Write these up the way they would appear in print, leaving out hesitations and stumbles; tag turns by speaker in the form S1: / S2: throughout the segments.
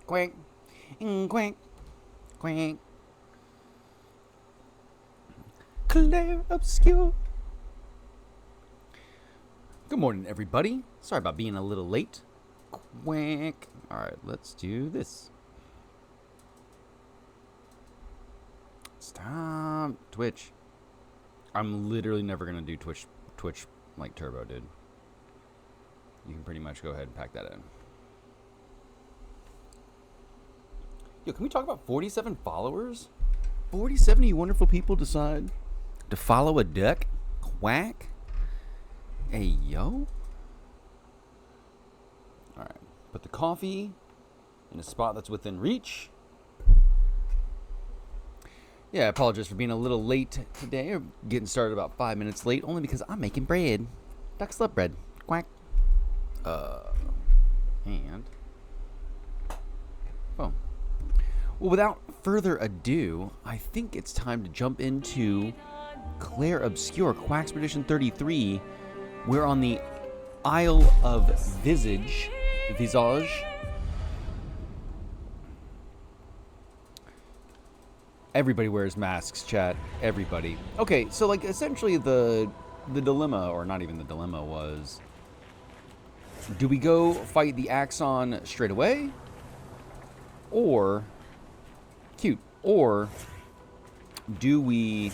S1: quack, quack, quack. Clear, obscure. Good morning, everybody. Sorry about being a little late. Quack. All right, let's do this. Stop. Twitch. I'm literally never going to do Twitch like Turbo, dude. You can pretty much go ahead and pack that in. Yo, can we talk about 47 followers? 47 of you wonderful people decide to follow a duck? Quack? Hey, yo. Alright. Put the coffee in a spot that's within reach. Yeah, I apologize for being a little late today, or getting started about 5 minutes late, only because I'm making bread. Duck's love bread. Quack. And boom. Well, without further ado, I think it's time to jump into Claire Obscur, QUACK-pedition 33. We're on the Isle of Visage. Everybody wears masks, chat. Everybody. Okay, so like essentially the dilemma, or not even the dilemma, was, do we go fight the Axon straight away? Or or do we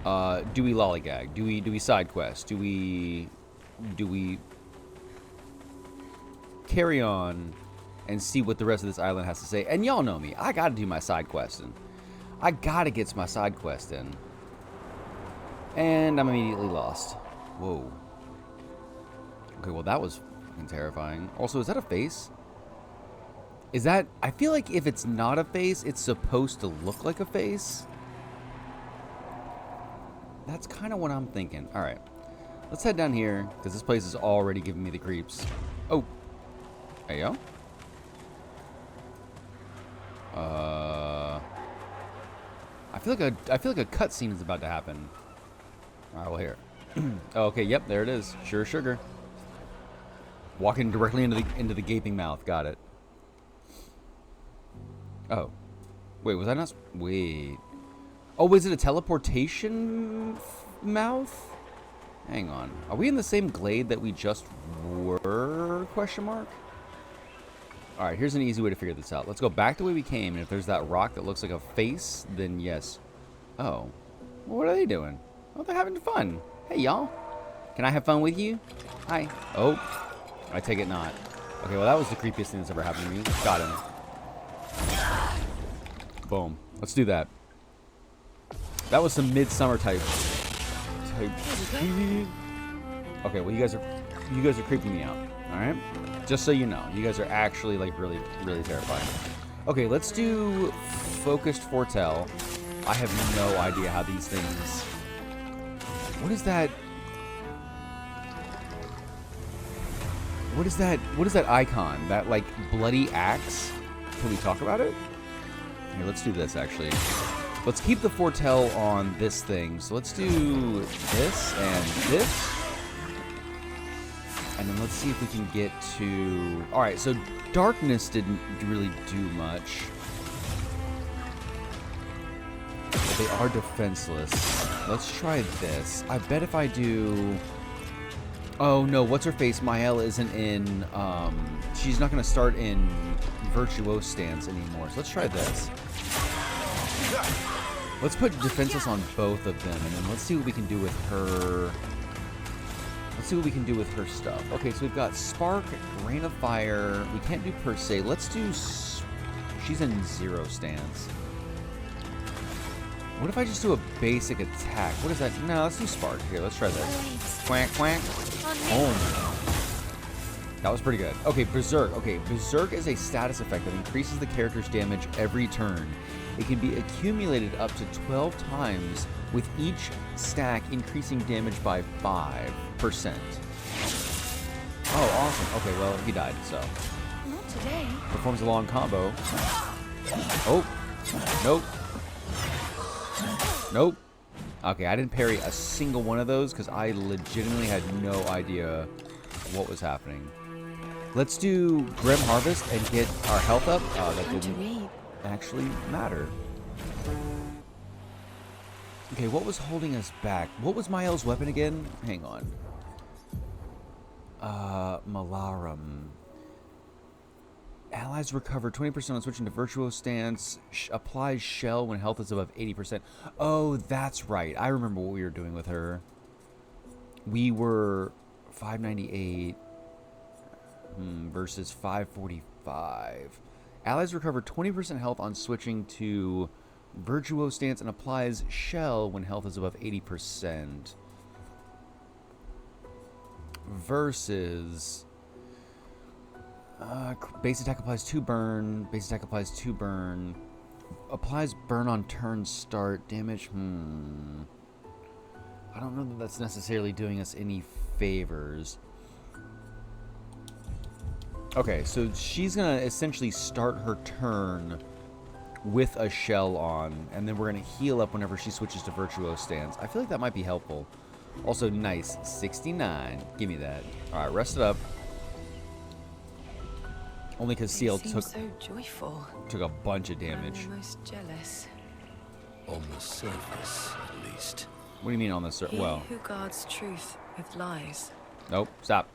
S1: lollygag? Do we side quest? Do we carry on and see what the rest of this island has to say? And y'all know me. I gotta do my side questing. I gotta get my side quest in. And I'm immediately lost. Whoa. Okay, well that was fucking terrifying. Also, is that a face? Is that... I feel like if it's not a face, it's supposed to look like a face. That's kind of what I'm thinking. Alright. Let's head down here, because this place is already giving me the creeps. Oh. Hey, yo. I feel like a cutscene is about to happen. Alright, well here. Okay, yep, there it is. Sure sugar. Walking directly into the gaping mouth. Got it. Oh. Wait, was I not... Wait. Oh, was it a teleportation mouth? Hang on. Are we in the same glade that we just were? Question mark? Alright, here's an easy way to figure this out. Let's go back the way we came, and if there's that rock that looks like a face, then yes. Oh. Well, what are they doing? Oh, they're having fun. Hey, y'all. Can I have fun with you? Hi. Oh. I take it not. Okay, well, that was the creepiest thing that's ever happened to me. Got him. Boom. Let's do that. That was some midsummer type. Okay, well, you guys are creeping me out. All right, just so you know, you guys are actually like really terrifying. Okay, let's do focused foretell. I have no idea how these things. What is that? What is that? What is that icon? That like bloody axe? Can we talk about it? Here, let's do this actually. Let's keep the foretell on this thing. So let's do this and this. And then let's see if we can get to... Alright, so darkness didn't really do much. But they are defenseless. Let's try this. I bet if I do... Oh no, what's her face? Mael isn't in... she's not going to start in Virtuose stance anymore. So let's try this. Let's put defenseless on both of them, and then let's see what we can do with her. Let's see what we can do with her stuff. Okay, so we've got Spark, Rain of Fire. We can't do per se. Let's do... She's in 0 stance. What if I just do a basic attack? What is that? No, let's do Spark. Here, let's try this. Quack, quack. Oh. That was pretty good. Okay, Berserk. Okay, Berserk is a status effect that increases the character's damage every turn. It can be accumulated up to 12 times, with each stack increasing damage by 5%. Oh, awesome. Okay, well, he died, so.
S2: Not today.
S1: Performs a long combo. Oh. Nope. Nope. Okay, I didn't parry a single one of those because I legitimately had no idea what was happening. Let's do Grim Harvest and get our health up. That
S2: Time to
S1: didn't
S2: read.
S1: actually matter. Okay, what was holding us back? What was Mael's weapon again? Hang on. Malarum. Allies recover 20% on switching to Virtuo Stance. Applies Shell when health is above 80%. Oh, that's right. I remember what we were doing with her. We were 598 versus 545. Allies recover 20% health on switching to Virtuo Stance and applies Shell when health is above 80%. Versus base attack applies 2 burn. Base attack applies 2 burn. Applies burn on turn start. Damage. I don't know that that's necessarily doing us any favors. Okay, so she's going to essentially start her turn with a shell on, and then we're going to heal up whenever she switches to Virtuo Stance. I feel like that might be helpful. Also, nice. 69. Give me that. All right, rest it up. Only because CL took a bunch of damage.
S2: I'm most jealous.
S3: On the surface, at least.
S1: What do you mean on the surface? Well,
S2: Who guards truth with lies?
S1: nope. Stop.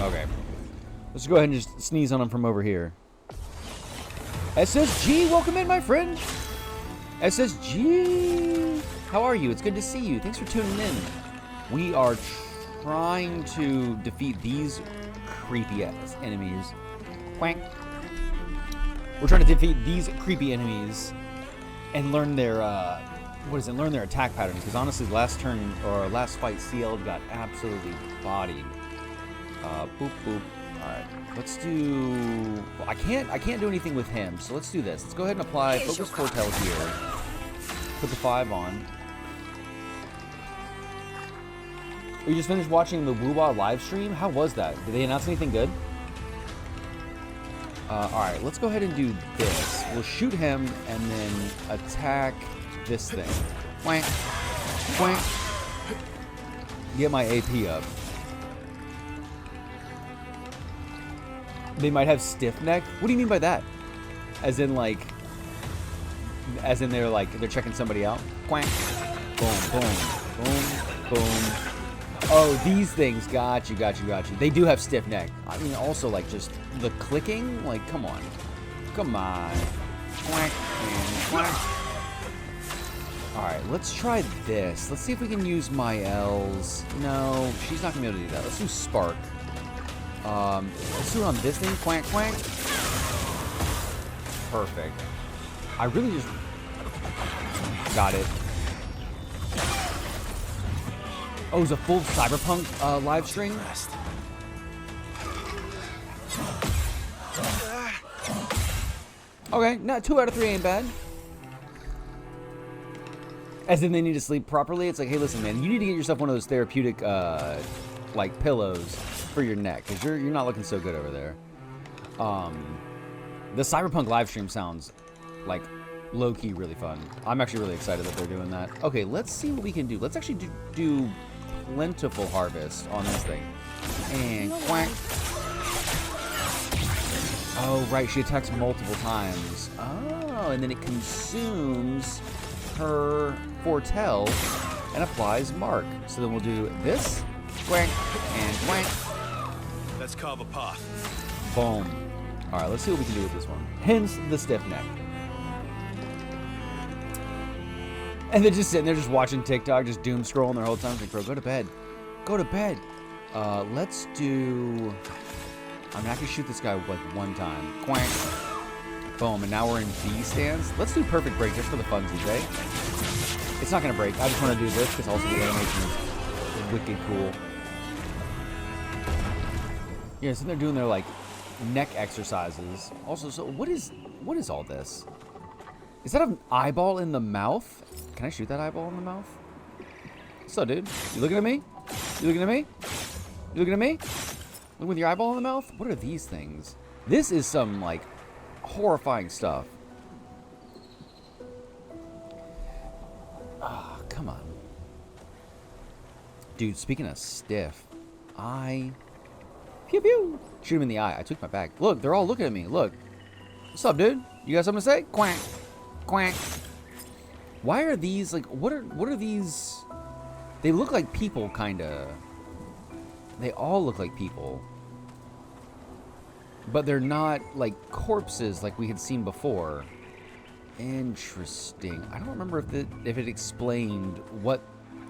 S1: Okay. Let's go ahead and just sneeze on him from over here. SSG, welcome in, my friend. SSG, how are you? It's good to see you. Thanks for tuning in. We are trying to defeat these creepy ass enemies. Quack. We're trying to defeat these creepy enemies and learn their learn their attack patterns. Because honestly, last turn or last fight, CL got absolutely bodied. Boop boop. All right, let's do. Well, I can't do anything with him. So let's do this. Let's go ahead and apply Focus Foretell here. Put the 5 on. We just finished watching the Woowa live stream. How was that? Did they announce anything good? Alright, let's go ahead and do this. We'll shoot him and then attack this thing. Quank. Quank. Get my AP up. They might have stiff neck? What do you mean by that? As in they're checking somebody out? Quank. Boom, boom, boom, boom. Oh, these things. Got you. They do have stiff neck. I mean, also, like, just the clicking. Like, come on. Come on. Quack and quack. Alright, let's try this. Let's see if we can use Mael's. No, she's not going to be able to do that. Let's do Spark. Let's do it on this thing. Quack, quack. Perfect. I really just... Got it. Oh, it was a full Cyberpunk live stream? Okay, not 2 out of 3 ain't bad. As in they need to sleep properly. It's like, hey, listen, man, you need to get yourself one of those therapeutic, like, pillows for your neck. Because you're not looking so good over there. The Cyberpunk live stream sounds, like, low-key really fun. I'm actually really excited that they're doing that. Okay, let's see what we can do. Let's actually do Plentiful Harvest on this thing. And quack. Oh, right. She attacks multiple times. Oh, and then it consumes her Foretell and applies Mark. So then we'll do this, quack, and quack.
S3: Let's carve a path.
S1: Boom. All right, let's see what we can do with this one. Hence the stiff neck. And they're just sitting there just watching TikTok, just doom scrolling their whole time. Like, bro, go to bed. Go to bed. Let's do... I mean, I can shoot this guy like one time. Quack. Boom. And now we're in B stance. Let's do Perfect Break just for the funsies, eh? It's not going to break. I just want to do this because also the animation is wicked cool. Yeah, so they're doing their, like, neck exercises. Also, so what is all this? Is that an eyeball in the mouth? Can I shoot that eyeball in the mouth? What's up, dude? You looking at me? You looking at me? You looking at me? Looking with your eyeball in the mouth? What are these things? This is some, like, horrifying stuff. Ah, come on. Dude, speaking of stiff, eye. Pew pew. Shoot him in the eye. I took my back. Look, they're all looking at me. Look. What's up, dude? You got something to say? Quack. Quack. Why are these like what are these? They look like people kinda. They all look like people. But they're not like corpses like we had seen before. Interesting. I don't remember if it explained what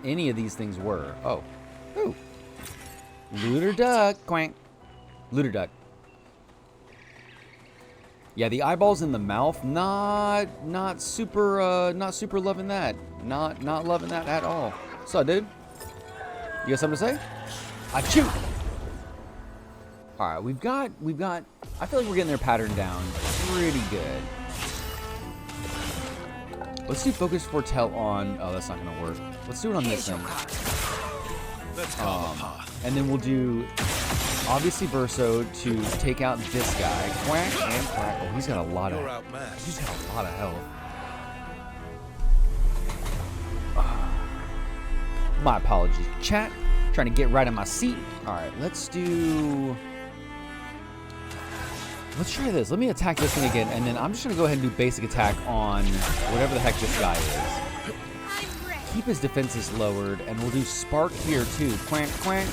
S1: any of these things were. Oh. Ooh. Looter duck. Quack. Looter duck. Yeah, the eyeballs in the mouth, not super loving that. Not loving that at all. What's up, dude? You got something to say? Achoo! Alright, we've got I feel like we're getting their pattern down pretty good. Let's do focus foretell on that's not gonna work. Let's do it on this thing.
S3: Let's call the path.
S1: And then we'll do obviously Verso to take out this guy. Quack and quack. Oh, he's got a lot of health. My apologies, chat. Trying to get right in my seat. Alright, let's try this. Let me attack this thing again, and then I'm just gonna go ahead and do basic attack on whatever the heck this guy is. Keep his defenses lowered, and we'll do spark here too. Quack, quack.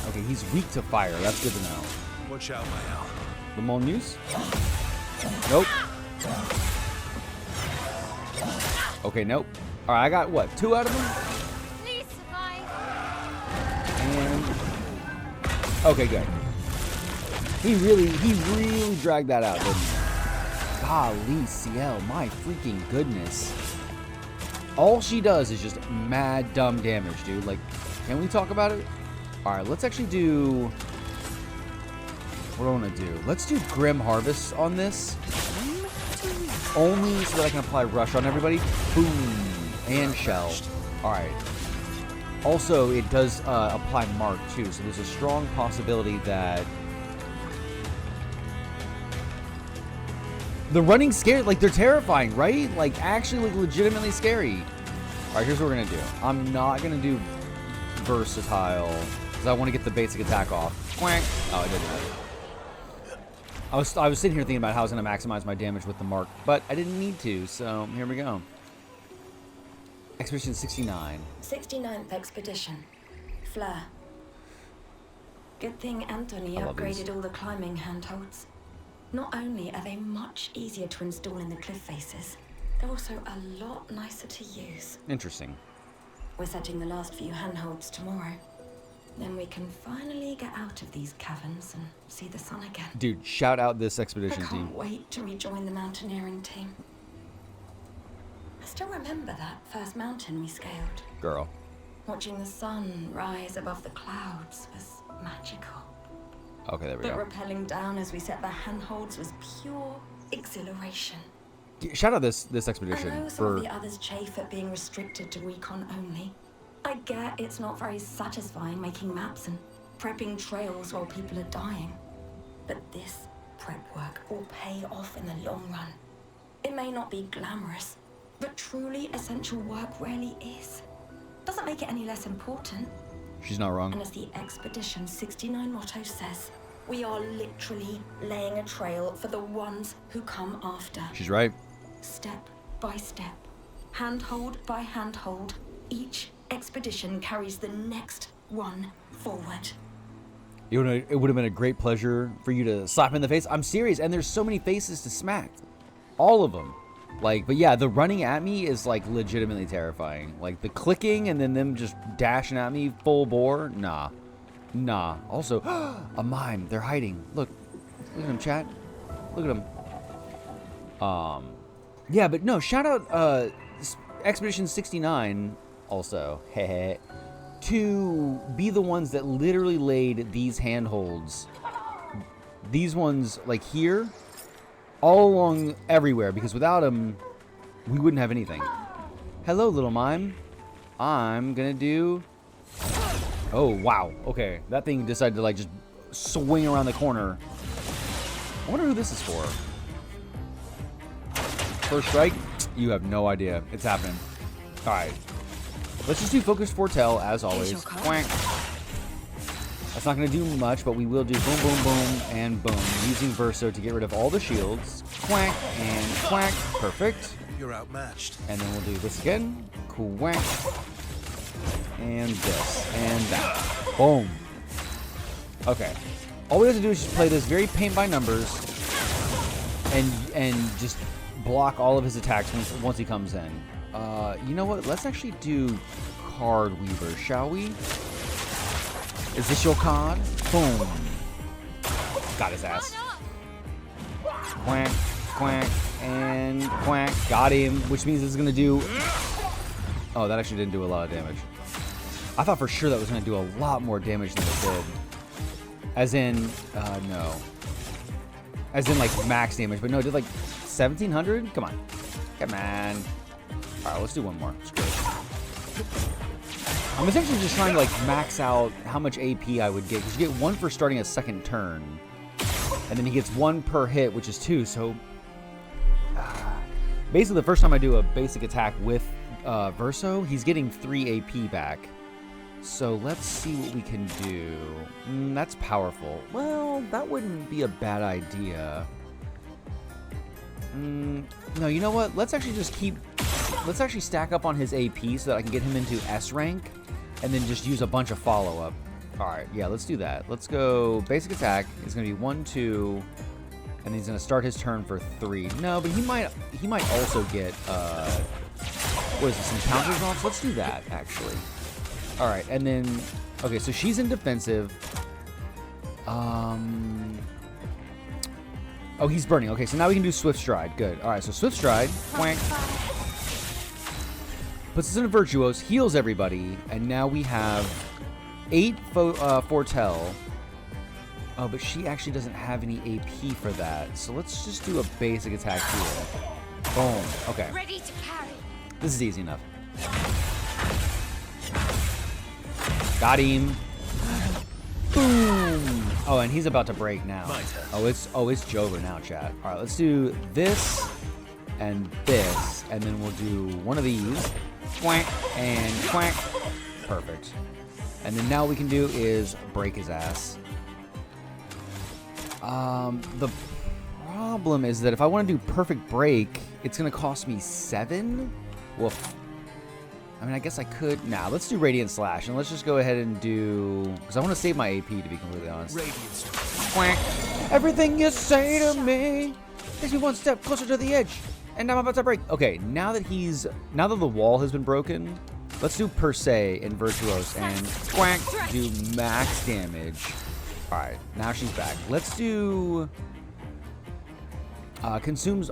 S1: Okay, he's weak to fire. That's good to know.
S3: Watch out, my owl.
S1: The Molneuse? Nope. Okay, nope. Alright, I got what? 2 out of them?
S4: Please survive.
S1: And okay, good. He really dragged that out, didn't he? Golly, CL, my freaking goodness. All she does is just mad dumb damage, dude. Like, can we talk about it? Alright, let's actually do... What do I want to do? Let's do Grim Harvest on this. Only so that I can apply Rush on everybody. Boom. And Shell. Alright. Also, it does apply Mark, too. So there's a strong possibility that... The running scared, like, they're terrifying, right? Like, actually, like, legitimately scary. Alright, here's what we're gonna do. I'm not gonna do Versatile, because I want to get the basic attack off. Quack. Oh, I didn't. I was sitting here thinking about how I was gonna maximize my damage with the mark, but I didn't need to, so here we go. Expedition 69.
S5: 69th Expedition. Fleur. Good thing Anthony
S1: I love these.
S5: upgraded all the climbing handholds. Not only are they much easier to install in the cliff faces, they're also a lot nicer to use.
S1: Interesting.
S5: We're setting the last few handholds tomorrow. Then we can finally get out of these caverns and see the sun again.
S1: Dude, shout out this
S5: I
S1: expedition
S5: can't
S1: team.
S5: wait to rejoin the mountaineering team. I still remember that first mountain we scaled.
S1: Girl.
S5: Watching the sun rise above the clouds was magical.
S1: Okay, there we
S5: But
S1: go.
S5: rappelling down as we set the handholds was pure exhilaration.
S1: Shout out this
S5: I
S1: expedition
S5: know some
S1: for...
S5: of the others chafe at being restricted to recon only. I get it's not very satisfying making maps and prepping trails while people are dying. But this prep work will pay off in the long run. It may not be glamorous, but truly essential work rarely is. Doesn't make it any less important.
S1: She's not wrong.
S5: And as the Expedition 69 motto says, we are literally laying a trail for the ones who come after.
S1: She's right.
S5: Step by step, handhold by handhold, each expedition carries the next one forward.
S1: It would have been a great pleasure for you to slap him in the face. I'm serious, and there's so many faces to smack. All of them. Like, but yeah, the running at me is like legitimately terrifying. Like the clicking and then them just dashing at me full bore. Nah. Nah. Also, a mime. They're hiding. Look. Look at them, chat. Look at them. Yeah, but no, shout out Expedition 69 also. Heh. To be the ones that literally laid these handholds. These ones like here. All along everywhere, because without them, we wouldn't have anything. Hello, little mime. I'm gonna do... Oh, wow. Okay, that thing decided to, like, just swing around the corner. I wonder who this is for. First strike? You have no idea. It's happening. Alright. Let's just do Focus Foretell, as always.
S2: your card.
S1: Quack. That's not going to do much, but we will do boom, boom, boom, and boom. Using Verso to get rid of all the shields. Quack and quack. Perfect.
S3: You're outmatched.
S1: And then we'll do this again. Quack. And this. And that. Boom. Okay. All we have to do is just play this very paint by numbers. And just block all of his attacks once he comes in. You know what? Let's actually do Card Weaver, shall we? Is this your card? Boom. Got his ass. Quack, quack, and quack. Got him, which means it's going to do... Oh, that actually didn't do a lot of damage. I thought for sure that was going to do a lot more damage than it did. As in, no. As in, like, max damage. But no, it did, like, 1,700? Come on. Come on. All right, let's do one more. Screw it. I'm essentially just trying to, like, max out how much AP I would get. Because you get 1 for starting a second turn. And then he gets 1 per hit, which is 2. So, basically, the first time I do a basic attack with Verso, he's getting 3 AP back. So, let's see what we can do. That's powerful. Well, that wouldn't be a bad idea. No, you know what? Let's actually just keep... Let's actually stack up on his AP so that I can get him into S rank. And then just use a bunch of follow-up. Alright, yeah, let's do that. Let's go basic attack. It's going to be 1, 2, and he's going to start his turn for 3. No, but he might also get, what is this, some counters on? So let's do that, actually. Alright, and then, okay, so she's in defensive. Oh, he's burning. Okay, so now we can do Swift Stride. Good. Alright, so Swift Stride. Quank. Puts us in a Virtuos, heals everybody, and now we have 8 Foretell. Oh, but she actually doesn't have any AP for that. So let's just do a basic attack here. Boom. Okay.
S4: Ready to carry.
S1: This is easy enough. Got him. Boom. Oh, and he's about to break now. Oh, it's Jover now, chat. All right, let's do this and this, and then we'll do one of these. Quack and quack. Perfect. And then now what we can do is break his ass. The problem is that if I want to do perfect break, it's going to cost me 7. Woof. I mean, I guess I could. Nah, let's do Radiant Slash, and let's just go ahead and do... Because I want to save my AP, to be completely honest. Quack. Everything you say to me takes me one step closer to the edge. And I'm about to break. Okay, now that the wall has been broken, let's do Per Se and Virtuos and quack, do max damage. All right, now she's back. Let's do consumes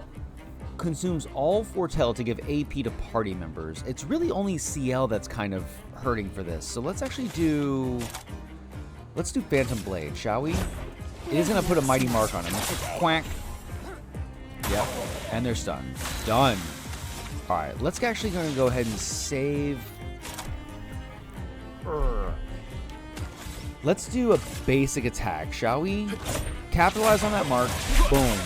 S1: all Foretell to give AP to party members. It's really only CL that's kind of hurting for this. So let's actually do Phantom Blade, shall we? It is gonna put a mighty mark on him. Quack. Yep, and they're stunned. Done. All right, let's actually gonna go ahead and save. Let's do a basic attack, shall we? Capitalize on that mark. Boom.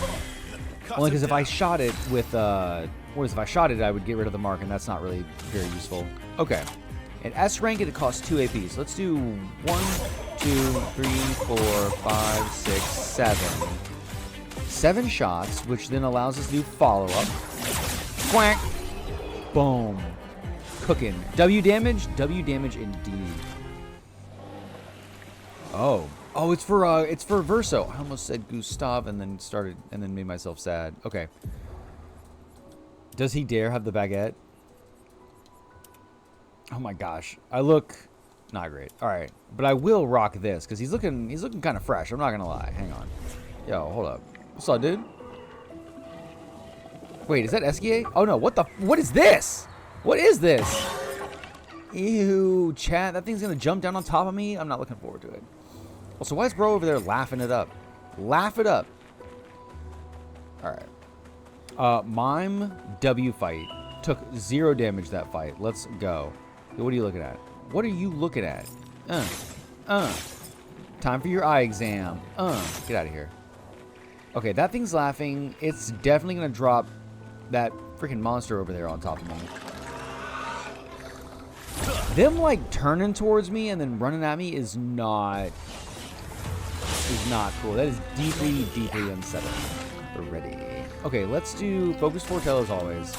S1: Only because if I shot it with, if I shot it, I would get rid of the mark, and that's not really very useful. Okay. At S rank, it costs 2 AP. So let's do 1, 2, 3, 4, 5, 6, 7. 7 shots, which then allows us to do follow-up. Quack. Boom. Cooking. W damage? W damage indeed. Oh. Oh, it's for Verso. I almost said Gustav and then made myself sad. Okay. Does he dare have the baguette? Oh my gosh. I look not great. All right. But I will rock this because he's looking kind of fresh. I'm not going to lie. Hang on. Yo, hold up. What's up, dude? Wait, is that SGA? Oh no, what is this? What is this? Ew, chat, that thing's gonna jump down on top of me? I'm not looking forward to it. Well, so why is bro over there laughing it up? Laugh it up. Alright. Mime W fight. Took 0 damage that fight. Let's go. What are you looking at? What are you looking at? Time for your eye exam. Get out of here. Okay, that thing's laughing. It's definitely going to drop that freaking monster over there on top of me. Them, like, turning towards me and then running at me is not is not cool. That is deeply, deeply unsettling. We're ready. Okay, let's do Focus Foretell as always.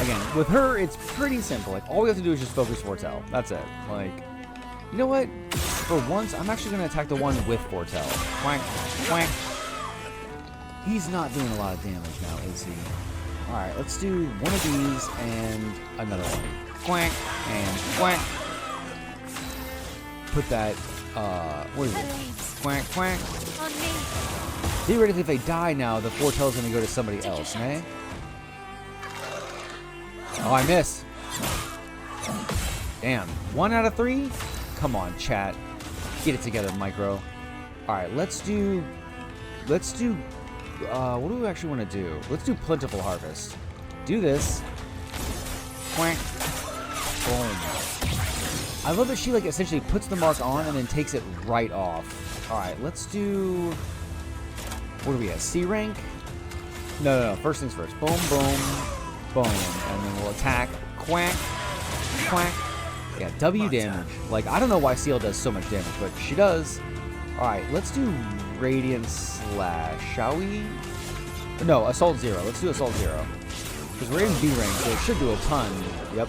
S1: Again, with her, it's pretty simple. Like, all we have to do is just Focus Foretell. That's it. Like, you know what? For once, I'm actually going to attack the one with Foretell. Quack, quack. He's not doing a lot of damage now, is he? Alright, let's do one of these and another one. Quack and quack. Put that, what is it? Quack, quack.
S4: On me.
S1: Theoretically, if they die now, the Foretell's going to go to somebody else, eh? Oh, I missed. Damn. 1 out of 3? Come on, chat. Get it together, Micro. Alright, let's do... what do we actually want to do? Let's do Plentiful Harvest. Do this. Quack. Boom. I love that she, like, essentially puts the mark on and then takes it right off. Alright, let's do... what do we have? C rank? No. First things first. Boom, boom, boom. And then we'll attack. Quack. Quack. Yeah, W damage. Like, I don't know why CL does so much damage, but she does. Alright, let's do Radiant Slash. Shall we? No, Assault 0. Let's do Assault 0. Because we're in B rank, so it should do a ton. Yep.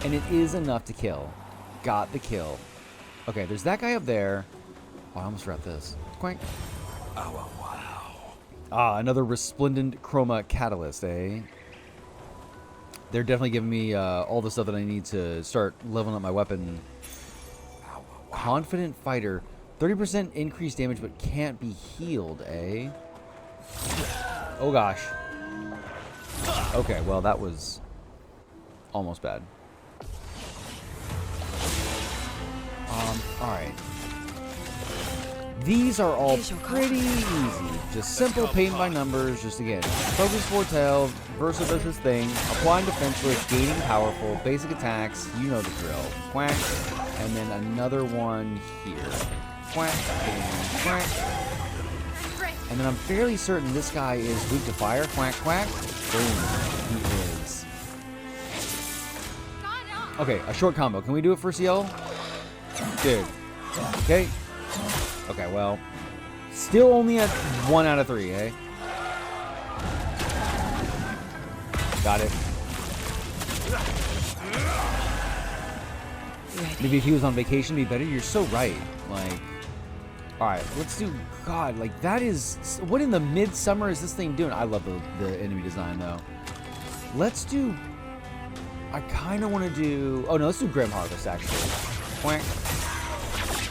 S1: And it is enough to kill. Got the kill. Okay, there's that guy up there. Oh, I almost forgot this. Quack.
S3: Oh, wow.
S1: Ah, another Resplendent Chroma Catalyst, eh? They're definitely giving me all the stuff that I need to start leveling up my weapon. Confident Fighter. 30% increased damage, but can't be healed, eh? Oh, gosh. Okay, well, that was almost bad. Alright. These are all pretty easy. Just simple paint by numbers. Just again, Focus Foretell, Versa does his thing, applying defenseless, gaining powerful, basic attacks, you know the drill. Quack, and then another one here. Quack, and quack. And then I'm fairly certain this guy is weak to fire. Quack, quack. Boom. He is. Okay, a short combo. Can we do it for CL? Dude. Okay. Okay, well. Still only at 1 out of 3, eh? Got it. Maybe if he was on vacation, it'd be better. You're so right. Like, alright, let's do... God, like, that is... What in the midsummer is this thing doing? I love the enemy design, though. Let's do... I kind of want to do... Oh, no, let's do Grim Harvest, actually. Quack.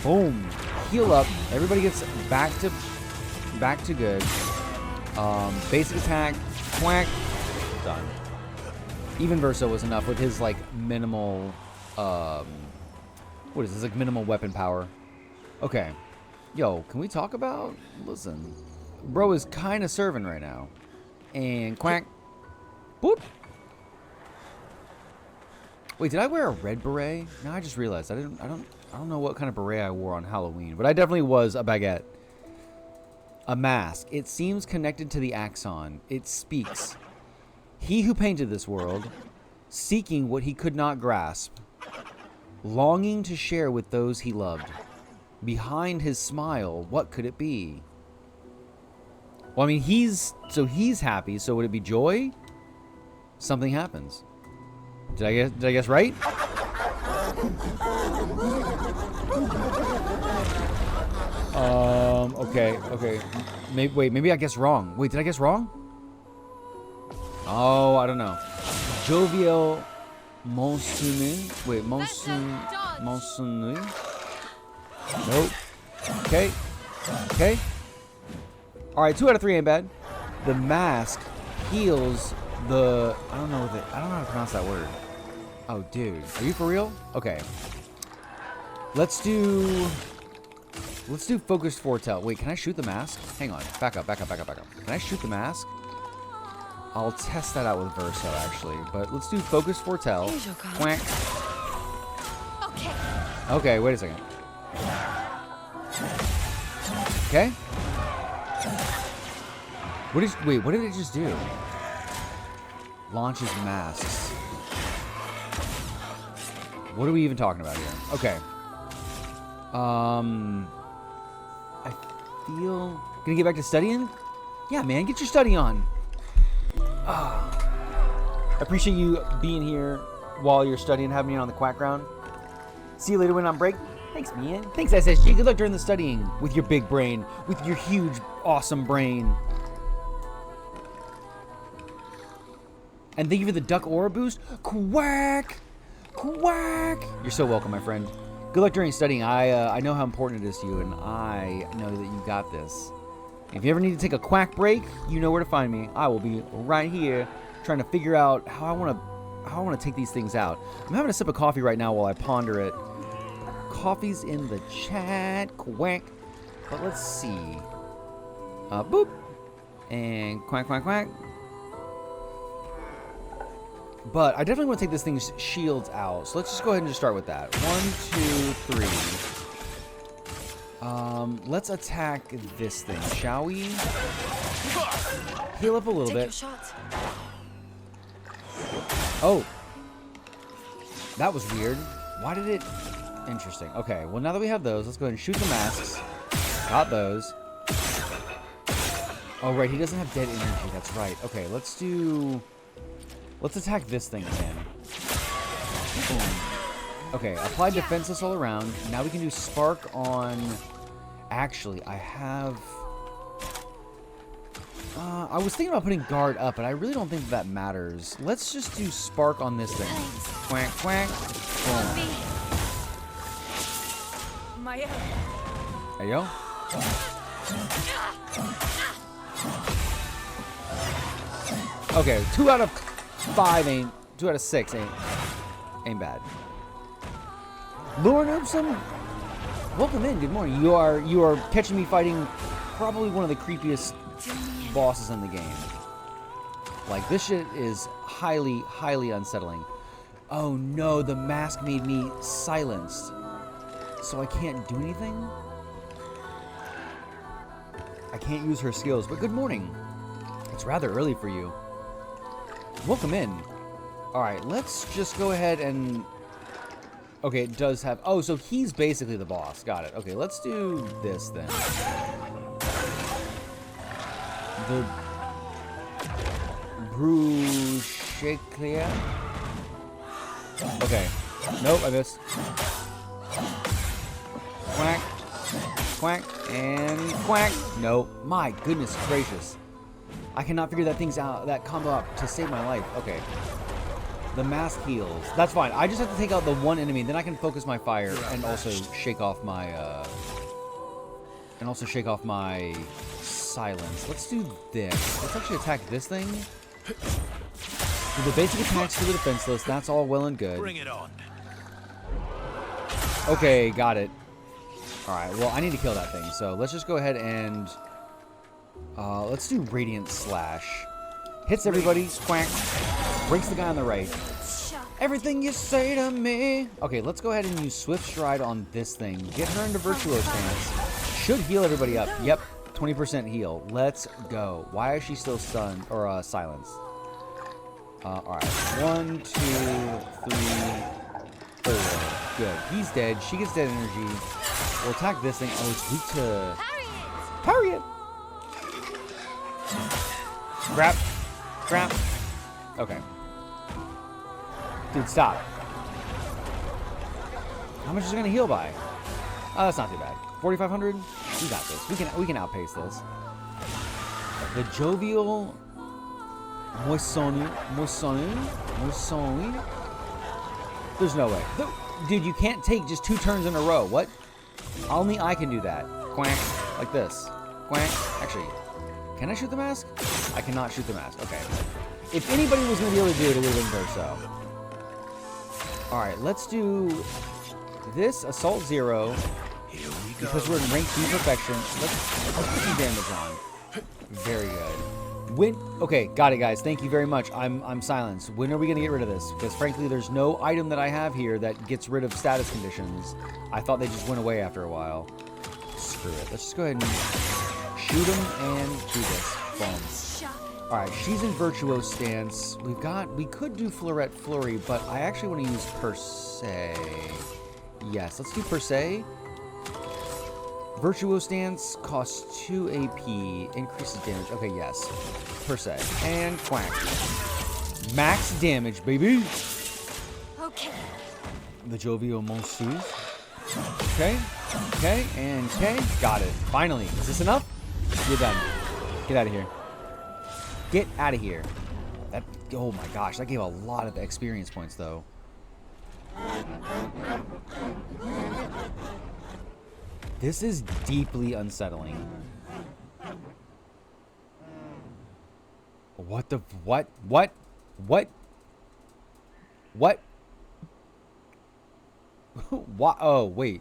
S1: Boom. Heal up. Everybody gets back to good. Basic attack. Quack. Done. Even Verso was enough with his, like, minimal... what is this? Like, minimal weapon power. Okay. Yo, can we talk about... Listen. Bro is kind of serving right now. And quack. Boop. Wait, did I wear a red beret? No, I just realized. I don't know what kind of beret I wore on Halloween, but I definitely was a baguette. A mask. It seems connected to the axon. It speaks. He who painted this world, seeking what he could not grasp, longing to share with those he loved. Behind his smile, what could it be? Well, I mean, he's happy, so would it be joy? Something happens. Did I guess right? Okay. Maybe I guessed wrong. Wait, did I guess wrong? Oh, I don't know. Jovial Monsoon. Wait, Monsoon. Nope. Okay. Alright, 2 out of 3 ain't bad. The mask heals the... I don't know how to pronounce that word. Oh, dude. Are you for real? Okay. Let's do Focused Foretell. Wait, can I shoot the mask? Hang on. Back up. Can I shoot the mask? I'll test that out with Verso, actually. But let's do Focused Foretell. Quack. Okay, wait a second. Okay. What did it just do? Launches masks. What are we even talking about here? Okay. feel... Gonna get back to studying? Yeah, man, get your study on. I appreciate you being here while you're studying, having me on the quack ground. See you later when I'm break. Thanks, man. Thanks, SSG. Good luck during the studying with your big brain, with your huge, awesome brain. And thank you for the duck aura boost. Quack! Quack! You're so welcome, my friend. Good luck during studying. I know how important it is to you, and I know that you got this. If you ever need to take a quack break, you know where to find me. I will be right here trying to figure out how I want to take these things out. I'm having a sip of coffee right now while I ponder it. Coffee's in the chat. Quack. But let's see. Boop. And quack, quack, quack. But I definitely want to take this thing's shields out. So let's just go ahead and just start with that. 1, 2, 3. Let's attack this thing, shall we? Heal up a little
S2: Take your
S1: bit.
S2: shot.
S1: Oh. That was weird. Why did it... Interesting. Okay, well, now that we have those, let's go ahead and shoot the masks. Got those. Oh, right, he doesn't have dead energy. That's right. Okay, let's do... Let's attack this thing again. Boom. Okay, apply defenseless all around. Now we can do spark on... Actually, I have... I was thinking about putting guard up, but I really don't think that matters. Let's just do spark on this thing. Quack, quack. Boom. There you go. Okay, 2 out of 5 ain't... 2 out of 6 ain't bad. Lauren Herbson, welcome in. Good morning. You are catching me fighting probably one of the creepiest bosses in the game. Like, this shit is highly, highly unsettling. Oh no, the mask made me silenced. So I can't do anything? I can't use her skills, but good morning. It's rather early for you. Welcome in. Alright, let's just go ahead and... Okay, it does have... Oh, so he's basically the boss. Got it. Okay, let's do this then. The... Brucheclia? Okay. Nope, I missed. Quack. Quack. And quack. No. My goodness gracious. I cannot figure that combo out to save my life. Okay. The mask heals. That's fine. I just have to take out the one enemy, then I can focus my fire and also shake off my silence. Let's do this. Let's actually attack this thing. Do the basic attacks to the defenseless. That's all well and good.
S3: Bring it on.
S1: Okay, got it. Alright, well, I need to kill that thing. So let's just go ahead and... let's do Radiant Slash. Hits everybody. Quack. Breaks the guy on the right. Everything you say to me. Okay, let's go ahead and use Swift Stride on this thing. Get her into Virtuoso stance. Should heal everybody up. Yep, 20% heal. Let's go. Why is she still stunned or silenced? Alright. 1, 2, 3, 4. Good. He's dead. She gets dead energy. We'll attack this thing. Oh, it's weak to... Parry it! Grab. Grab. Okay. Dude, stop. How much is it going to heal by? Oh, that's not too bad. 4,500? We got this. We can outpace this. The Jovial Moissonu. There's no way. Dude, you can't take just 2 turns in a row. What? Only I can do that. Quack. Like this. Quack. Actually, can I shoot the mask? I cannot shoot the mask. Okay. If anybody was going to be able to do it, it would have been Verso. Alright, let's do this. Assault 0.
S3: Here we go.
S1: Because we're in rank B perfection. Let's put some damage on. Very good. Okay, got it, guys. Thank you very much. I'm silenced. When are we going to get rid of this? Because frankly, there's no item that I have here that gets rid of status conditions. I thought they just went away after a while. Screw it. Let's just go ahead and shoot him and do this. Boom. Alright, she's in Virtuoso stance. We could do Floret Flurry, but I actually want to use Per Se. Yes, let's do Per Se. Virtuo Stance costs 2 AP, increases damage. Okay, yes. Per se. And quack. Max damage, baby.
S4: Okay.
S1: The Jovial Monsters. Okay. Okay. And okay. Got it. Finally. Is this enough? You're done. Get out of here. Get out of here. That. Oh my gosh. That gave a lot of experience points, though. This is deeply unsettling. What the... What? What? What? What? What? Oh, wait.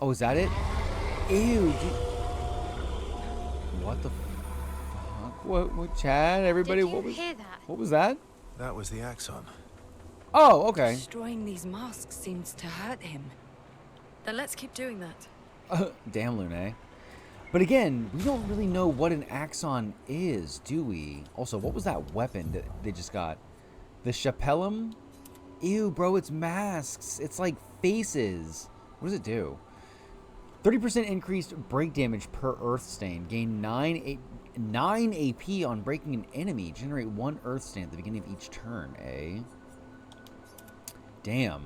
S1: Oh, is that it? Ew. What the fuck? What, Chad? Everybody,
S4: Did you
S1: what was...
S4: hear that?
S1: What was that?
S6: That was the Axon.
S1: Oh, okay.
S2: Destroying these masks seems to hurt him. Then let's keep doing that.
S1: Damn, Lune. But again, we don't really know what an Axon is, do we? Also, what was that weapon that they just got? The Chapellum? Ew, bro, it's masks. It's like faces. What does it do? 30% increased break damage per Earth Stain. Gain 9 AP on breaking an enemy. Generate 1 Earth Stain at the beginning of each turn, eh? Damn.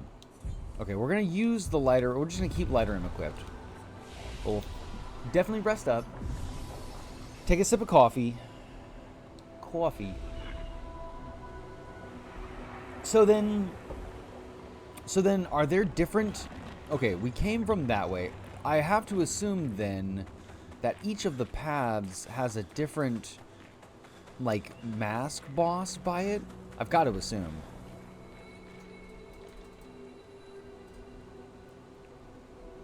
S1: Okay, we're going to use the lighter. We're just going to keep lighter equipped. We'll definitely rest up. Take a sip of coffee. So then are there different... Okay, we came from that way. I have to assume then that each of the paths has a different, like, mask boss by it. I've got to assume.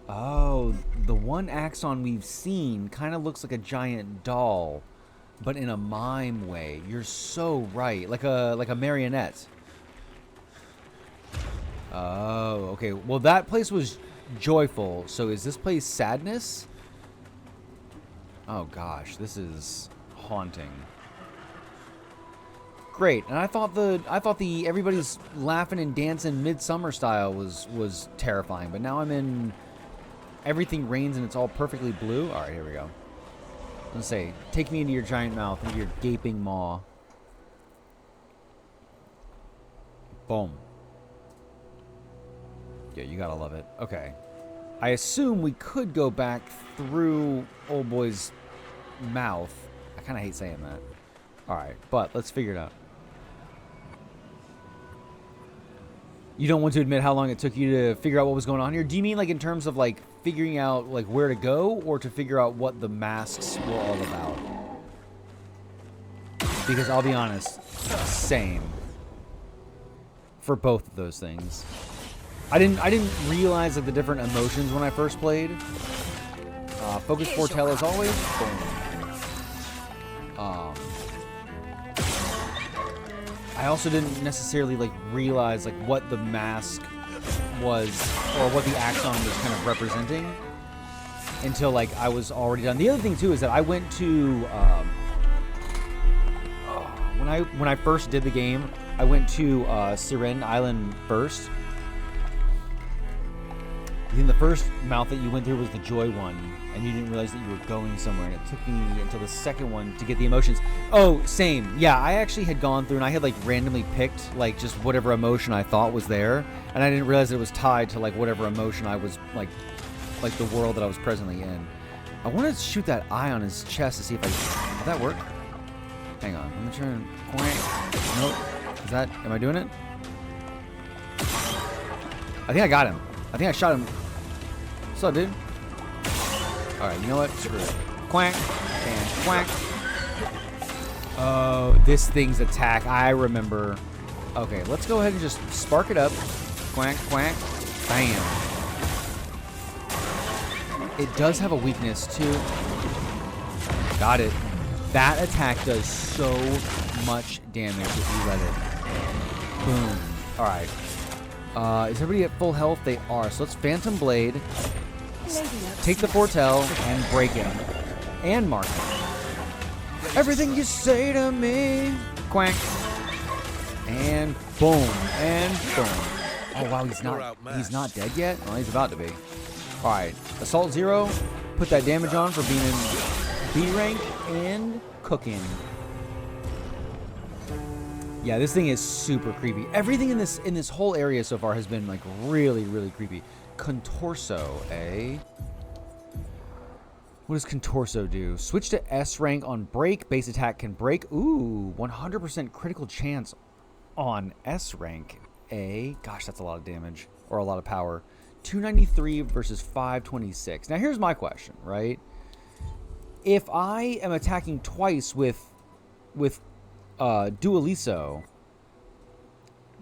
S1: Oh, the one Axon we've seen kind of looks like a giant doll, but in a mime way. You're so right, like a marionette. Oh, okay. Well, that place was joyful. So is this place sadness? Oh gosh, this is haunting. Great. And I thought the everybody's laughing and dancing midsummer style was terrifying, but now I'm in everything rains and it's all perfectly blue. All right, here we go. Let's say, take me into your giant mouth, into your gaping maw. Boom. Yeah, you gotta love it. Okay. I assume we could go back through old boy's mouth. I kind of hate saying that. All right, but let's figure it out. You don't want to admit how long it took you to figure out what was going on here? Do you mean like in terms of like figuring out like where to go, or to figure out what the masks were all about? Because I'll be honest, same for both of those things. I didn't realize like the different emotions when I first played. Focus foretell as always. Boom. I also didn't necessarily like realize like what the mask was or what the Axon was kind of representing until like I was already done. The other thing too is that I went to when I first did the game, I went to Siren Island first. I think the first mouth that you went through was the Joy one, and you didn't realize that you were going somewhere, and it took me until the second one to get the emotions. Oh, same. Yeah, I actually had gone through, and I had, like, randomly picked, like, just whatever emotion I thought was there, and I didn't realize it was tied to, like, whatever emotion I was, like the world that I was presently in. I want to shoot that eye on his chest to see if did that work? Hang on. Let me try and... Nope. Is that... Am I doing it? I think I got him. I think I shot him. What's up, dude? Alright, you know what? Screw it. Quack. And quack. Oh, this thing's attack. I remember. Okay, let's go ahead and just spark it up. Quack, quack. Bam. It does have a weakness, too. Got it. That attack does so much damage if you let it. Boom. Alright. Is everybody at full health? They are. So let's Phantom Blade, take the Foretell, and break him. And mark him. Everything you say to me. Quack. And boom. And boom. Oh wow, he's not dead yet? Oh, he's about to be. Alright. Assault 0. Put that damage on for being in B rank and cooking. Yeah, this thing is super creepy. Everything in this whole area so far has been like really, really creepy. Contorso, eh? What does Contorso do? Switch to S rank on break. Base attack can break. Ooh, 100% critical chance on S rank, eh? Gosh, that's a lot of damage or a lot of power. 293 versus 526. Now here's my question, right? If I am attacking twice with Dualiso,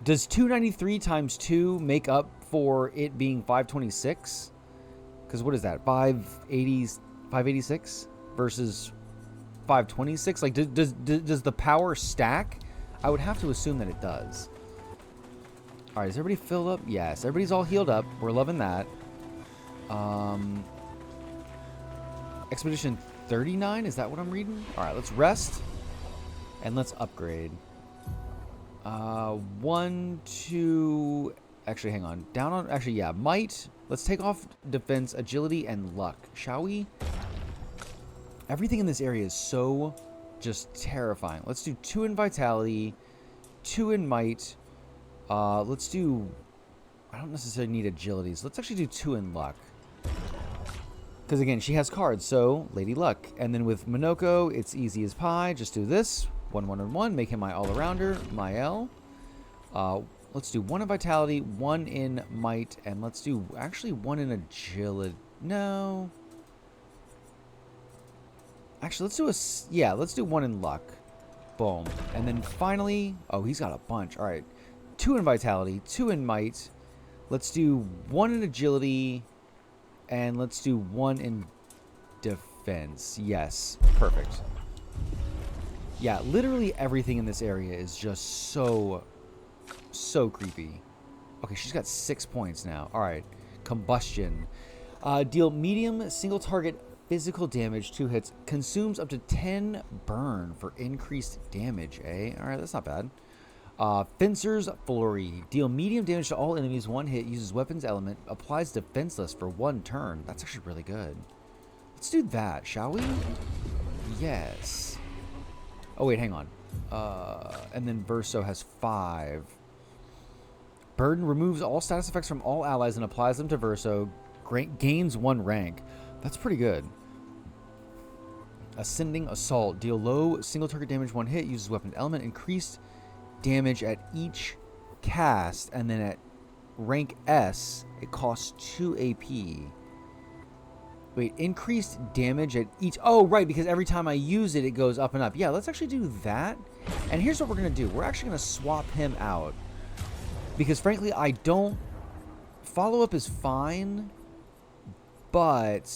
S1: does 293 times 2 make up for it being 526? Because what is that? 586 versus 526? Like, does the power stack? I would have to assume that it does. All right, is everybody filled up? Yes, everybody's all healed up. We're loving that. Expedition 39, is that what I'm reading? All right, let's rest and let's upgrade. 1, 2, actually, hang on. Down on, actually, yeah, might. Let's take off defense, agility, and luck, shall we? Everything in this area is so just terrifying. Let's do 2 in vitality, 2 in might. Let's do, I don't necessarily need agility, so let's actually do 2 in luck. Because again, she has cards, so Lady Luck. And then with Minoko, it's easy as pie. Just do this. 1, 1, and 1. Make him my all-arounder, my L. Let's do 1 in vitality, 1 in might, and let's do actually 1 in agility. No. Actually, let's do let's do 1 in luck. Boom. And then finally, oh, he's got a bunch. All right. 2 in vitality, 2 in might. Let's do 1 in agility, and let's do 1 in defense. Yes, perfect. Yeah, literally everything in this area is just so creepy. Okay, she's got 6 points now. All right, combustion. Deal medium single target physical damage, 2 hits. Consumes up to 10 burn for increased damage, eh? All right, that's not bad. Fencer's Flurry. Deal medium damage to all enemies, 1 hit, uses weapons element, applies defenseless for 1 turn. That's actually really good. Let's do that, shall we? Yes. Oh, wait, hang on. And then Verso has 5. Burden removes all status effects from all allies and applies them to Verso. Gains 1 rank. That's pretty good. Ascending Assault. Deal low single target damage, 1 hit, uses weapon element, increased damage at each cast, and then at rank S, it costs 2 AP. Wait, increased damage at each... Oh, right, because every time I use it, it goes up and up. Yeah, let's actually do that. And here's what we're going to do. We're actually going to swap him out. Because, frankly, I don't... Follow-up is fine, but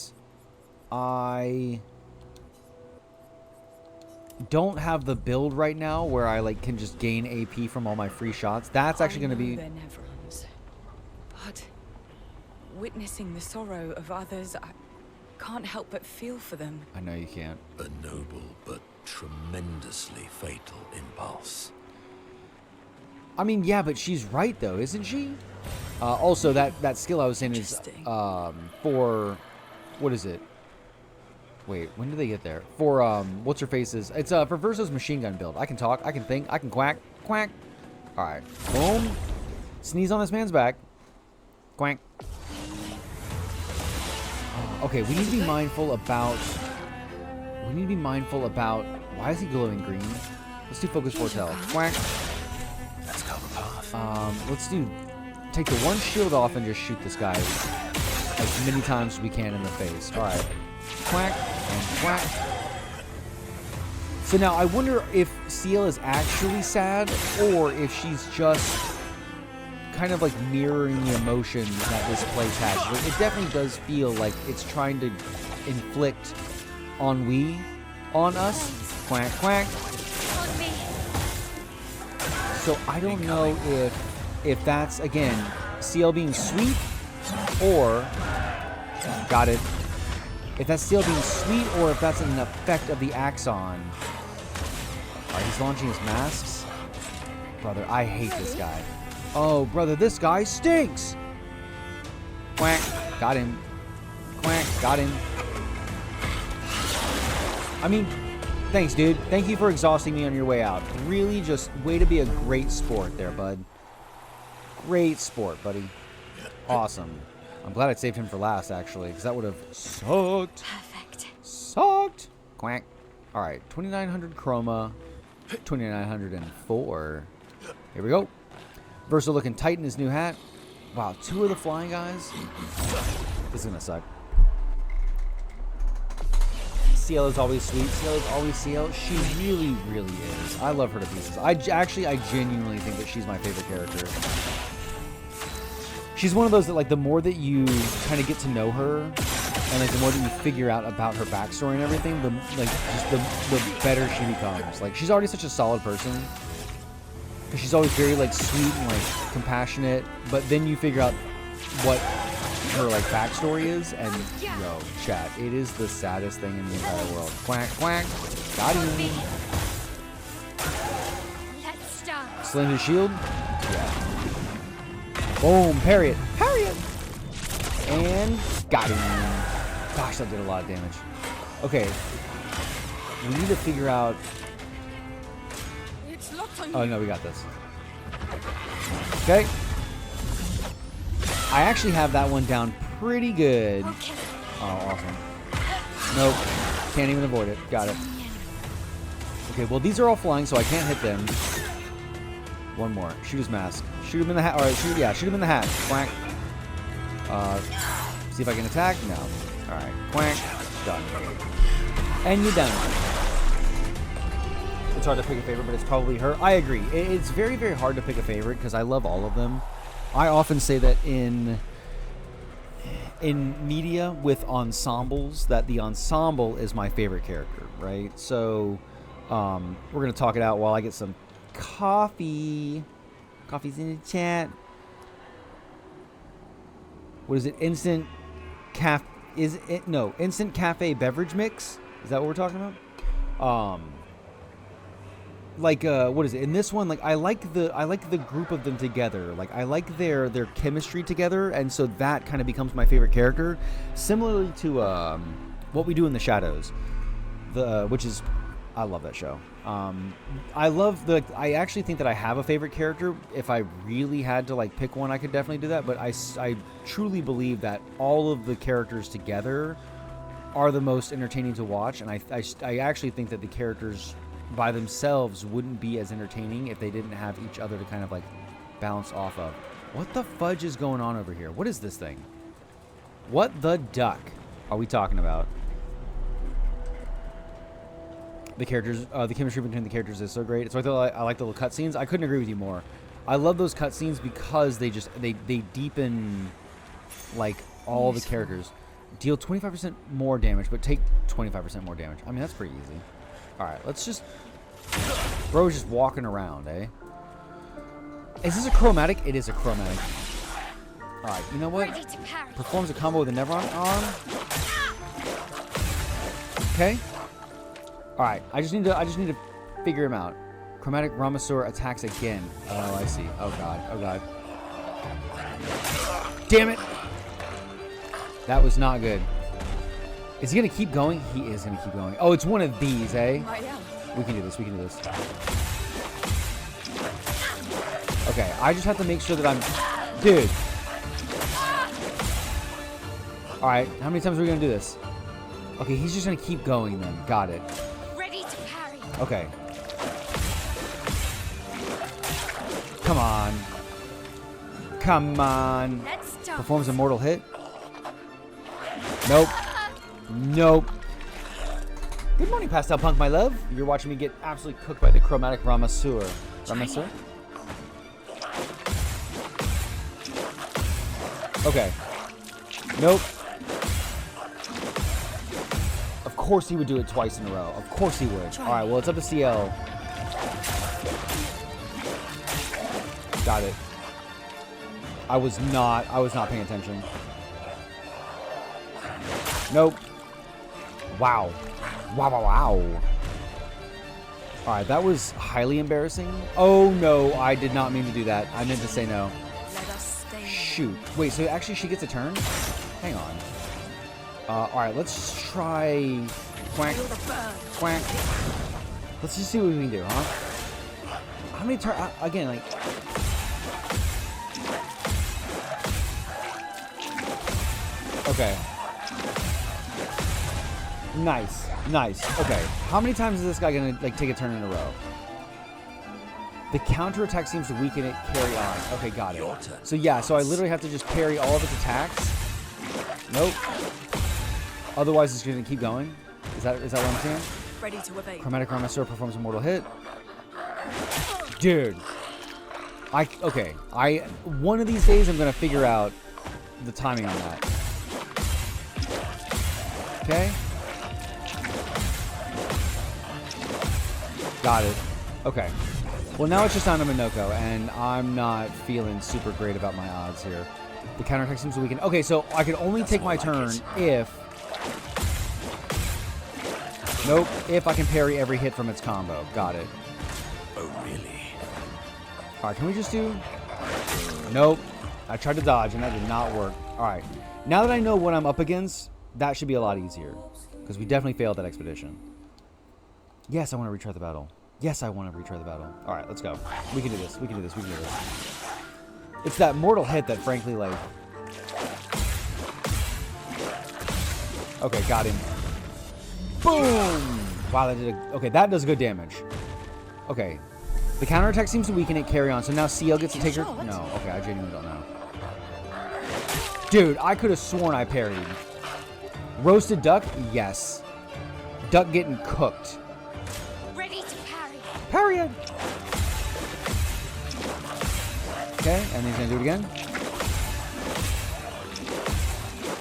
S1: I don't have the build right now where I like can just gain AP from all my free shots. That's actually going to be...
S2: They're never ends. But witnessing the sorrow of others, I can't help but feel for them.
S1: I know you can't.
S3: A noble but tremendously fatal impulse.
S1: I mean, yeah, but she's right, though, isn't she? Also, that skill I was saying is for... What is it? Wait, when do they get there? For, what's her face's? It's for Verso's machine gun build. I can talk, I can think, I can quack. Quack. Alright. Boom. Sneeze on this man's back. Quack. Okay, we need to be mindful about... Why is he glowing green? Let's do Focus Foretell. Quack.
S3: Let's cover path.
S1: Let's do... Take the 1 shield off and just shoot this guy as many times as we can in the face. Alright. Quack and quack. So now I wonder if Ciel is actually sad or if she's just kind of like mirroring the emotions that this place has. But it definitely does feel like it's trying to inflict ennui on us. Quack, quack. So I don't know if that's, again, Ciel being sweet or... Got it. If that's Ciel being sweet or if that's an effect of the Axon. Alright, he's launching his masks. Brother, I hate this guy. Oh, brother, this guy stinks! Quack. Got him. Quack. Got him. I mean, thanks, dude. Thank you for exhausting me on your way out. Really, just way to be a great sport there, bud. Great sport, buddy. Awesome. I'm glad I saved him for last, actually, because that would have sucked.
S4: Perfect.
S1: Sucked. Quack. All right, 2900 chroma, 2904. Here we go. Versa looking tight in his new hat. Wow, 2 of the flying guys. This is gonna suck. CL is always sweet. CL is always CL. She really, really is. I love her to pieces. I genuinely think that she's my favorite character. She's one of those that, like, the more that you kind of get to know her, and like the more that you figure out about her backstory and everything, the better she becomes. Like, she's already such a solid person, because she's always very like sweet and like compassionate. But then you figure out what her like backstory is, and yo, chat, it is the saddest thing in the entire world. Quack, quack, got him.
S4: Let's start.
S1: Slam his shield. Yeah. Boom, parry it. Parry it. And got him. Gosh, that did a lot of damage. Okay. We need to figure out.
S2: It's locked on
S1: Oh no, we got this. Okay. I actually have that one down pretty good.
S4: Okay.
S1: Oh, awesome. Nope. Can't even avoid it. Got it. Okay, well, these are all flying, so I can't hit them. One more. Shoot his mask. Shoot him in the hat. All right, shoot him in the hat. Quack. See if I can attack. No. All right. Quack. Done. And you're done. It's hard to pick a favorite, but it's probably her. I agree. It's very, very hard to pick a favorite because I love all of them. I often say that in media with ensembles, that the ensemble is my favorite character, right? So we're going to talk it out while I get some coffee. Coffee's in the chat. What is it? Instant cafe beverage mix? Is that what we're talking about? What is it? In this one, like I like the group of them together. Like I like their chemistry together, and so that kind of becomes my favorite character. Similarly to What We Do in the Shadows, which is, I love that show. I actually think that I have a favorite character. If I really had to like pick one, I could definitely do that. But I truly believe that all of the characters together are the most entertaining to watch, and I actually think that the characters by themselves wouldn't be as entertaining if they didn't have each other to kind of like bounce off of. What the fudge is going on over here? What is this thing? What the duck are we talking about? The characters, the chemistry between the characters is so great. So I like the little cutscenes. I couldn't agree with you more. I love those cutscenes because they deepen like all the characters. Deal 25% more damage, but take 25% more damage. I mean, that's pretty easy. All right, let's just... Bro's just walking around, eh? Is this a chromatic? It is a chromatic. All right, you know what? Performs a combo with a Nevron arm. Okay. All right, I just need to figure him out. Chromatic Ramasur attacks again. Oh, I see. Oh god. Oh god. Damn it! That was not good. Is he gonna keep going? He is gonna keep going. Oh, it's one of these, eh?
S2: I am.
S1: We can do this. We can do this. Okay, I just have to make sure that I'm... Dude. All right, how many times are we gonna do this? Okay, he's just gonna keep going then. Got it.
S4: Ready to parry.
S1: Okay. Come on. Come on.
S4: Let's start.
S1: Performs a mortal hit. Nope. Nope. Good morning, Pastel Punk, my love. You're watching me get absolutely cooked by the chromatic Ramasur. Ramasur? Okay. Nope. Of course he would do it twice in a row. Of course he would. All right, well, it's up to CL. Got it. I was not paying attention. Nope. Wow. Wow, wow, wow. All right, that was highly embarrassing. Oh, no, I did not mean to do that. I meant to say no.
S2: Let us stay.
S1: Shoot. Wait, so actually she gets a turn? Hang on. Alright, let's try... Quack. Quack. Let's just see what we can do, huh? How many turns... Again, like... Okay. Nice. Nice. Okay. How many times is this guy gonna, like, take a turn in a row? The counterattack seems to weaken it, carry on. Okay, got it. So, yeah, so I literally have to just parry all of its attacks. Nope. Otherwise, it's going to keep going. Is that what I'm saying?
S2: Ready to evade.
S1: Chromatic Rhinosaur performs a mortal hit. Dude. Okay. One of these days, I'm going to figure out the timing on that. Okay. Got it. Okay. Well, now it's just on a Minoko, and I'm not feeling super great about my odds here. The counterattack seems to weaken. Okay, so I can only take my turn if... Nope, if I can parry every hit from its combo. Got it.
S3: Oh, really?
S1: Alright, can we just do... Nope. I tried to dodge, and that did not work. Alright. Now that I know what I'm up against, that should be a lot easier. Because we definitely failed that expedition. Yes, I want to retry the battle. Yes, I want to retry the battle. Alright, let's go. We can do this. We can do this. We can do this. It's that mortal hit that, frankly, like... Okay, got him. Boom! Wow, that did okay, that does good damage. Okay. The counterattack seems to weaken it, carry on. So now CL gets to take her... No, okay, I genuinely don't know. Dude, I could have sworn I parried. Roasted duck? Yes. Duck getting cooked.
S4: Ready to parry.
S1: Parry it! Okay, and he's gonna do it again.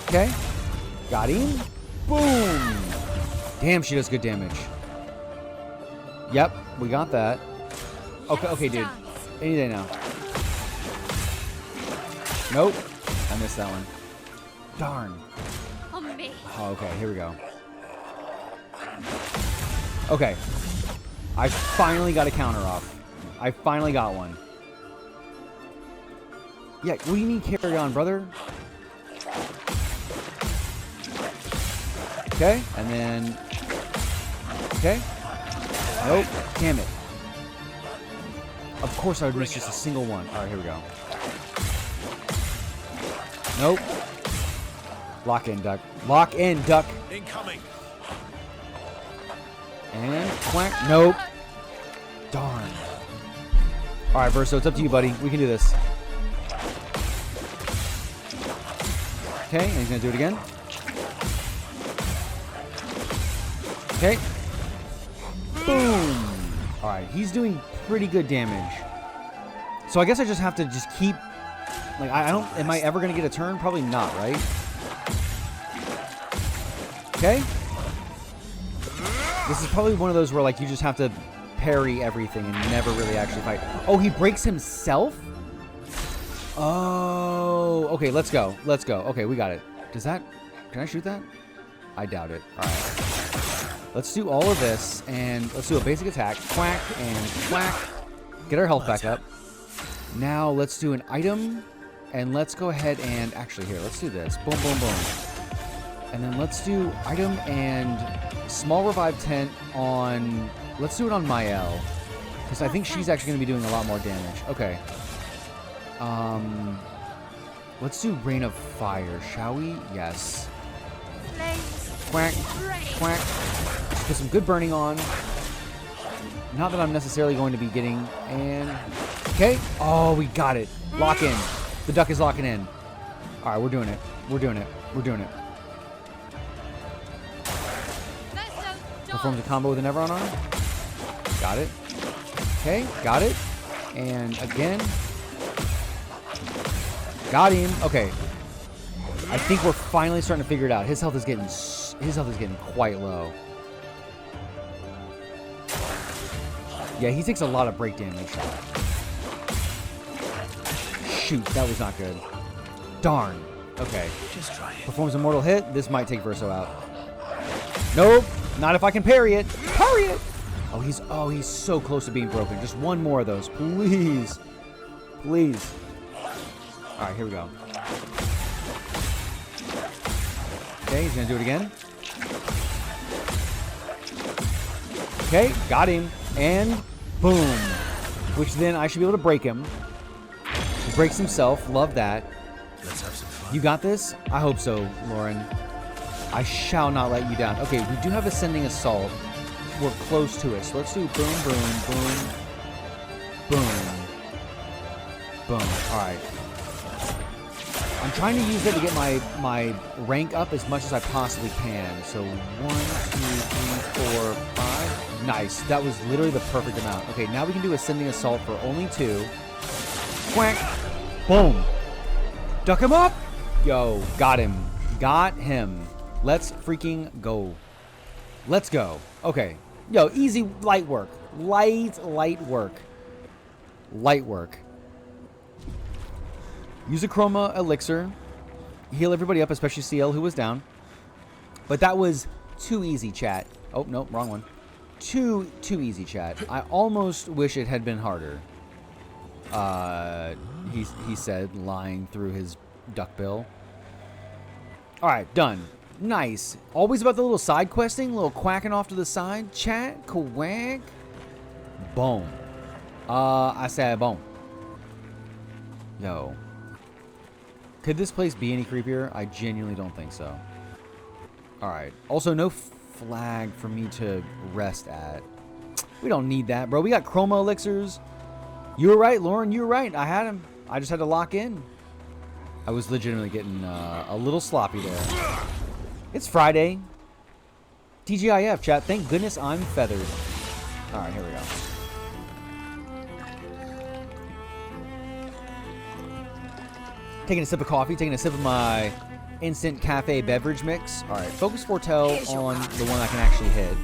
S1: Okay. Got him. Boom! Damn, she does good damage. Yep, we got that. Okay, dude. Any day now. Nope. I missed that one. Darn.
S4: On me.
S1: Oh, okay, here we go. Okay. I finally got a counter off. I finally got one. Yeah, what do you mean carry on, brother? Okay, and then... Okay. Nope. Damn it. Of course I would miss just a single one. Alright, here we go. Nope. Lock in, duck. Lock in, duck.
S3: Incoming.
S1: And quack. Nope. Darn. Alright, Verso, it's up to you, buddy. We can do this. Okay, and he's gonna do it again. Okay. Boom. Alright, he's doing pretty good damage. So I guess I just have to just keep... Like, I don't... Am I ever gonna get a turn? Probably not, right? Okay. This is probably one of those where, like, you just have to parry everything and never really actually fight. Oh, he breaks himself? Oh, okay, let's go. Let's go. Okay, we got it. Does that... Can I shoot that? I doubt it. Alright. Let's do all of this, and let's do a basic attack. Quack and quack. Get our health back up. Now, let's do an item, and let's go ahead and... Actually, here, let's do this. Boom, boom, boom. And then let's do item and small revive tent on... Let's do it on Mael. Because I think she's actually going to be doing a lot more damage. Okay. Let's do Rain of Fire, shall we? Yes. Quack. Quack. Let's put some good burning on. Not that I'm necessarily going to be getting... And... Okay. Oh, we got it. Lock in. The duck is locking in. Alright, we're doing it. We're doing it. We're doing it. Performs a combo with an Everon on him. Got it. Okay, got it. And again. Got him. Okay. I think we're finally starting to figure it out. His health is getting quite low. Yeah, he takes a lot of break damage. Shoot, that was not good. Darn. Okay.
S3: Just try it.
S1: Performs a mortal hit. This might take Verso out. Nope. Not if I can parry it. Parry it. Oh, he's so close to being broken. Just one more of those, please. Please. All right, here we go. Okay, he's gonna do it again. Okay, got him. And boom. Which then I should be able to break him. He breaks himself. Love that.
S3: Let's have some fun.
S1: You got this? I hope so, Lauren. I shall not let you down. Okay, we do have Ascending Assault. We're close to it. So let's do boom, boom, boom, boom, boom. All right. I'm trying to use it to get my rank up as much as I possibly can. So 1, 2, 3, 4, 5. Nice. That was literally the perfect amount. Okay, now we can do Ascending Assault for only 2. Quack. Boom. Duck him up. Yo, got him. Got him. Let's freaking go. Let's go. Okay. Yo, easy, light work. Light work. Light work. Use a Chroma Elixir. Heal everybody up, especially CL, who was down. But that was too easy, chat. Oh, no, wrong one. Too easy, chat. I almost wish it had been harder. He said, lying through his duckbill. All right, done. Nice. Always about the little side questing, little quacking off to the side. Chat, quack. Boom. I said boom. Yo. Could this place be any creepier? I genuinely don't think so. Alright. Also, no flag for me to rest at. We don't need that, bro. We got Chroma Elixirs. You were right, Lauren. You were right. I had him. I just had to lock in. I was legitimately getting a little sloppy there. It's Friday. TGIF, chat. Thank goodness I'm feathered. Alright, here we go. Taking a sip of coffee, taking a sip of my instant cafe beverage mix. All right, focus Foretell on the one I can actually hit.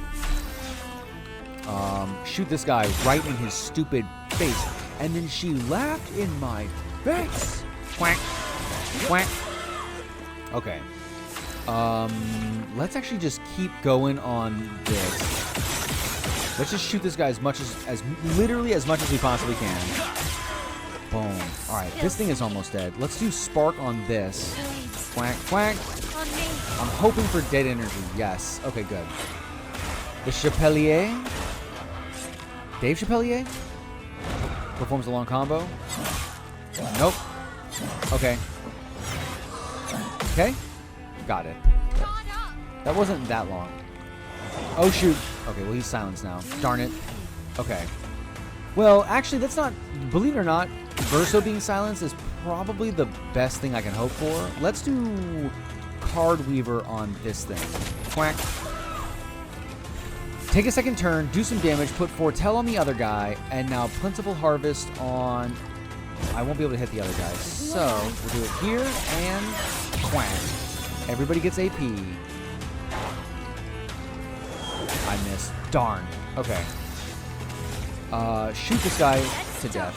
S1: Shoot this guy right in his stupid face. And then she laughed in my face. Quack. Quack. Okay. Let's actually just keep going on this. Let's just shoot this guy as literally as much as we possibly can. Boom. All right, this thing is almost dead. Let's do Spark on this. Quack, quack. I'm hoping for dead energy. Yes. Okay, good. The Chapelier. Dave Chapelier? Performs a long combo. Nope. Okay. Okay. Got it. That wasn't that long. Oh, shoot. Okay, well, he's silenced now. Darn it. Okay. Well, actually, that's not... Believe it or not, Verso being silenced is probably the best thing I can hope for. Let's do Card Weaver on this thing. Quack. Take a second turn, do some damage, put Foretell on the other guy, and now Plentiful Harvest on... I won't be able to hit the other guy. So, we'll do it here, and quack. Everybody gets AP. I missed. Darn. Okay. Shoot this guy to death.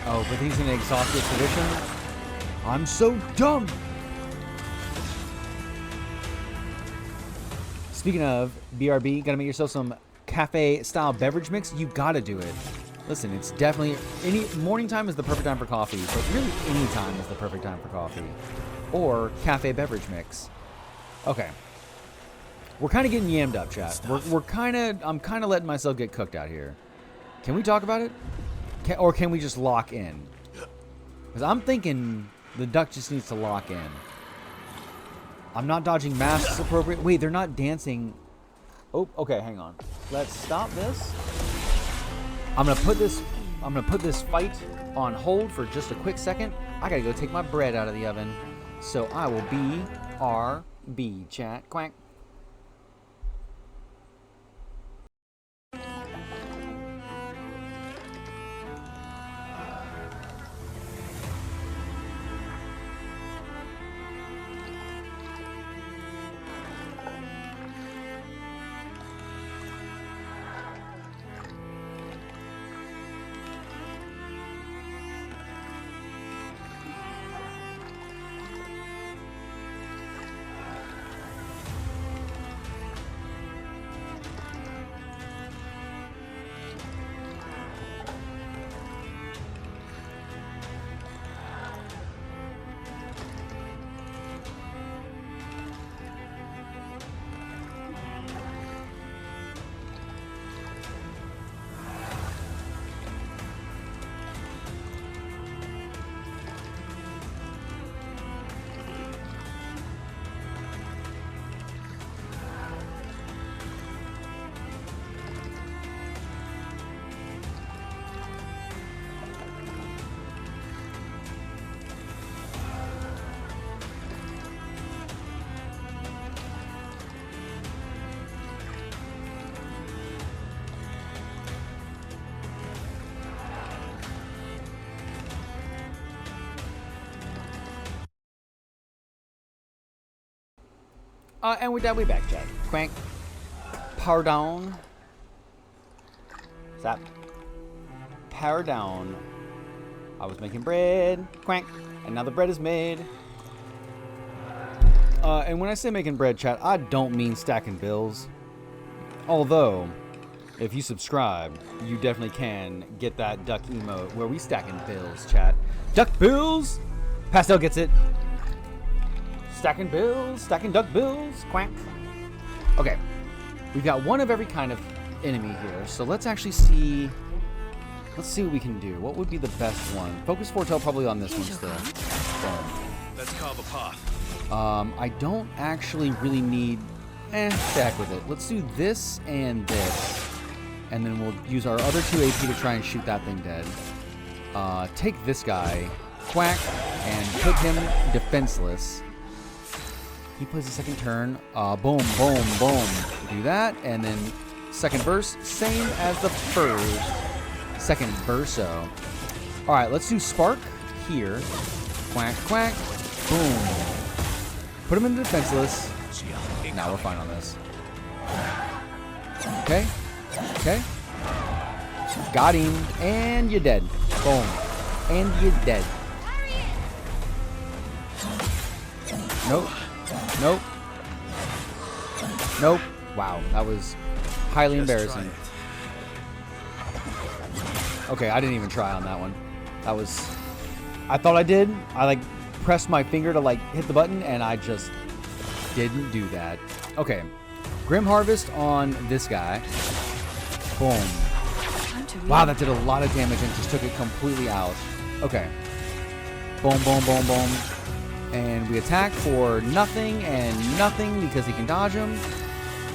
S1: Oh, but he's in an exhausted position. I'm so dumb. Speaking of BRB, gotta make yourself some cafe-style beverage mix. You gotta do it. Listen, it's definitely... morning time is the perfect time for coffee, but really any time is the perfect time for coffee. Or cafe beverage mix. Okay. We're kind of getting yammed up, chat. I'm kind of letting myself get cooked out here. Can we talk about it? Or can we just lock in? Because I'm thinking the duck just needs to lock in. I'm not dodging masks appropriate. Wait, they're not dancing. Oh, okay, hang on. Let's stop this. I'm gonna put this fight on hold for just a quick second. I gotta go take my bread out of the oven. So I will be RB, chat. Quack. And with that, we back, chat. Quack. Pardon. Stop. Pardon. I was making bread. Quack. And now the bread is made. And when I say making bread, chat, I don't mean stacking bills. Although, if you subscribe, you definitely can get that duck emote where we stacking bills, chat. Duck bills! Pastel gets it. Stacking bills, stacking duck bills, quack. Okay, we've got one of every kind of enemy here, so let's actually see. Let's see what we can do. What would be the best one? Focus foretell probably on this one still. Boom.
S3: Let's carve a path.
S1: I don't actually really need. Stack with it. Let's do this and this, and then we'll use our other 2 AP to try and shoot that thing dead. Take this guy, quack, and put him defenseless. He plays the second turn. Boom, boom, boom. Do that, and then second burst, same as the first. Second verso. All right, let's do spark here. Quack, quack, boom. Put him in defenseless. Now we're fine on this. Okay. Okay. Got him. And you're dead. Boom. And you're dead. Nope. Nope. Nope. Wow. That was highly embarrassing. Okay, I didn't even try on that one. That was... I thought I did. I, like, pressed my finger to, like, hit the button, and I just... didn't do that. Okay. Grim Harvest on this guy. Boom. Wow, that did a lot of damage and just took it completely out. Okay. Boom, boom, boom, boom. And we attack for nothing and nothing because he can dodge him.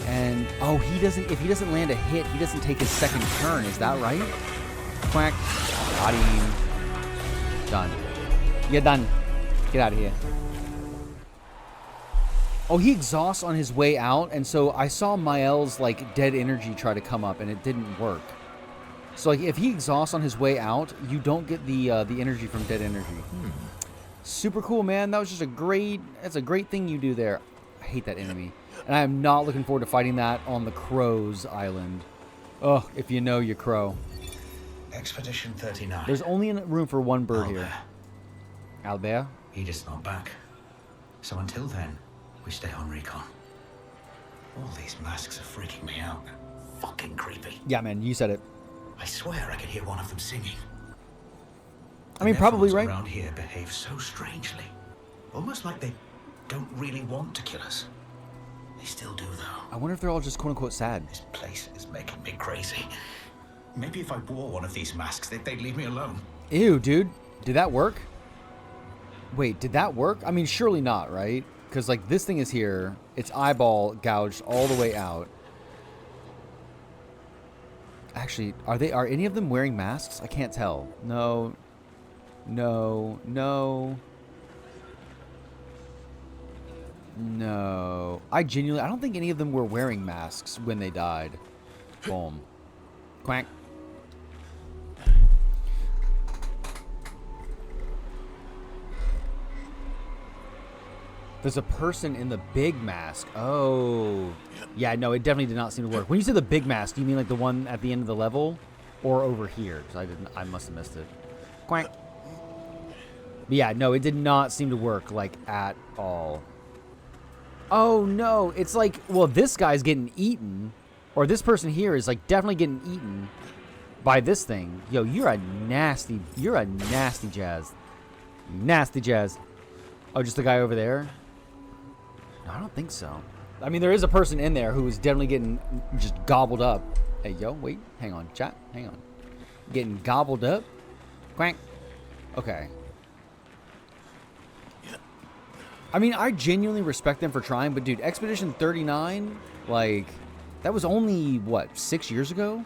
S1: And, oh, he doesn't, if he doesn't land a hit, he doesn't take his second turn. Is that right? Quack. Got him. Done. You're done. Get out of here. Oh, he exhausts on his way out, and so I saw Mael's, like, dead energy try to come up, and it didn't work. So, like, if he exhausts on his way out, you don't get the energy from dead energy. Super cool, man. That was just that's a great thing you do there. I hate that enemy. And I am not looking forward to fighting that on the Crow's Island. Oh, if you know your crow.
S6: Expedition 39.
S1: There's only room for one bird here. Albert?
S6: Edith's not back. So until then, we stay on recon. All these masks are freaking me out. Fucking creepy.
S1: Yeah, man, you said it.
S6: I swear I could hear one of them singing.
S1: I mean, probably right.
S6: Around here behave so strangely. Almost like they don't really want to kill us. They still do, though.
S1: I wonder if they're all just quote-unquote sad.
S6: This place is making me crazy. Maybe if I wore one of these masks, they'd leave me alone.
S1: Ew, dude. Did that work? Wait, did that work? I mean, surely not, right? Because, like, this thing is here. Its eyeball gouged all the way out. Actually, are any of them wearing masks? I can't tell. No. No. No. No. I don't think any of them were wearing masks when they died. Boom. Quack. There's a person in the big mask. Oh. Yeah, no, it definitely did not seem to work. When you say the big mask, do you mean like the one at the end of the level? Or over here? Because I must have missed it. Quack. But yeah, no, it did not seem to work, like, at all. Oh, no. It's like, well, this guy's getting eaten. Or this person here is, like, definitely getting eaten by this thing. Yo, you're a nasty Jazz. Nasty Jazz. Oh, just the guy over there? No, I don't think so. I mean, there is a person in there who is definitely getting just gobbled up. Hey, yo, wait. Hang on, chat. Hang on. Getting gobbled up? Quack. Okay. I mean, I genuinely respect them for trying, but dude, Expedition 39, like, that was only, what, 6 years ago?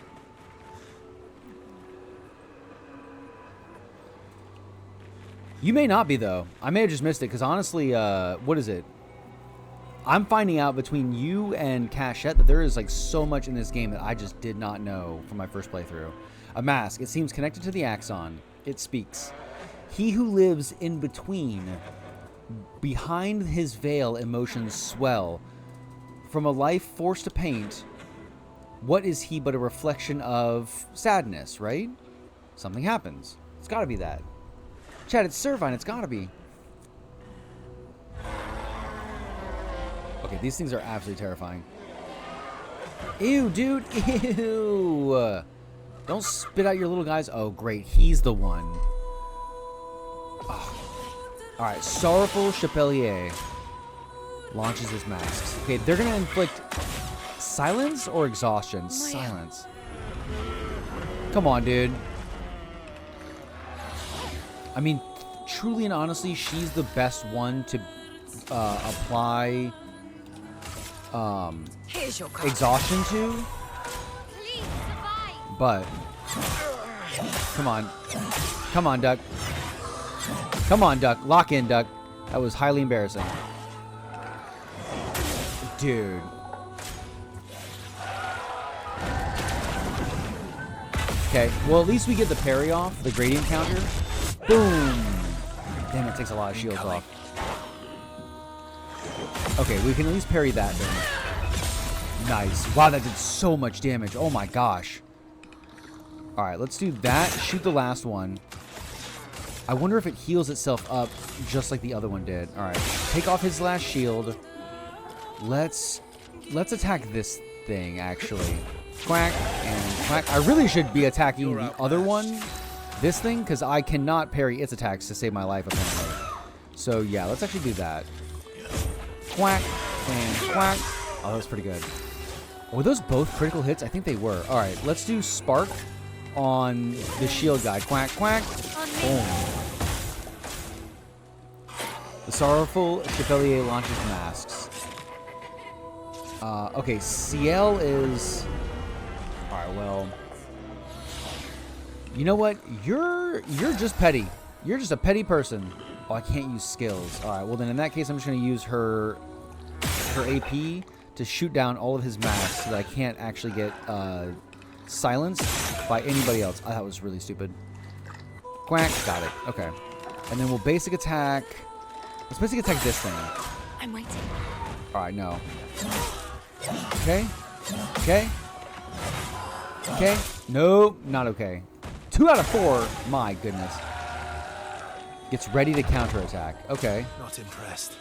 S1: You may not be, though. I may have just missed it, because honestly, what is it? I'm finding out between you and Cachette that there is, like, so much in this game that I just did not know from my first playthrough. A mask. It seems connected to the axon. It speaks. He who lives in between, behind his veil, emotions swell. from a life forced to paint, what is he but a reflection of sadness, right? Something happens. It's got to be that. Chad, it's Servine. It's got to be. Okay, these things are absolutely terrifying. Ew, dude. Ew. Don't spit out your little guys. Oh, great. He's the one. Oh. All right. Sorrowful Chapelier launches his masks. Okay, they're going to inflict silence or exhaustion? Silence. Come on, dude. I mean, truly and honestly, she's the best one to apply
S2: Here's your card.
S1: exhaustion to.
S4: Please survive.
S1: But come on. Come on, Duck. Come on, Duck. Lock in, Duck. That was highly embarrassing. Dude. Okay, well, at least we get the parry off, the gradient counter. Boom! Damn, it takes a lot of shields off. Okay, we can at least parry that then. Nice. Wow, that did so much damage. Oh my gosh. Alright, let's do that. Shoot the last one. I wonder if it heals itself up just like the other one did. Alright, take off his last shield. Let's attack this thing, actually. Quack and quack. I really should be attacking the other one, this thing, because I cannot parry its attacks to save my life, apparently. So, yeah, let's actually do that. Quack and quack. Oh, that was pretty good. Were those both critical hits? I think they were. All right, let's do Spark on the shield guy. Quack, quack. Boom. The Sorrowful Chevalier launches masks. Okay, Ciel is... Alright, well... You know what? You're just petty. You're just a petty person. Oh, I can't use skills. Alright, well then in that case I'm just going to use her AP to shoot down all of his masks so that I can't actually get silenced by anybody else. Oh, that was really stupid. Quack. Got it. Okay. And then we'll basic attack... Let's basic attack this thing.
S4: I'm waiting.
S1: Alright, no. Okay. Okay. Okay. Nope, not okay. 2 out of 4. My goodness. Gets ready to counterattack. Okay.
S3: Not impressed.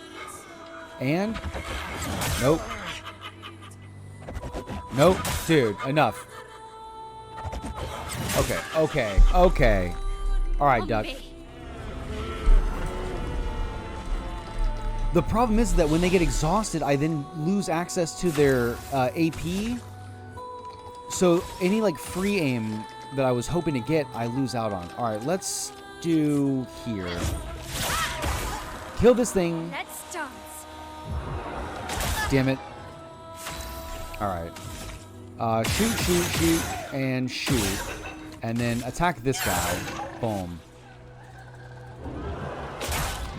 S1: And? Nope. Nope. Dude, enough. Okay, okay, okay. Alright,
S4: On
S1: Duck.
S4: me.
S1: The problem is that when they get exhausted, I then lose access to their AP. So any like free aim that I was hoping to get, I lose out on. All right, let's do here. Kill this thing.
S4: Let's dance.
S1: Damn it. All right. Shoot, shoot, shoot, and shoot. And then attack this guy. Boom.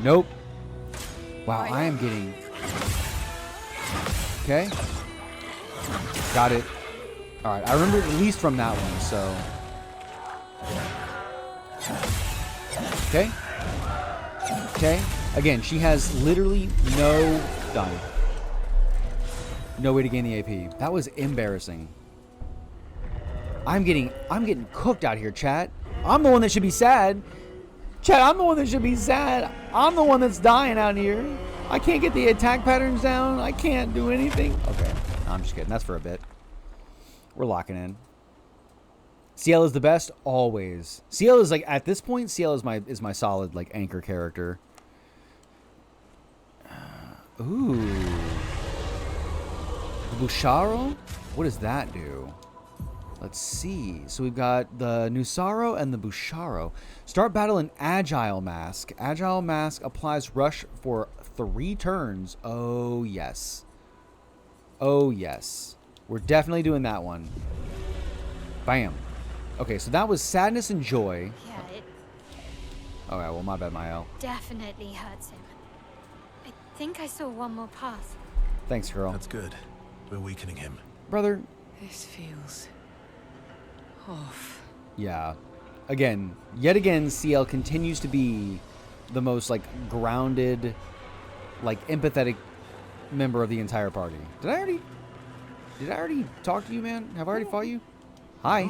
S1: Nope. Wow, I am getting... Okay. Got it. Alright, I remember at least from that one, so... Okay. Okay. Again, she has literally no... Done. No way to gain the AP. That was embarrassing. I'm getting cooked out here, chat. I'm the one that should be sad. Chat, I'm the one that should be sad. I'm the one that's dying out here. I can't get the attack patterns down. I can't do anything. Okay, no, I'm just kidding. That's for a bit. We're locking in. Ciel is the best always. Ciel is like at this point. Ciel is my solid like anchor character. Ooh, the Busharo. What does that do? Let's see. So we've got the Nusaro and the Busharo. Start battle in Agile Mask. Agile Mask applies rush for 3 turns. Oh, yes. Oh, yes. We're definitely doing that one. Bam. Okay, so that was Sadness and Joy.
S4: Yeah, it
S1: Okay, well, my bad, Mael.
S4: definitely hurts him. I think I saw one more path.
S1: Thanks, girl.
S3: That's good. We're weakening him.
S1: Brother,
S2: This feels off.
S1: yeah. Again, yet again, CL continues to be the most, like, grounded, like, empathetic member of the entire party. Did I already talk to you, man? Have I already fought you? Hi.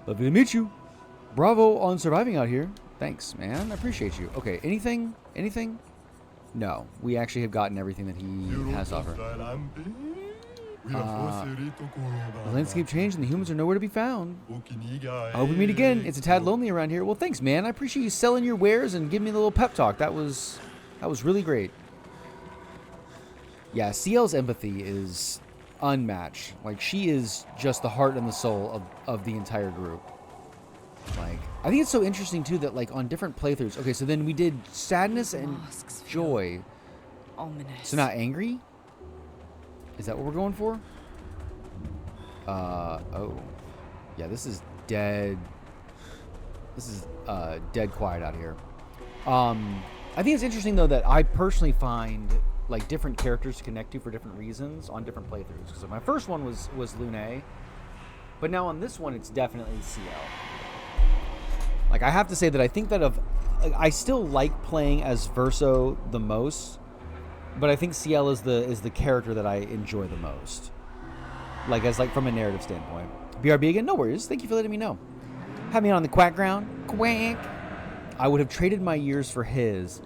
S1: Lovely to meet you. Bravo on surviving out here. Thanks, man. I appreciate you. Okay, anything? Anything? No. We actually have gotten everything that he has to offer. The landscape changed and the humans are nowhere to be found. I hope we meet again. It's a tad lonely around here. Well, thanks, man. I appreciate you selling your wares and giving me a little pep talk. That was really great. Yeah, CL's empathy is unmatched. Like, she is just the heart and the soul of the entire group. Like, I think it's so interesting, too, that, like, on different playthroughs... Okay, so then we did sadness and joy.
S2: Ominous.
S1: So not angry? Is that what we're going for? Oh. Yeah, this is dead... This is, dead quiet out here. I think it's interesting, though, that I personally find... like different characters to connect to for different reasons on different playthroughs. Because my first one was Lune, but now on this one it's definitely CL. Like, I have to say that I think that I still like playing as Verso the most, but I think CL is the character that I enjoy the most. Like, as like from a narrative standpoint. BRB again, no worries. Thank you for letting me know. Have me on the quack ground. Quack. I would have traded my years for his.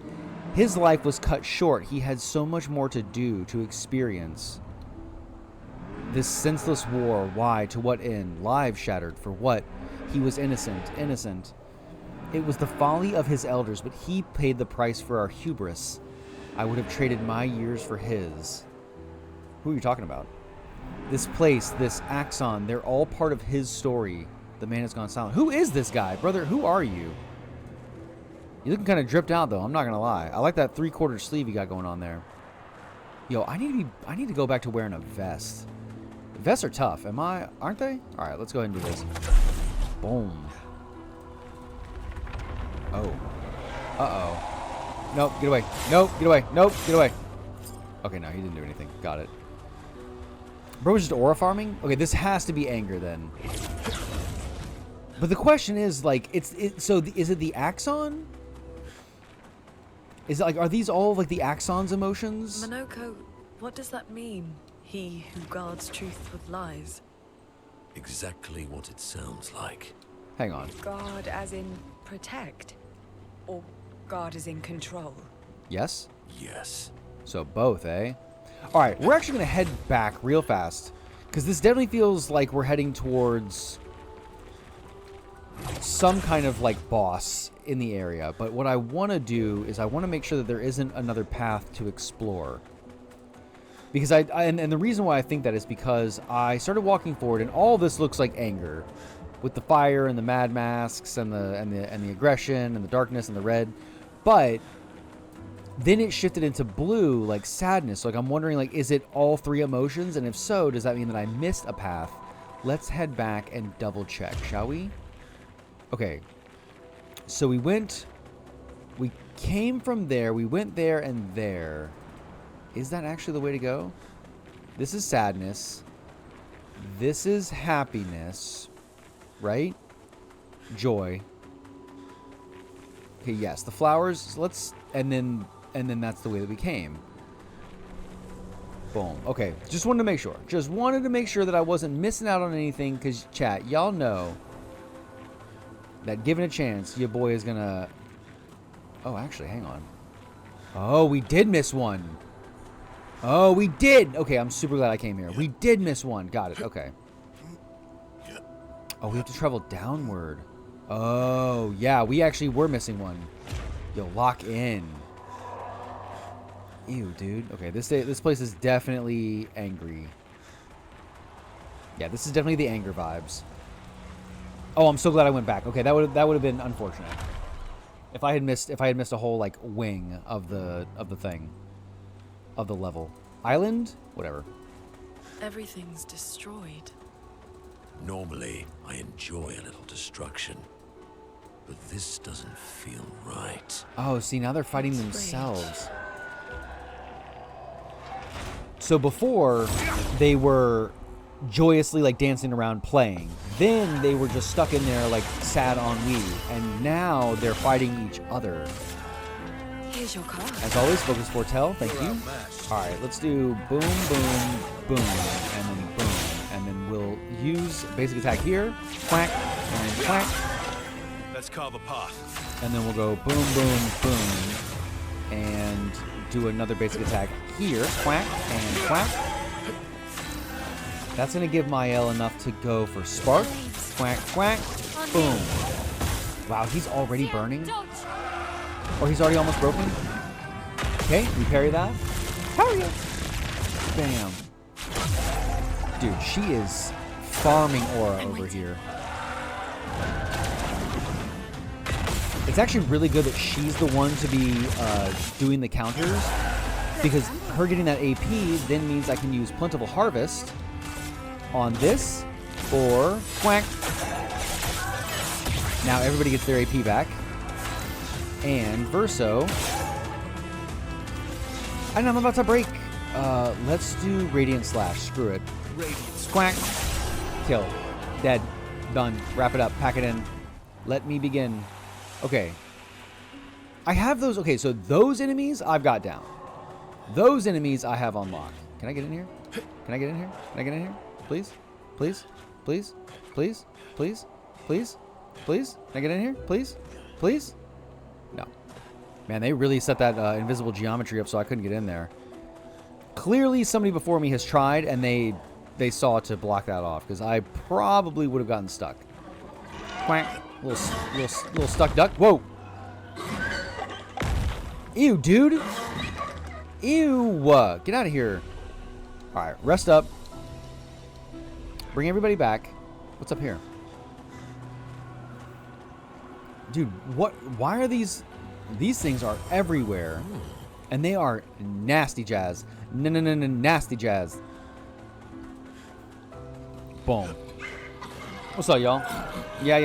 S1: His life was cut short. He had so much more to do, to experience. This senseless war, why, to what end? Lives shattered, for what? He was innocent. It was the folly of his elders, but he paid the price for our hubris. I would have traded my years for his. Who are you talking about? This place, this Axon, they're all part of his story. The man has gone silent. Who is this guy? Brother, who are you? You're looking kind of dripped out, though. I'm not gonna lie. I like that 3/4 sleeve you got going on there. Yo, I need to go back to wearing a vest. Vests are tough. Aren't they? All right, let's go ahead and do this. Boom. Oh. Uh-oh. Nope, get away. Nope, get away. Nope, get away. Okay, no, he didn't do anything. Got it. Bro was just aura farming? Okay, this has to be anger then. But the question is, like, is it the Axon? Is it like, are these all like the Axon's emotions?
S7: Monoko, what does that mean? He who guards truth with lies.
S3: Exactly what it sounds like.
S1: Hang on.
S2: Guard as in protect? Or guard as in control?
S1: Yes?
S3: Yes.
S1: So both, eh? Alright, we're actually going to head back real fast. Because this definitely feels like we're heading towards some kind of, like, boss in the area. But what I want to do is I want to make sure that there isn't another path to explore. Because and the reason why I think that is because I started walking forward and all this looks like anger. With the fire and the mad masks and the aggression and the darkness and the red. But then it shifted into blue, like sadness. Like, I'm wondering, like, is it all three emotions? And if so, does that mean that I missed a path? Let's head back and double check, shall we? Okay. So we came from there, we went there and there. Is that actually the way to go? This is sadness. This is happiness. Right? Joy. Okay, yes, the flowers, and then that's the way that we came. Boom. Okay, just wanted to make sure. Just wanted to make sure that I wasn't missing out on anything, because, chat, y'all know that given a chance, your boy is gonna... Oh, actually, hang on. Oh, we did miss one. Oh, we did! Okay, I'm super glad I came here. We did miss one. Got it, okay. Oh, we have to travel downward. Oh, yeah, we actually were missing one. Yo, lock in. Ew, dude. Okay, this place is definitely angry. Yeah, this is definitely the anger vibes. Oh, I'm so glad I went back. Okay, that would have been unfortunate. If I had missed a whole, like, wing of the thing. Of the level. Island? Whatever.
S7: Everything's destroyed.
S3: Normally, I enjoy a little destruction. But this doesn't feel right.
S1: Oh, see, now they're fighting themselves. So before, they were joyously, like, dancing around playing. Then they were just stuck in there, like, sad ennui. And now they're fighting each other.
S2: Here's your card.
S1: As always, focus foretell. Thank you. All right, let's do boom, boom, boom, and then boom. And then we'll use basic attack here. Quack, and then quack.
S8: Let's carve a path.
S1: And then we'll go boom, boom, boom. And do another basic attack here. Quack, and quack. That's going to give Mael enough to go for spark. Quack, quack, boom. Wow, he's already burning? Or he's already almost broken? Okay, we parry that. Parry it! Bam. Dude, she is farming aura over here. It's actually really good that she's the one to be doing the counters, because her getting that AP then means I can use Plentiful Harvest on this, or quack. Now everybody gets their AP back. And Verso. I know I'm about to break. Let's do Radiant Slash. Screw it. Quack. Kill. Dead. Done. Wrap it up. Pack it in. Let me begin. Okay. I have those. Okay, so those enemies I've got down. Those enemies I have on lock. Can I get in here? Can I get in here? Can I get in here? Please? Please? Please? Please? Please? Please? Please? Can I get in here? Please? Please? No. Man, they really set that invisible geometry up so I couldn't get in there. Clearly somebody before me has tried, and they saw to block that off, because I probably would have gotten stuck. Quack. Little stuck duck. Whoa. Ew, dude. Ew. Get out of here. All right, rest up. Bring everybody back. What's up here? Dude, what? Why are these things are everywhere, and they are nasty jazz. No, nasty jazz. Boom. What's up, y'all? Yeah.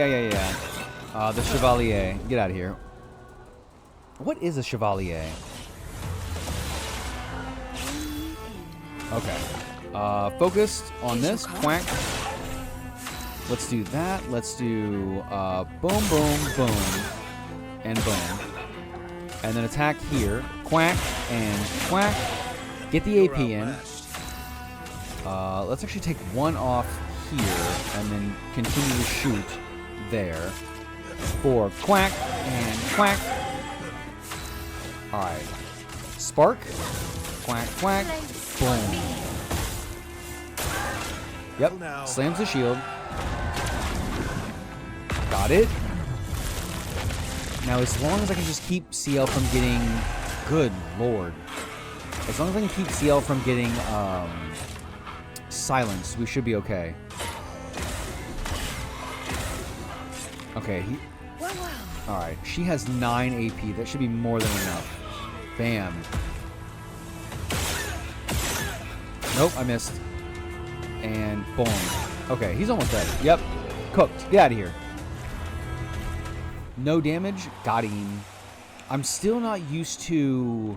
S1: The Chevalier. Get out of here. What is a Chevalier? Okay. Focused on this. Quack. Let's do that. Let's do boom, boom, boom, and boom. And then attack here. Quack and quack. Get the AP in. Let's actually take one off here and then continue to shoot there. For quack and quack. Alright. Spark. Quack, quack. Boom. Yep. Slams the shield. Got it. Now, as long as I can just keep CL from getting... Good lord. As long as I can keep CL from getting silenced, we should be okay. Okay. Alright. She has 9 AP. That should be more than enough. Bam. Nope, I missed. And boom. Okay, he's almost dead. Yep. Cooked. Get out of here. No damage. Got him. I'm still not used to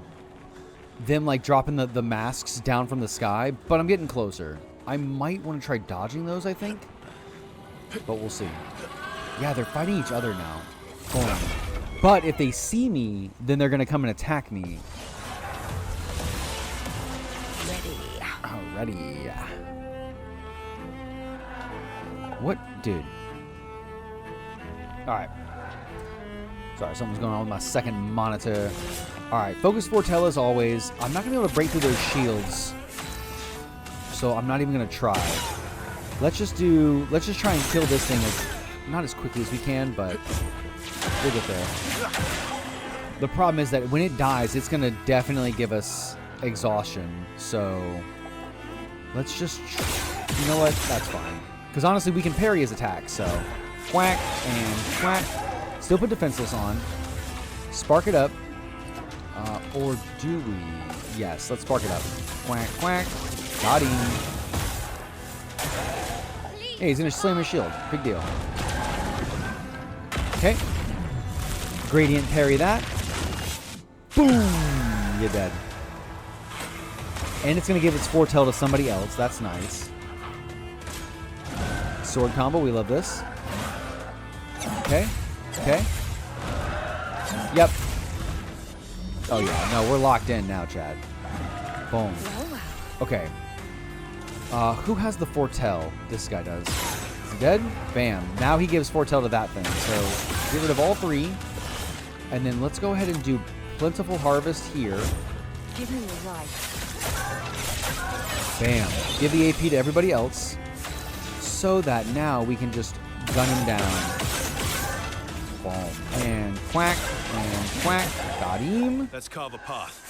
S1: them like dropping the masks down from the sky, but I'm getting closer. I might want to try dodging those, I think. But we'll see. Yeah, they're fighting each other now. Boom. But if they see me, then they're going to come and attack me. Ready. What? Dude. Alright. Sorry, something's going on with my second monitor. Alright, focus foretell as always. I'm not going to be able to break through those shields. So I'm not even going to try. Let's just try and kill this thing not as quickly as we can, but we'll get there. The problem is that when it dies, it's going to definitely give us exhaustion. So let's just... You know what? That's fine. Because honestly, we can parry his attack, so... Quack and quack. Still put defenseless on. Spark it up. Or do we? Yes, let's spark it up. Quack, quack. Got him. Hey, he's going to slam his shield. Big deal. Okay. Gradient parry that. Boom! You're dead. And it's going to give its foretell to somebody else. That's nice. Sword combo. We love this. Okay. Okay. Yep. Oh yeah, no, we're locked in now, Chad. Boom.
S2: Well.
S1: Okay. Who has the foretell? This guy does. Is he dead? Bam. Now he gives foretell to that thing. So get rid of all 3. And then let's go ahead and do plentiful harvest here.
S2: Give me your life.
S1: Bam. Give the AP to everybody else. So that now we can just gun him down. Boom. And quack. And quack. Got him.
S8: Let's carve a path.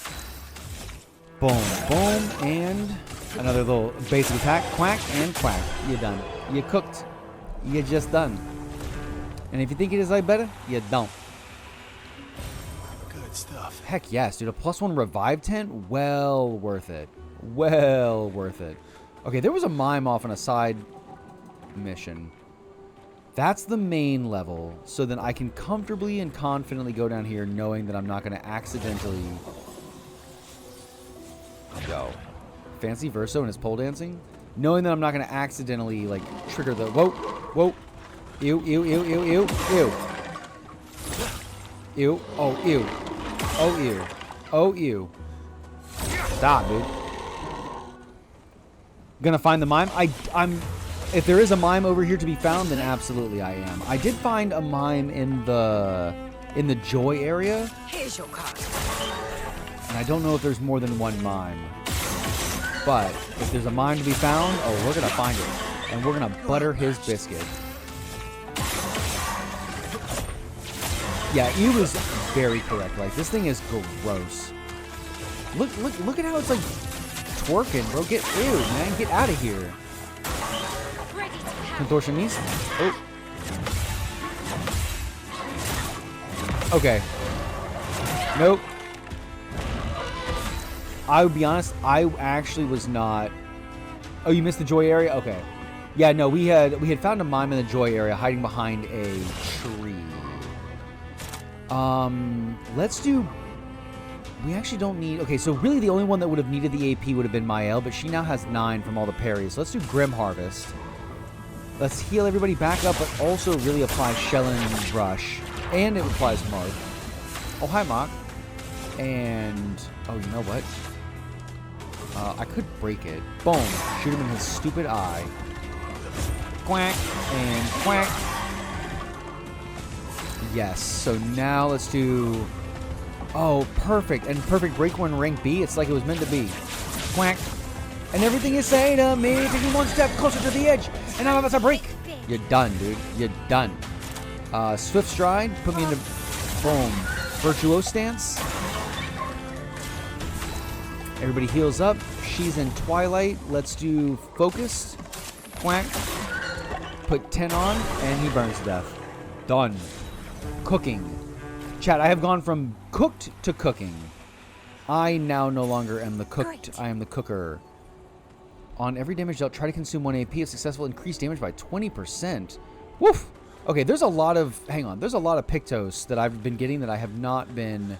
S1: Boom. Boom. And another little basic attack. Quack and quack. You're done. You cooked. You're just done. And if you think it is like better, you don't.
S8: Good stuff.
S1: Heck yes, dude. A +1 revive tent? Well worth it. Well worth it. Okay, there was a mime off on a side mission. That's the main level. So then I can comfortably and confidently go down here knowing that I'm not going to accidentally... Yo. Fancy Verso and his pole dancing? Knowing that I'm not going to accidentally, like, trigger the... Whoa. Whoa. Ew, ew, ew, ew, ew, ew. Ew. Oh, ew. Oh, ew. Oh, ew. Stop, dude. Gonna find the mime? I'm... If there is a mime over here to be found, then absolutely I am. I did find a mime in the Joy area.
S2: Here's your card.
S1: And I don't know if there's more than one mime. But if there's a mime to be found, oh, we're gonna find it. And we're gonna butter his biscuit. Yeah, he was very correct. Like, this thing is gross. Look at how it's like twerking, bro. Ew, man, get out of here. Contortionist. Oh. Okay. Nope. I would be honest, I actually was not... Oh, you missed the Joy area? Okay. Yeah, no, we had found a mime in the Joy area hiding behind a tree. Let's do... We actually don't need... Okay, so really the only one that would have needed the AP would have been Mael, but she now has 9 from all the parries. So let's do Grim Harvest. Let's heal everybody back up, but also really apply Shell and Rush. And it applies Mark. Oh, hi, Mark. And... Oh, you know what? I could break it. Boom. Shoot him in his stupid eye. Quack. And quack. Yes. So now let's do... Oh, perfect. And perfect break one rank B. It's like it was meant to be. Quack. And everything you say to me, taking one step closer to the edge. And I'm about to break. You're done, dude. You're done. Swift Stride. Put me into... Boom. Virtuose Stance. Everybody heals up. She's in Twilight. Let's do Focused. Quack. Put 10 on. And he burns to death. Done. Cooking. Chat, I have gone from cooked to cooking. I now no longer am the cooked. Great. I am the cooker. On every damage dealt, try to consume 1 AP. If successful, increase damage by 20%. Woof! Okay, there's a lot of... Hang on. There's a lot of Pictos that I've been getting that I have not been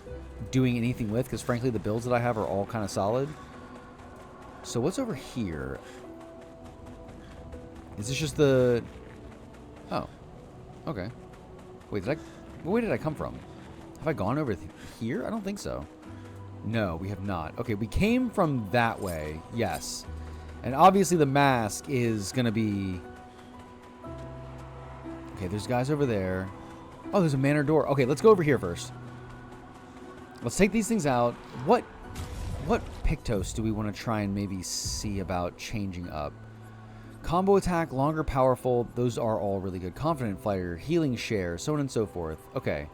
S1: doing anything with, because frankly, the builds that I have are all kind of solid. So what's over here? Is this just the... Oh. Okay. Wait, where did I come from? Have I gone over here? I don't think so. No, we have not. Okay, we came from that way. Yes. And obviously the mask is going to be... Okay, there's guys over there. Oh, there's a manor door. Okay, let's go over here first. Let's take these things out. What Pictos do we want to try and maybe see about changing up? Combo attack, longer, powerful. Those are all really good. Confident fighter, healing share, so on and so forth. Okay.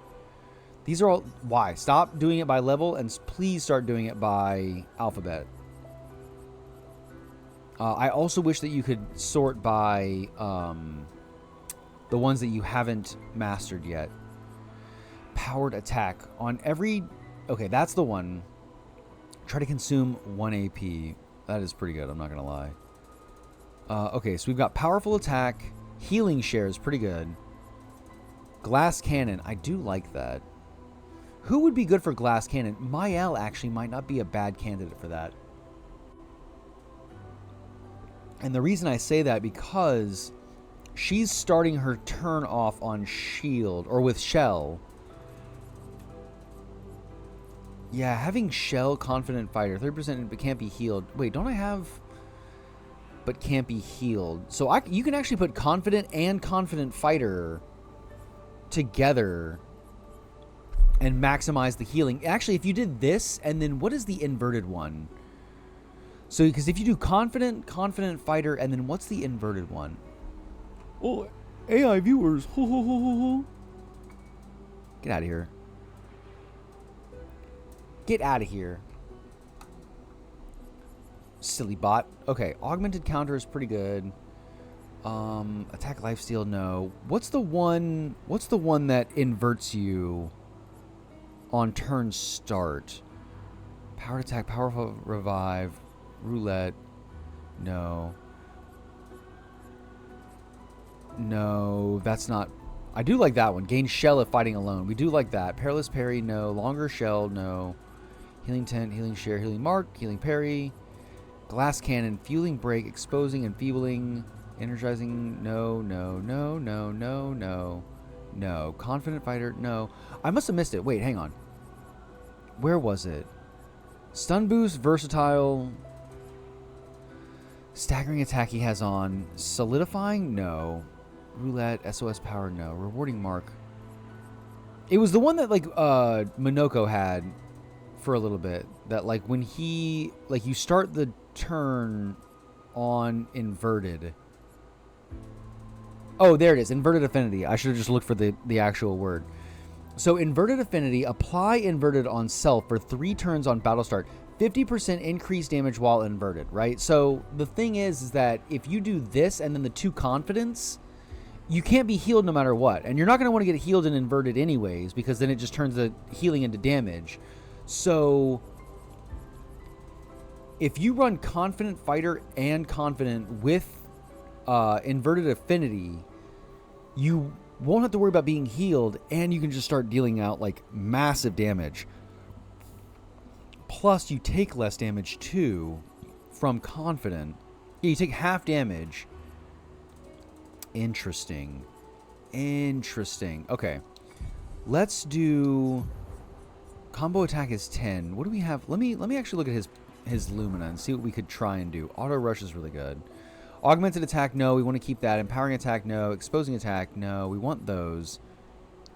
S1: These are all... Why? Stop doing it by level and please start doing it by alphabet. I also wish that you could sort by the ones that you haven't mastered yet. Powered attack. On every... Okay, that's the one. Try to consume 1 AP. That is pretty good, I'm not going to lie. Okay, so we've got powerful attack. Healing share is pretty good. Glass cannon. I do like that. Who would be good for glass cannon? Mael actually might not be a bad candidate for that. And the reason I say that because she's starting her turn off on shield or with shell. Yeah, having shell, confident fighter, 30% but can't be healed. Wait, don't I have but can't be healed? So you can actually put confident and confident fighter together and maximize the healing. Actually, if you did this, and then what is the inverted one? So, because if you do confident fighter, and then what's the inverted one? Oh, AI viewers. Ho, ho, ho, ho, ho. Get out of here. Get out of here. Silly bot. Okay, augmented counter is pretty good. Attack lifesteal, no. What's the one that inverts you on turn start? Powered attack, powerful revive, roulette, no. No, that's not. I do like that one. Gain shell if fighting alone. We do like that. Perilous parry, no. Longer shell, no. Healing tent, healing share, healing mark, healing parry. Glass cannon, fueling break, exposing, enfeebling, energizing, no, no, no, no, no, no. No. Confident fighter, no. I must have missed it. Wait, hang on. Where was it? Stun boost, versatile. Staggering attack he has on. Solidifying, no. Roulette, SOS power, no. Rewarding mark. It was the one that, like, Minoko had for a little bit. That, like, when he... Like, you start the turn on inverted. Oh, there it is. Inverted affinity. I should have just looked for the actual word. So, inverted affinity. Apply inverted on self for 3 turns on battle start. 50% increased damage while inverted, right? So, the thing is that if you do this and then the 2 confidence... You can't be healed no matter what. And you're not going to want to get healed and inverted anyways, because then it just turns the healing into damage. So, if you run Confident Fighter and Confident with Inverted Affinity, you won't have to worry about being healed, and you can just start dealing out, like, massive damage. Plus, you take less damage, too, from Confident. Yeah, you take half damage. Interesting. Okay. Let's do... Combo attack is 10. What do we have? Let me actually look at his Lumina and see what we could try and do. Auto rush is really good. Augmented attack, no. We want to keep that. Empowering attack, no. Exposing attack, no. We want those.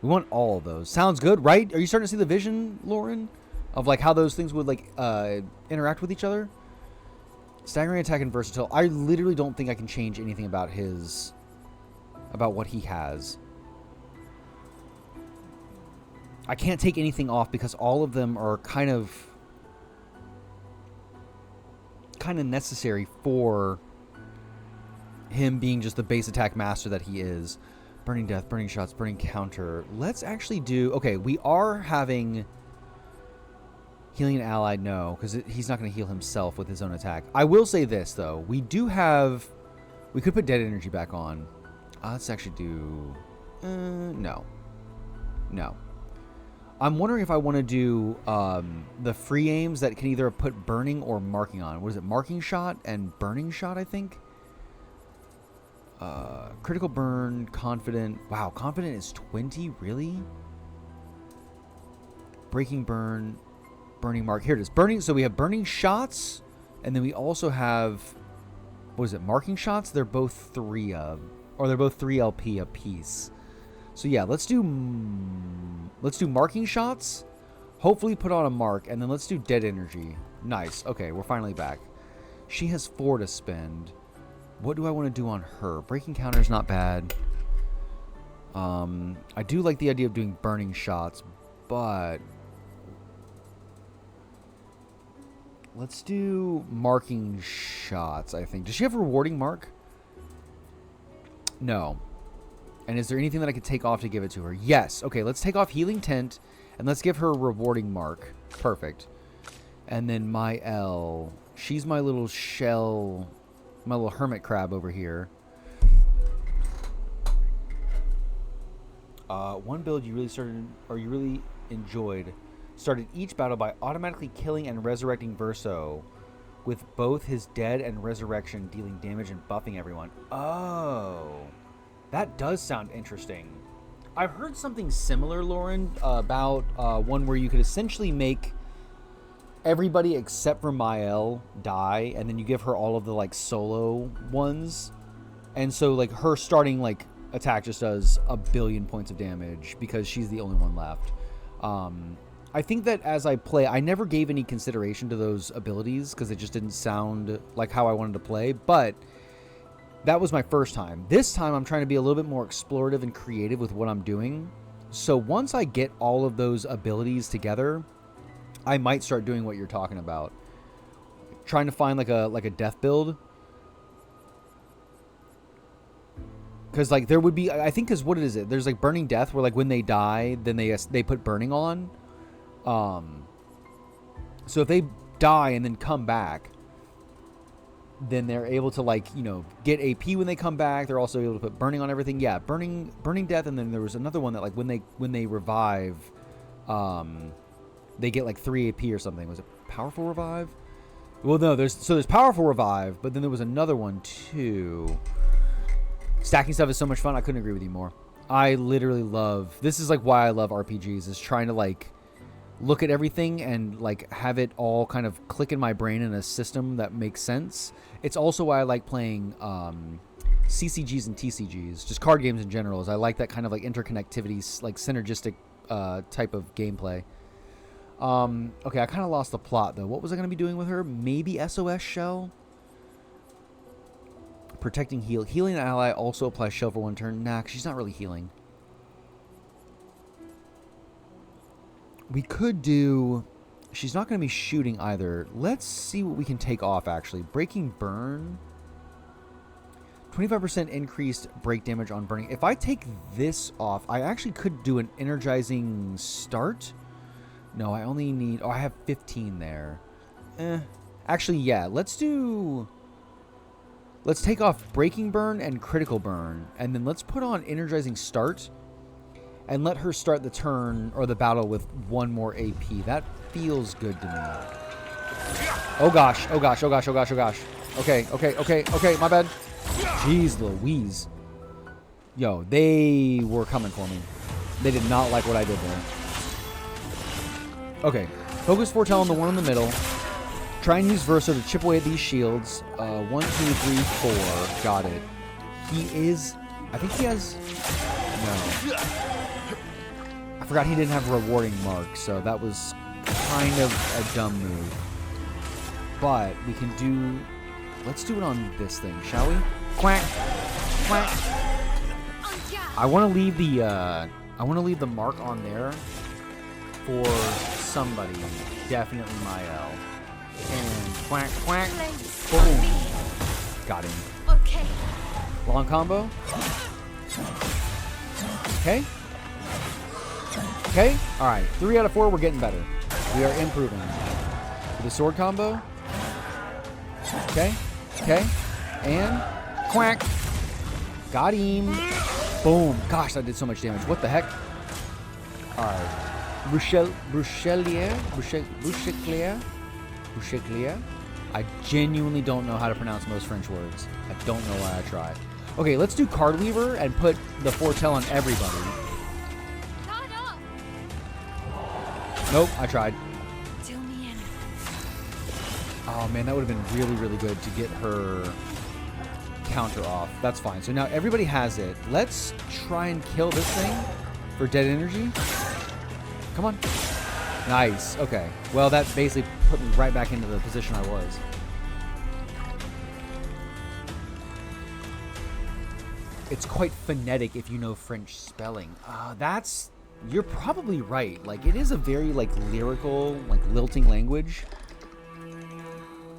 S1: We want all of those. Sounds good, right? Are you starting to see the vision, Lauren? Of, like, how those things would, like, interact with each other? Staggering attack and versatile. I literally don't think I can change anything about his... about what he has. I can't take anything off because all of them are kind of necessary for him being just the base attack master that he is. Burning death, burning shots, burning counter. Let's actually do... Okay, we are having healing an ally, no, because he's not going to heal himself with his own attack. I will say this, though. We do have... We could put dead energy back on. Let's actually do... No. No. I'm wondering if I want to do the free aims that can either put burning or marking on. What is it? Marking shot and burning shot, I think? Critical burn, confident. Wow, confident is 20? Really? Breaking burn, burning mark. Here it is. Burning. So we have burning shots, and then we also have... What is it? Marking shots? They're both 3 of... Or they're both 3 LP a piece. So yeah, let's do marking shots. Hopefully put on a mark, and then let's do dead energy. Nice. Okay, we're finally back. She has 4 to spend. What do I want to do on her? Breaking counter is not bad. I do like the idea of doing burning shots, but let's do marking shots, I think. Does she have a rewarding mark? No. And is there anything that I could take off to give it to her? Yes. Okay, let's take off healing tent, and let's give her a rewarding mark. Perfect. And then my L. She's my little shell, my little hermit crab over here. One build you really enjoyed. Started each battle by automatically killing and resurrecting Verso, with both his dead and resurrection dealing damage and buffing everyone. Oh, that does sound interesting. I've heard something similar, Lauren, about one where you could essentially make everybody except for Mael die, and then you give her all of the like solo ones, and so like her starting like attack just does 1 billion points of damage because she's the only one left. I think that as I play, I never gave any consideration to those abilities because it just didn't sound like how I wanted to play, but that was my first time. This time I'm trying to be a little bit more explorative and creative with what I'm doing. So once I get all of those abilities together, I might start doing what you're talking about. Trying to find like a death build. Because like there would be, I think, because what is it? There's like burning death where like when they die, then they put burning on. So if they die and then come back, then they're able to like, you know, get AP when they come back. They're also able to put burning on everything. Yeah, burning death, and then there was another one that like when they revive, they get like 3 AP or something. Was it powerful revive? Well, no, there's powerful revive, but then there was another one too. Stacking stuff is so much fun. I couldn't agree with you more. I literally love, this is like why I love RPGs, is trying to like look at everything and like have it all kind of click in my brain in a system that makes sense. It's also why I like playing CCGs and TCGs, just card games in general, is I like that kind of like interconnectivity, like synergistic type of gameplay. Okay, I kind of lost the plot though. What was I going to be doing with her? Maybe SOS Shell? Protecting heal. Healing an ally also applies shell for 1 turn. Nah, 'cause she's not really healing. We could do... She's not going to be shooting either. Let's see what we can take off, actually. Breaking burn. 25% increased break damage on burning. If I take this off, I actually could do an energizing start. No, I only need... Oh, I have 15 there. Actually, yeah. Let's do... Let's take off breaking burn and critical burn. And then let's put on energizing start. And let her start the turn or the battle with 1 more AP. That feels good to me. Oh gosh, oh gosh, oh gosh, oh gosh, oh gosh. Okay, my bad. Jeez Louise. Yo, they were coming for me. They did not like what I did there. Okay, focus foretell on the one in the middle. Try and use Verso to chip away at these shields. 1, 2, 3, 4. Got it. He is... I think he has... No. I forgot he didn't have a rewarding mark, so that was kind of a dumb move. But we can do... Let's do it on this thing, shall we? Quack! Quack! I want to leave the... I want to leave the mark on there for somebody. Definitely Mael. And quack, quack, boom. Got him.
S4: Okay.
S1: Long combo. Okay. Okay. All right. 3 out of 4. We're getting better. We are improving. With the sword combo. Okay. Okay. And quack. Got him. Boom. Gosh, that did so much damage. What the heck? All right. Bruchelier. I genuinely don't know how to pronounce most French words. I don't know why I tried. Okay, let's do Card Weaver and put the foretell on everybody. Nope, I tried. Oh man, that would have been really, really good to get her counter off. That's fine. So now everybody has it. Let's try and kill this thing for dead energy. Come on. Nice. Okay. Well, that basically put me right back into the position I was. It's quite phonetic if you know French spelling. That's... You're probably right. Like, it is a very, like, lyrical, like, lilting language.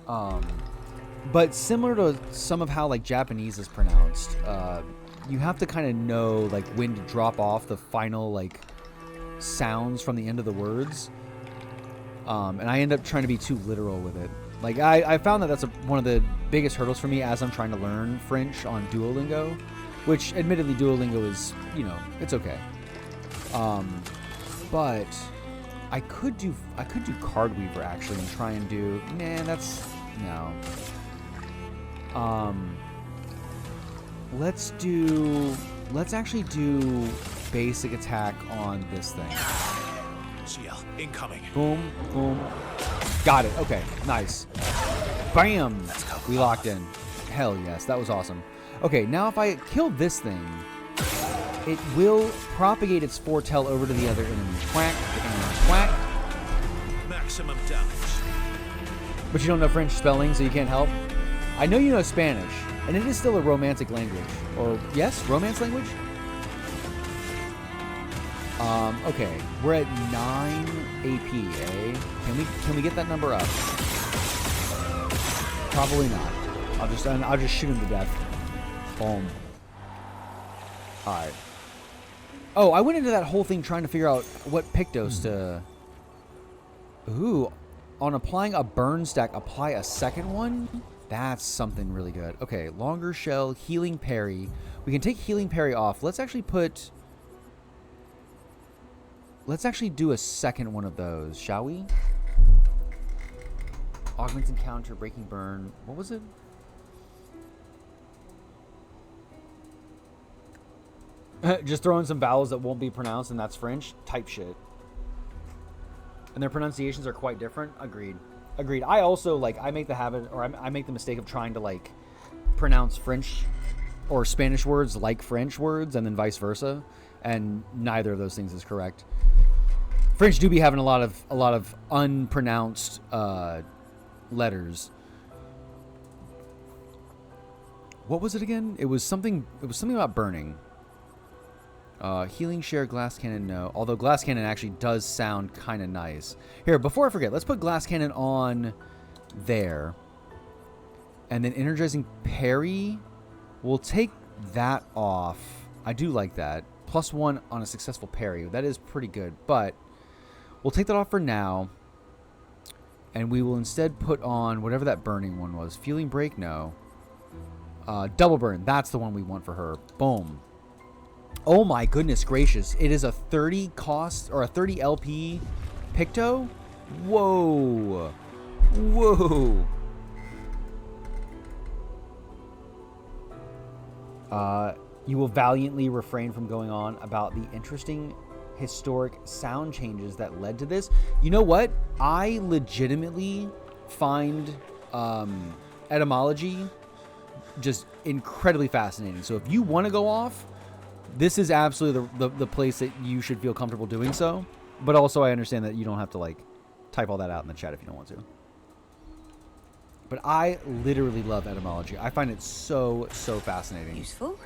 S1: But similar to some of how, like, Japanese is pronounced, you have to kind of know, like, when to drop off the final, like, sounds from the end of the words. And I end up trying to be too literal with it. Like, I found that that's one of the biggest hurdles for me as I'm trying to learn French on Duolingo, which admittedly Duolingo is, you know, it's okay. But I could do Card Weaver actually and try and do, nah, that's, no. Let's actually do basic attack on this thing.
S8: Emergency yell. Incoming.
S1: Boom, boom. Got it. Okay, nice. Bam! We locked in. Hell yes, that was awesome. Okay, now if I kill this thing, it will propagate its foretell over to the other enemy. Quack and quack.
S8: Maximum damage.
S1: But you don't know French spelling, so you can't help. I know you know Spanish, and it is still a romantic language. Or, yes, romance language? Okay, we're at 9 AP, eh? Can we get that number up? Probably not. I'll just shoot him to death. Boom. Alright. Oh, I went into that whole thing trying to figure out what Pictos to... Ooh. On applying a burn stack, apply a second one? That's something really good. Okay, longer shell, healing parry. We can take healing parry off. Let's actually put... Let's actually do a second one of those, shall we? Augmented counter, breaking burn. What was it? Just throwing some vowels that won't be pronounced, and that's French type shit. And their pronunciations are quite different. Agreed. Agreed. I also, like, I make the habit, or I make the mistake of trying to, like, pronounce French or Spanish words like French words, and then vice versa. And neither of those things is correct. French do be having a lot of unpronounced letters. What was it again? It was something about burning. Healing share, glass cannon, no. Although glass cannon actually does sound kind of nice. Here, before I forget, let's put glass cannon on there. And then energizing parry. We'll take that off. I do like that. +1 on a successful parry. That is pretty good. But we'll take that off for now. And we will instead put on whatever that burning one was. Feeling break, no. Double burn. That's the one we want for her. Boom. Oh my goodness gracious. It is a 30 cost or a 30 LP Picto? Whoa. Whoa. You will valiantly refrain from going on about the interesting historic sound changes that led to this. You know what? I legitimately find etymology just incredibly fascinating. So if you want to go off, this is absolutely the place that you should feel comfortable doing so. But also I understand that you don't have to, like, type all that out in the chat if you don't want to. But I literally love etymology. I find it so fascinating.
S2: Useful.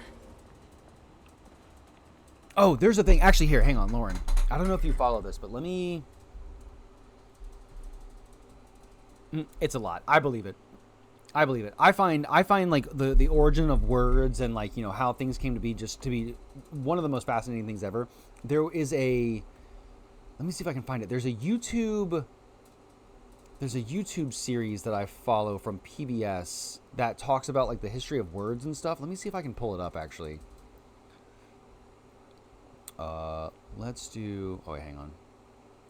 S1: Oh, there's a thing. Actually, here, hang on, Lauren. I don't know if you follow this, but let me... It's a lot. I believe it. I believe it. I find like the origin of words and, like, you know, how things came to be just to be one of the most fascinating things ever. There is a... Let me see if I can find it. There's a YouTube series that I follow from PBS that talks about, like, the history of words and stuff. Let me see if I can pull it up, actually. Let's do... Oh, wait, hang on.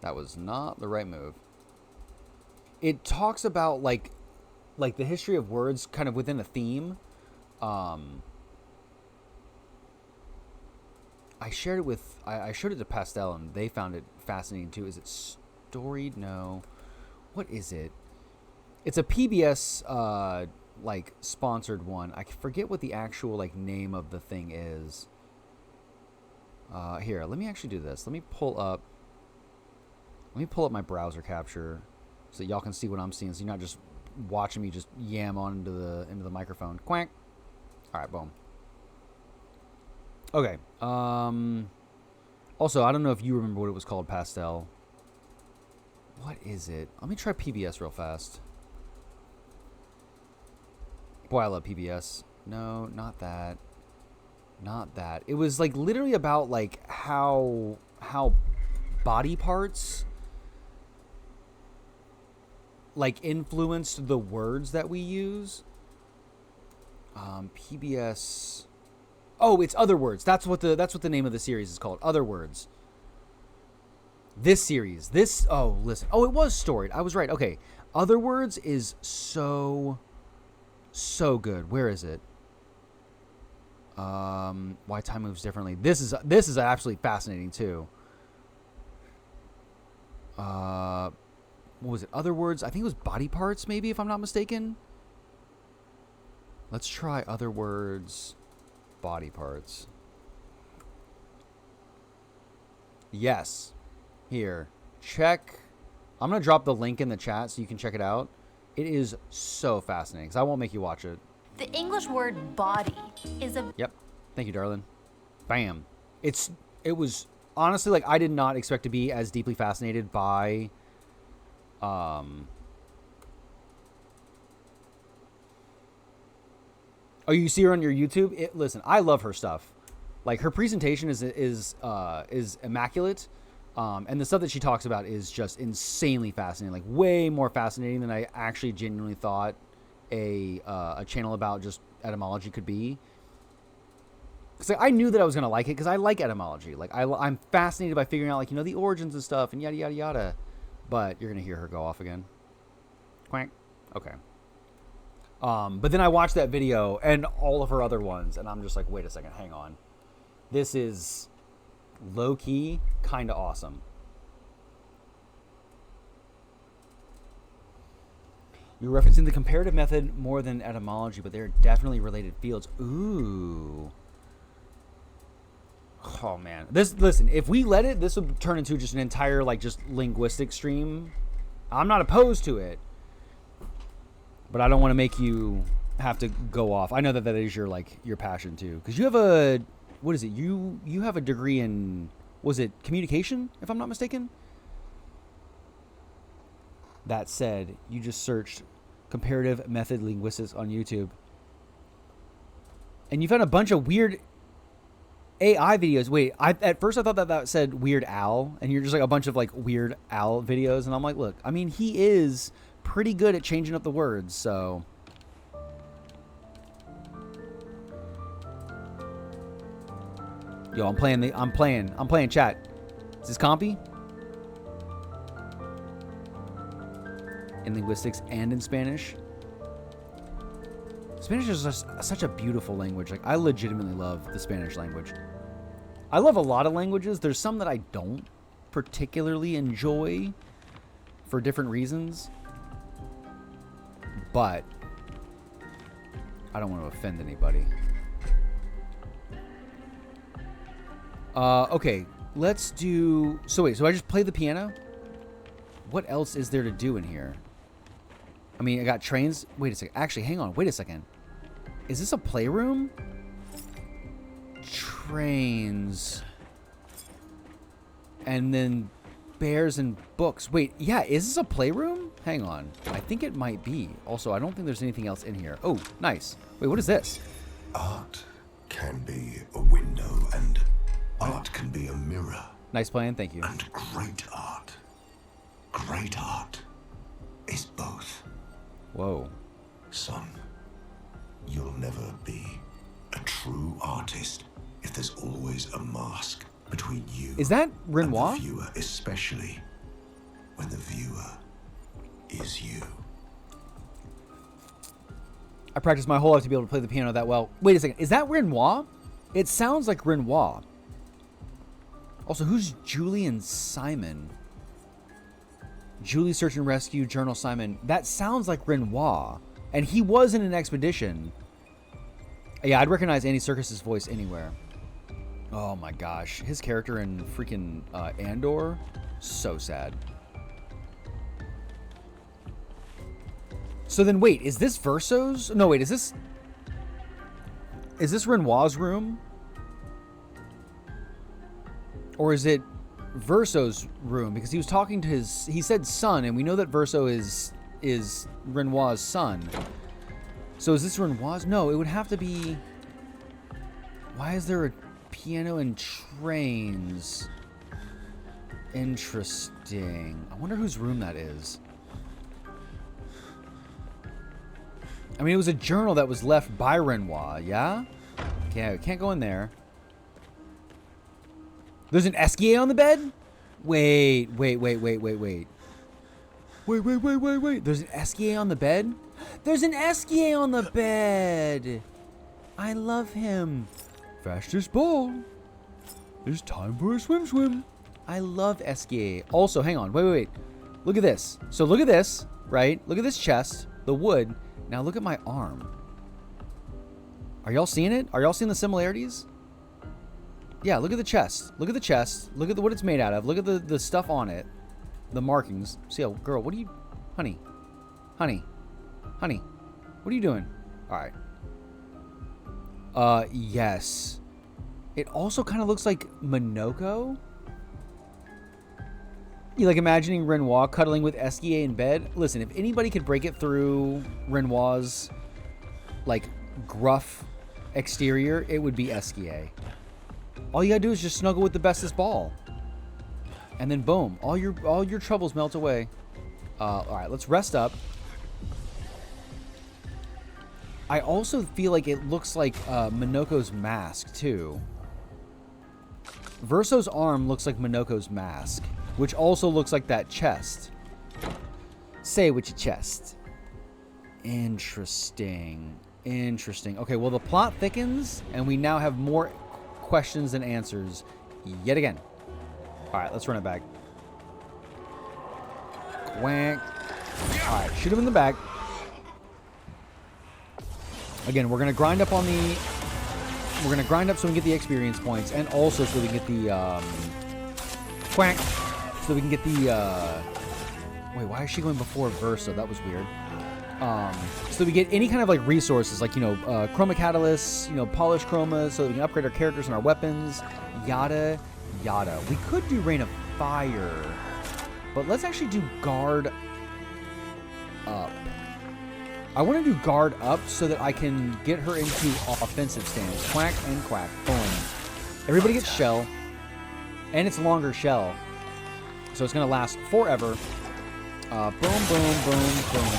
S1: That was not the right move. It talks about, like the history of words kind of within a theme. I shared it with... I showed it to Pastel, and they found it fascinating, too. Is it storied? No. What is it? It's a PBS, like, sponsored one. I forget what the actual, like, name of the thing is. Here, let me actually do this. Let me pull up my browser capture so that y'all can see what I'm seeing, so you're not just watching me just yam on into the microphone. Quack. All right, boom. Okay. Also, I don't know if you remember what it was called, Pastel. What is it? Let me try PBS real fast. Boy, I love PBS. No, not that. Not that. It was, like, literally about, like, how body parts, like, influenced the words that we use. PBS. Oh, it's Other Words. That's what the name of the series is called. Other Words. This series. Oh, listen. Oh, it was storied. I was right. Okay. Other Words is so good. Where is it? Why time moves differently. This is absolutely fascinating too. What was it? Other words? I think it was body parts, maybe, if I'm not mistaken. Let's try other words. Body parts. Yes. Here. Check. I'm going to drop the link in the chat so you can check it out. It is so fascinating, because I won't make you watch it.
S9: The English word body is a...
S1: Yep. Thank you, darling. Bam. It was honestly, like, I did not expect to be as deeply fascinated by oh, you see her on your YouTube? Listen, I love her stuff. Like, her presentation is immaculate. And the stuff that she talks about is just insanely fascinating. Like, way more fascinating than I actually genuinely thought a channel about just etymology could be. Because like, I knew that I was going to like it because I like etymology. Like, I'm fascinated by figuring out, like, you know, the origins and stuff and yada, yada, yada. But you're going to hear her go off again. Quack. Okay. But then I watched that video and all of her other ones, and I'm just like, wait a second, hang on. This is low-key kind of awesome. You're referencing the comparative method more than etymology, but they're definitely related fields. Ooh. Oh, man. Listen, if we let it, this would turn into just an entire, like, just linguistic stream. I'm not opposed to it. But I don't want to make you have to go off. I know that that is your, like, your passion, too. Because you have a... What is it? You have a degree in... Was it communication, if I'm not mistaken? That said, you just searched comparative method linguistics on YouTube. And you found a bunch of weird AI videos. Wait, at first I thought that said Weird Al. And you're just like a bunch of like Weird Al videos. And I'm like, look, I mean, he is pretty good at changing up the words, so... Yo, I'm playing chat. Is this compy? In linguistics and in Spanish. Spanish is just such a beautiful language. Like, I legitimately love the Spanish language. I love a lot of languages. There's some that I don't particularly enjoy for different reasons. But I don't want to offend anybody. Okay, let's do... So wait, so I just play the piano? What else is there to do in here? I mean, I got trains. Wait a second. Actually, hang on. Wait a second. Is this a playroom? Trains. And then bears and books. Wait, yeah, is this a playroom? Hang on. I think it might be. Also, I don't think there's anything else in here. Oh, nice. Wait, what is this?
S10: Art can be a window and art can be a mirror.
S1: Nice plan, thank you.
S10: And great art is both.
S1: Whoa.
S10: Son, you'll never be a true artist if there's always a mask between you
S1: is that Renoir?
S10: and the viewer, especially when the viewer is you.
S1: I practiced my whole life to be able to play the piano that well. Wait a second, is that Renoir? It sounds like Renoir. Also, who's Julian Simon? Julie Search and Rescue, Journal Simon. That sounds like Renoir. And he was in an expedition. Yeah, I'd recognize Andy Serkis' voice anywhere. Oh my gosh. His character in freaking Andor. So sad. So then wait, is this Verso's? No, wait, is this Renoir's room? Or is it Verso's room? Because he was talking to he said son, and we know that Verso is Renoir's son. So is this Renoir's? No, it would have to be... Why is there a piano and trains? Interesting. I wonder whose room that is. I mean, it was a journal that was left by Renoir, yeah? Okay, I can't go in there. There's an Esquier on the bed? Wait. Wait. There's an Esquier on the bed? There's an Esquier on the bed! I love him. Fastest ball. It's time for a swim. I love SKA. Also, hang on. Wait. Look at this. So look at this, right? Look at this chest, the wood. Now look at my arm. Are y'all seeing it? Are y'all seeing the similarities? Yeah, look at the chest. Look at the chest. Look at what it's made out of. Look at the stuff on it. The markings. See, oh, girl, what are you... Honey. What are you doing? All right. Yes. It also kind of looks like Minoko. You like imagining Renoir cuddling with SKA in bed? Listen, if anybody could break it through Renoir's, like, gruff exterior, it would be SKA. All you gotta do is just snuggle with the bestest ball. And then boom, all your troubles melt away. All right, let's rest up. I also feel like it looks like Minoko's mask, too. Verso's arm looks like Minoko's mask, which also looks like that chest. Say with your chest. Interesting. Okay, well, the plot thickens, and we now have more questions than answers yet again. All right, let's run it back. Quack. All right, shoot him in the back. Again, we're gonna grind up on the. We're gonna grind up so we can get the experience points, and also so we can get the quack. So we can get the. Wait, why is she going before Verso? That was weird. So we get any kind of like resources, like, you know, chroma catalysts, you know, polished chroma, so that we can upgrade our characters and our weapons, yada yada. We could do Rain of Fire, but let's actually do Guard Up. I want to do Guard Up so that I can get her into offensive stance. Quack and quack. Boom. Everybody gets shell, and it's longer shell, so it's gonna last forever. Boom, boom, boom, boom.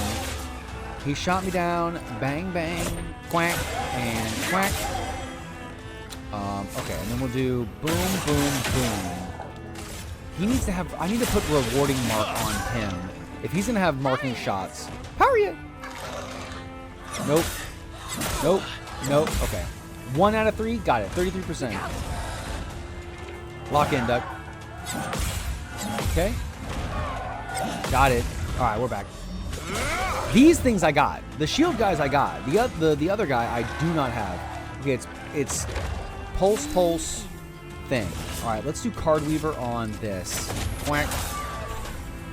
S1: He shot me down. Bang, bang. Quack and quack. Okay, and then we'll do boom, boom, boom. He needs to have... I need to put rewarding mark on him. If he's going to have marking shots... Power you! Nope. Nope. Nope. Okay. 1 out of 3. Got it. 33%. Lock in, Duck. Okay. Got it. All right, we're back. These things I got. The shield guys I got. The other guy I do not have. Okay, it's pulse thing. All right, let's do Card Weaver on this. Quack.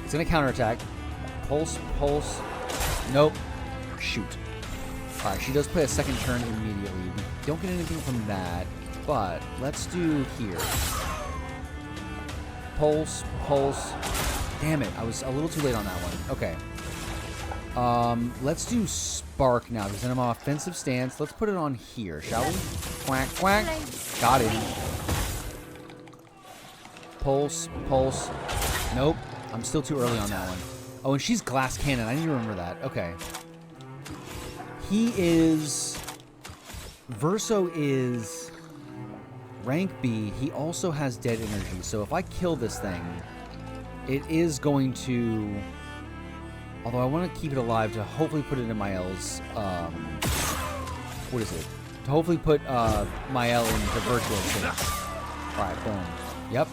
S1: It's gonna counterattack. Pulse. Nope. Shoot. All right, she does play a second turn immediately. We don't get anything from that, but let's do here. Pulse. Damn it, I was a little too late on that one. Okay. Let's do Spark now, because I'm on offensive stance. Let's put it on here, shall we? Quack, quack. Got it. Pulse. Nope. I'm still too early on that one. Oh, and she's Glass Cannon. I need to remember that. Okay. He is... Verso is rank B. He also has dead energy. So if I kill this thing, it is going to... Although I want to keep it alive to hopefully put it in Mael's, what is it? To hopefully put Mael into virtual state. Alright, boom. Yep.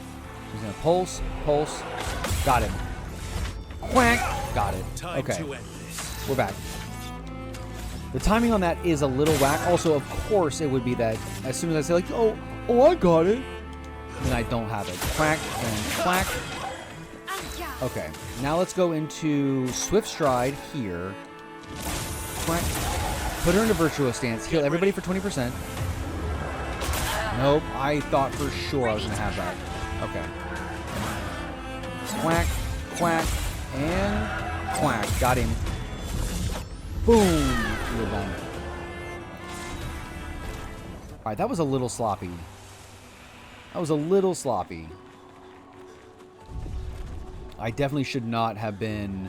S1: He's going to pulse. Got him. Quack. Got it. Okay. We're back. The timing on that is a little whack. Also, of course, it would be that as soon as I say, like, oh, I got it, then I don't have it. Quack and quack. Okay, now let's go into Swift Stride here. Quack. Put her into Virtuo Stance. Heal everybody for 20%. Nope, I thought for sure I was going to have that. Okay. Quack, and quack. Got him. Boom. We're done. Alright, that was a little sloppy. I definitely should not have been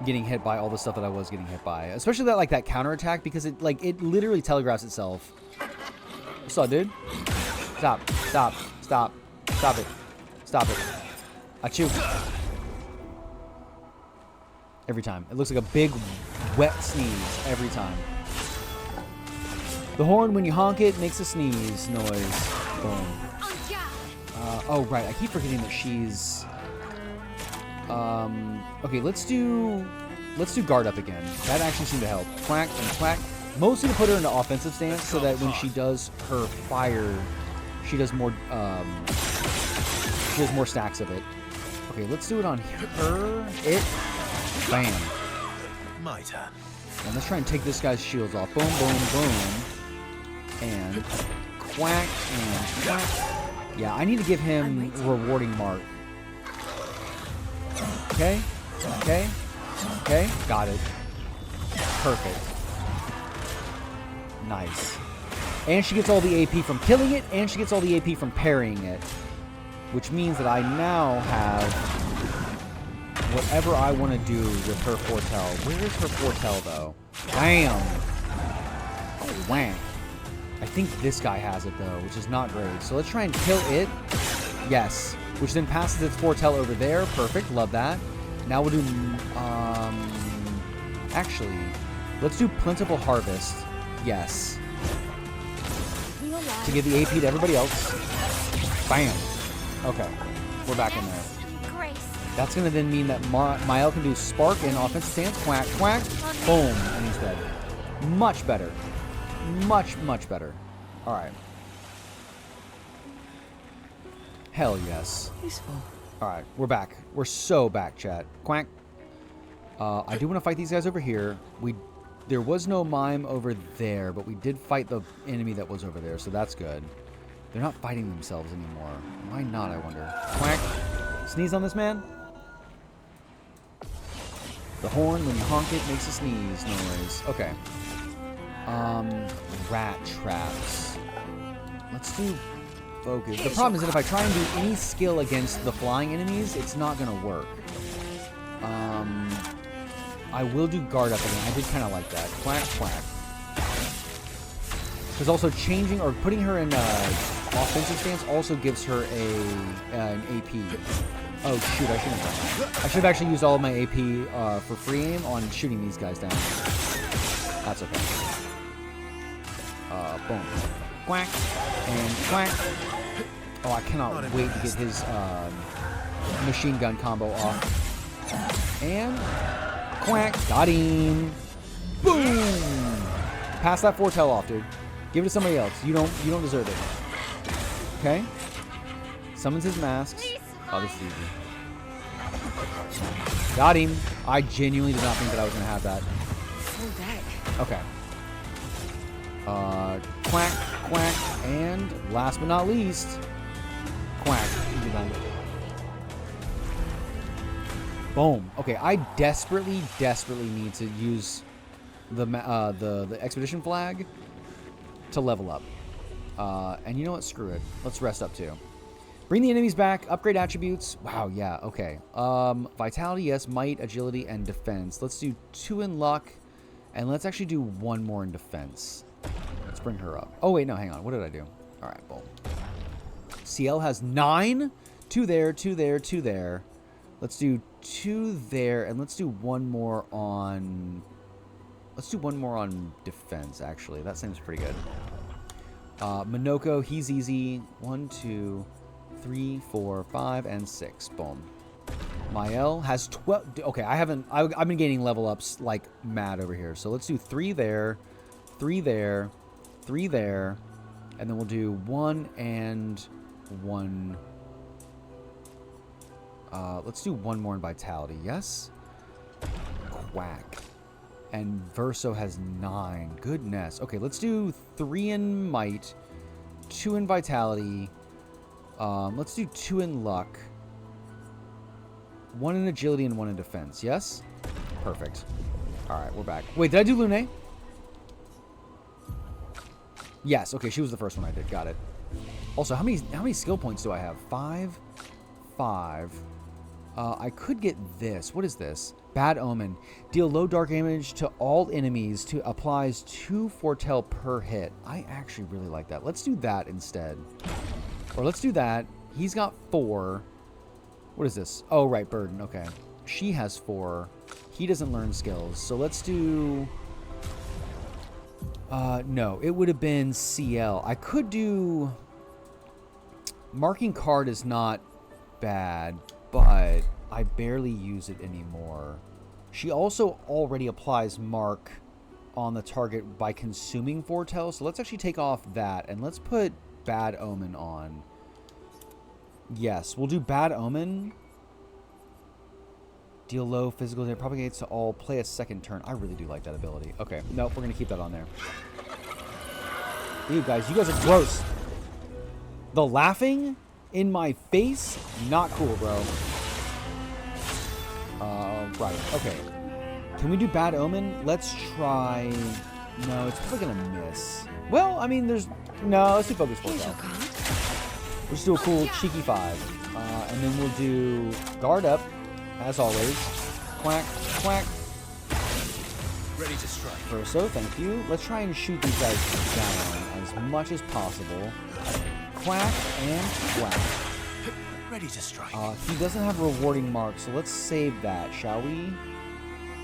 S1: getting hit by all the stuff that I was getting hit by. Especially that, like, that counterattack, because it literally telegraphs itself. What's up, dude? Stop it. Achoo. Every time. It looks like a big, wet sneeze every time. The horn, when you honk it, makes a sneeze noise. Boom. Oh, right. I keep forgetting that she's... Okay, let's do guard up again. That actually seemed to help. Quack and quack. Mostly to put her into offensive stance so that when she does her fire, she does more stacks of it. Okay, let's do it on her. Bam.
S8: My turn.
S1: And let's try and take this guy's shields off. Boom, boom, boom. And quack and quack. Yeah, I need to give him rewarding mark. Okay. Okay. Okay. Got it. Perfect. Nice. And she gets all the AP from killing it, and she gets all the AP from parrying it. Which means that I now have whatever I want to do with her foretell. Where is her foretell, though? Bam! Oh, wham. I think this guy has it, though, which is not great. So let's try and kill it. Yes. Which then passes its foretell over there. Perfect. Love that. Now we'll do... Actually, let's do Plentiful Harvest. Yes. To give the AP to everybody else. Bam. Okay. We're back in there. That's going to then mean that Mael can do Spark in offensive stance. Quack, quack. Boom. And he's dead. Much better. Much, much better. All right. Hell yes.
S2: Useful.
S1: All right. We're back. We're so back, chat. Quack. I do want to fight these guys over here. There was no mime over there, but we did fight the enemy that was over there, so that's good. They're not fighting themselves anymore. Why not, I wonder? Quack. Sneeze on this man. The horn, when you honk it, makes a sneeze noise. Okay. Rat traps. Let's do focus. The problem is that if I try and do any skill against the flying enemies, it's not going to work. I will do guard up again. I did kind of like that. Quack, quack. Because also changing or putting her in offensive stance also gives her an AP. Oh shoot, I shouldn't have done that. I should have actually used all of my AP for free aim on shooting these guys down. That's okay. Boom. Quack. And quack. Oh, I cannot wait to get his machine gun combo off. And quack. Got him. Boom. Pass that foretell off, dude. Give it to somebody else. You don't deserve it. Okay. Summons his masks. Oh, this is easy. Got him. I genuinely did not think that I was going to have that. Okay. Quack, quack, and last but not least, quack. Boom. Okay, I desperately need to use the expedition flag to level up. And you know what? Screw it. Let's rest up too. Bring the enemies back. Upgrade attributes. Wow, yeah, okay. Vitality, yes. Might, agility, and defense. Let's do 2 in luck. And let's actually do 1 more in defense. Let's bring her up. Oh, wait, no, hang on. What did I do? All right, boom. CL has 9. 2 there, 2 there, 2 there. Let's do 2 there. And let's do 1 more on... Let's do 1 more on defense, actually. That seems pretty good. Minoko, he's easy. 1, 2... 3, 4, 5, and 6. Boom. Mael has 12. Okay, I've been gaining level ups like mad over here. So let's do 3 there, 3 there, 3 there, and then we'll do 1 and 1. Let's do 1 more in vitality. Yes. Quack. And Verso has 9. Goodness. Okay, let's do 3 in might, 2 in vitality. Let's do 2 in luck, 1 in agility, and 1 in defense. Yes? Perfect. Alright, we're back. Wait, did I do Lune? Yes, okay, she was the first one I did. Got it. Also, how many skill points do I have? 5? 5. I could get this. What is this? Bad Omen. Deal low dark damage to all enemies. Applies 2 foretell per hit. I actually really like that. Let's do that instead. Or let's do that. He's got 4. What is this? Oh, right, Burden. Okay. She has 4. He doesn't learn skills. So let's do... No, it would have been CL. I could do... Marking card is not bad, but I barely use it anymore. She also already applies mark on the target by consuming foretell, so let's actually take off that, and let's put Bad Omen on. Yes, we'll do Bad Omen. Deal low physical damage, propagates to all, play a second turn. I really do like that ability. Okay, nope, we're gonna keep that on there. Ew, guys, you guys are gross. The laughing in my face, not cool, bro. Right, okay. Can we do Bad Omen? Let's try... No, it's probably gonna miss. Well, I mean, there's... No, let's do Focus Foretell. We'll just do a cool cheeky 5. And then we'll do Guard Up, as always. Quack, quack.
S8: Ready to strike.
S1: Verso, thank you. Let's try and shoot these guys down as much as possible. Quack and quack.
S8: Ready to strike.
S1: He doesn't have a rewarding mark, so let's save that, shall we?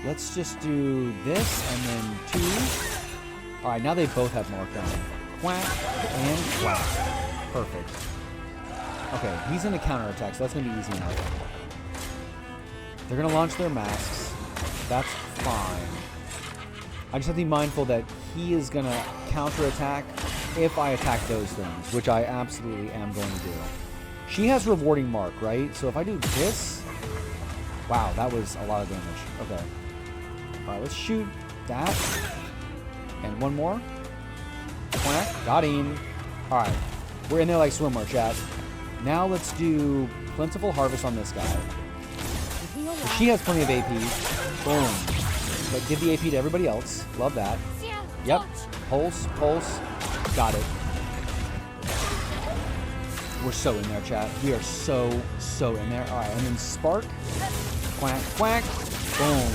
S1: Let's just do this and then 2. Alright, now they both have mark on. Quack and quack. Perfect. Okay, he's in a counterattack, so that's going to be easy enough. They're going to launch their masks. That's fine. I just have to be mindful that he is going to counterattack if I attack those things, which I absolutely am going to do. She has rewarding mark, right? So if I do this... Wow, that was a lot of damage. Okay. Alright, let's shoot that. And one more. Quack. Got him. Alright. We're in there like swimwear, chat. Now let's do Plentiful Harvest on this guy. She has plenty of AP. Boom. But give the AP to everybody else. Love that. Yep. Pulse, pulse. Got it. We're so in there, chat. We are so in there. Alright, and then Spark. Quack, quack. Boom.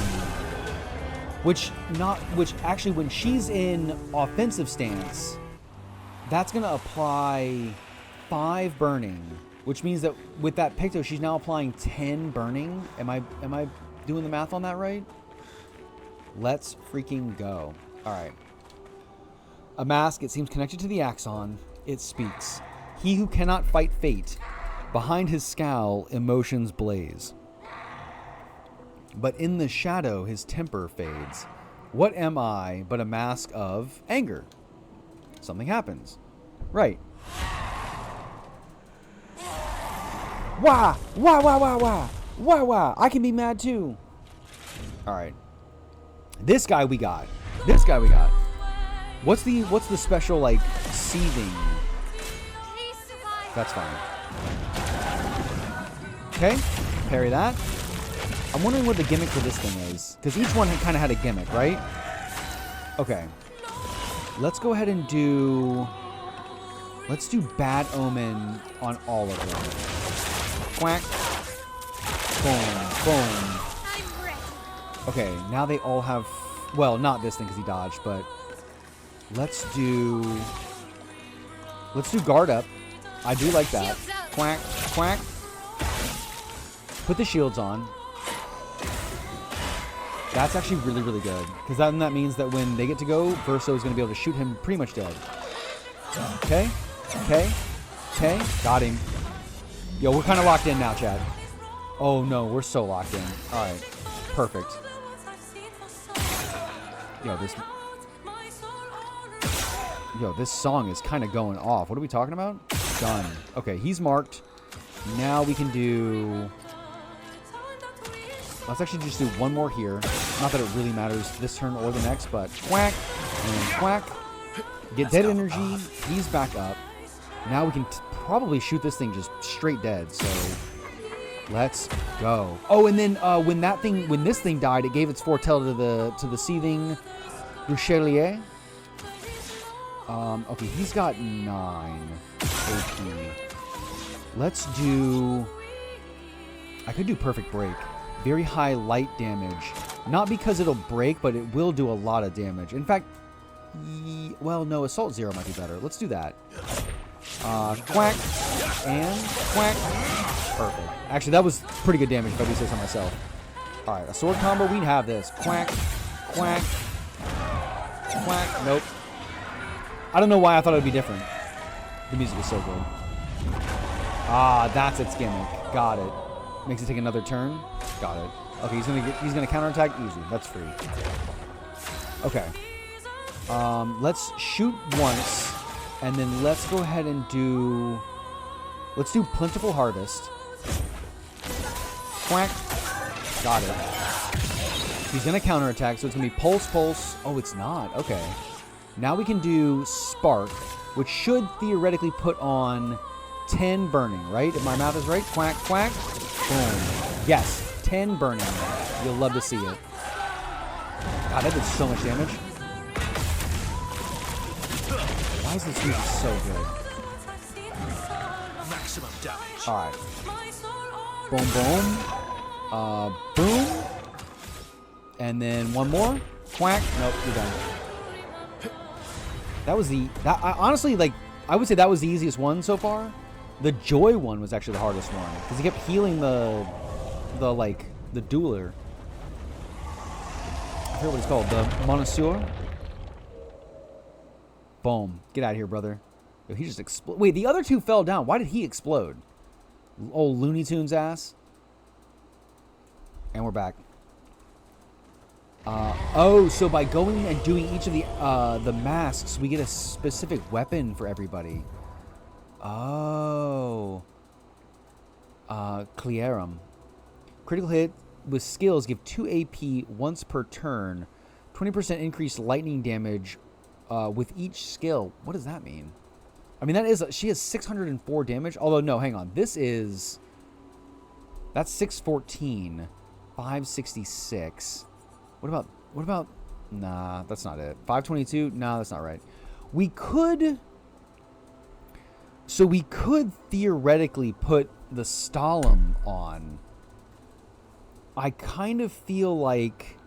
S1: Which actually, when she's in offensive stance, that's going to apply 5 burning. Which means that with that Picto, she's now applying 10 burning. Am I doing the math on that right? Let's freaking go. Alright. A mask, it seems connected to the Axon. It speaks. He who cannot fight fate, behind his scowl emotions blaze. But in the shadow his temper fades. What am I but a mask of anger? Something happens. Right. Wah! Wah, wah, wah, wah! Wah, wah! I can be mad too! Alright. This guy we got. This guy we got. What's the special, like, seething? That's fine. Okay, parry that. I'm wondering what the gimmick for this thing is. Because each one kind of had a gimmick, right? Okay. Let's go ahead and do... Let's do Bad Omen on all of them. Quack. Boom. Boom. Okay, now they all have... Well, not this thing because he dodged, but... Let's do Guard Up. I do like that. Quack, quack. Put the shields on. That's actually really, really good. Because then that means that when they get to go, Verso is going to be able to shoot him pretty much dead. Okay. Okay. Okay. Got him. Yo, we're kind of locked in now, Chad. Oh, no. We're so locked in. All right. Perfect. Yo, this song is kind of going off. What are we talking about? Done. Okay, he's marked. Now we can do... Let's actually just do one more here. Not that it really matters this turn or the next, but quack and quack. Get dead energy. He's back up. Now we can probably shoot this thing just straight dead. So let's go. Oh, and then when this thing died, it gave its foretell to the seething Ruchelier. Okay, he's got 9 AP. Let's do... I could do Perfect Break. Very high light damage. Not because it'll break, but it will do a lot of damage. In fact, well, no, Assault 0 might be better. Let's do that. Quack and quack. Perfect. Actually, that was pretty good damage if I do say so myself. Alright, a sword combo, we'd have this. Quack, quack, quack. Nope. I don't know why I thought it would be different. The music is so good. Ah, that's its gimmick. Got it. Makes it take another turn. Got it. Okay, he's gonna counterattack easy. That's free. Okay. Let's shoot once, and then let's go ahead and do. Let's do Plentiful Harvest. Quack. Got it. He's gonna counterattack, so it's gonna be Pulse, Pulse. Oh, it's not. Okay. Now we can do Spark, which should theoretically put on 10 burning, right? If my math is right. Quack, quack. Boom. Yes, 10 burning. You'll love to see it. God, that did so much damage. Why is this music so good?
S8: Maximum damage.
S1: All right. Boom, boom. Boom. And then one more. Quack. Nope, you're done. That was honestly, like, I would say that was the easiest one so far. The Joy one was actually the hardest one because he kept healing the dueler. I forget what it's called. The Monosur. Boom. Get out of here, brother. Yo, he just exploded. Wait, the other two fell down. Why did he explode? Old Looney Tunes ass. And we're back. Oh, so by going and doing each of the masks, we get a specific weapon for everybody. Oh. Clearum. Critical hit with skills give 2 AP once per turn. 20% increased lightning damage with each skill. What does that mean? I mean, she has 604 damage. Although, no, hang on. That's 614. 566. What about, nah, that's not it. 522? Nah, that's not right. We could theoretically put the Stalem on. I kind of feel like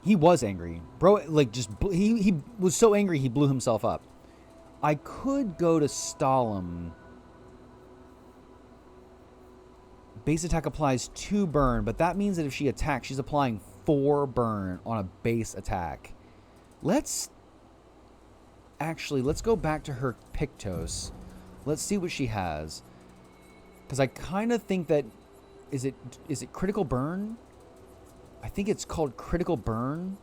S1: he was angry. Bro, like, he was so angry he blew himself up. I could go to Stalem. Base attack applies 2 burn, but that means that if she attacks, she's applying 4 burn on a base attack. Let's go back to her Pictos. Let's see what she has. Because I kind of think that... Is it critical burn? I think it's called critical burn.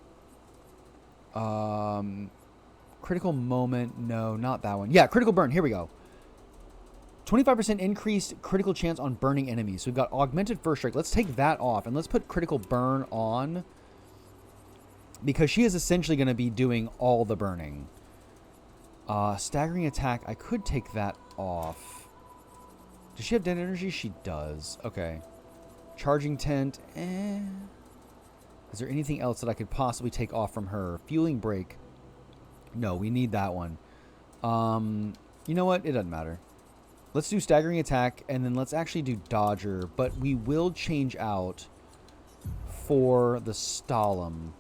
S1: Critical moment. No, not that one. Yeah, critical burn. Here we go. 25% increased critical chance on burning enemies. So we've got augmented first strike. Let's take that off and let's put critical burn on. Because she is essentially going to be doing all the burning. Staggering attack. I could take that off. Does she have dead energy? She does. Okay. Charging tent. Is there anything else that I could possibly take off from her? Fueling break. No, we need that one. You know what? It doesn't matter. Let's do staggering attack, and then let's actually do dodger. But we will change out for the Stalem.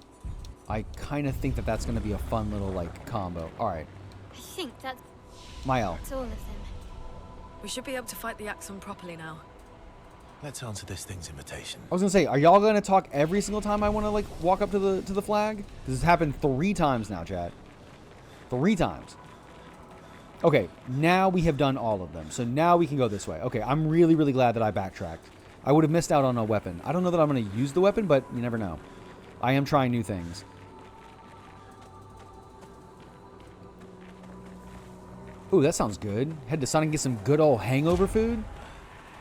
S1: I kind of think that that's going to be a fun little, like, combo. All right.
S4: I think that's
S1: Mael.
S4: all of them.
S7: We should be able to fight the Axon properly now.
S8: Let's answer this thing's invitation.
S1: I was going to say, are y'all going to talk every single time I want to, like, walk up to the flag? This has happened 3 times now, chat. 3 times. Okay, now we have done all of them. So now we can go this way. Okay, I'm really, really glad that I backtracked. I would have missed out on a weapon. I don't know that I'm going to use the weapon, but you never know. I am trying new things. Ooh, that sounds good. Head to Sonic and get some good old hangover food.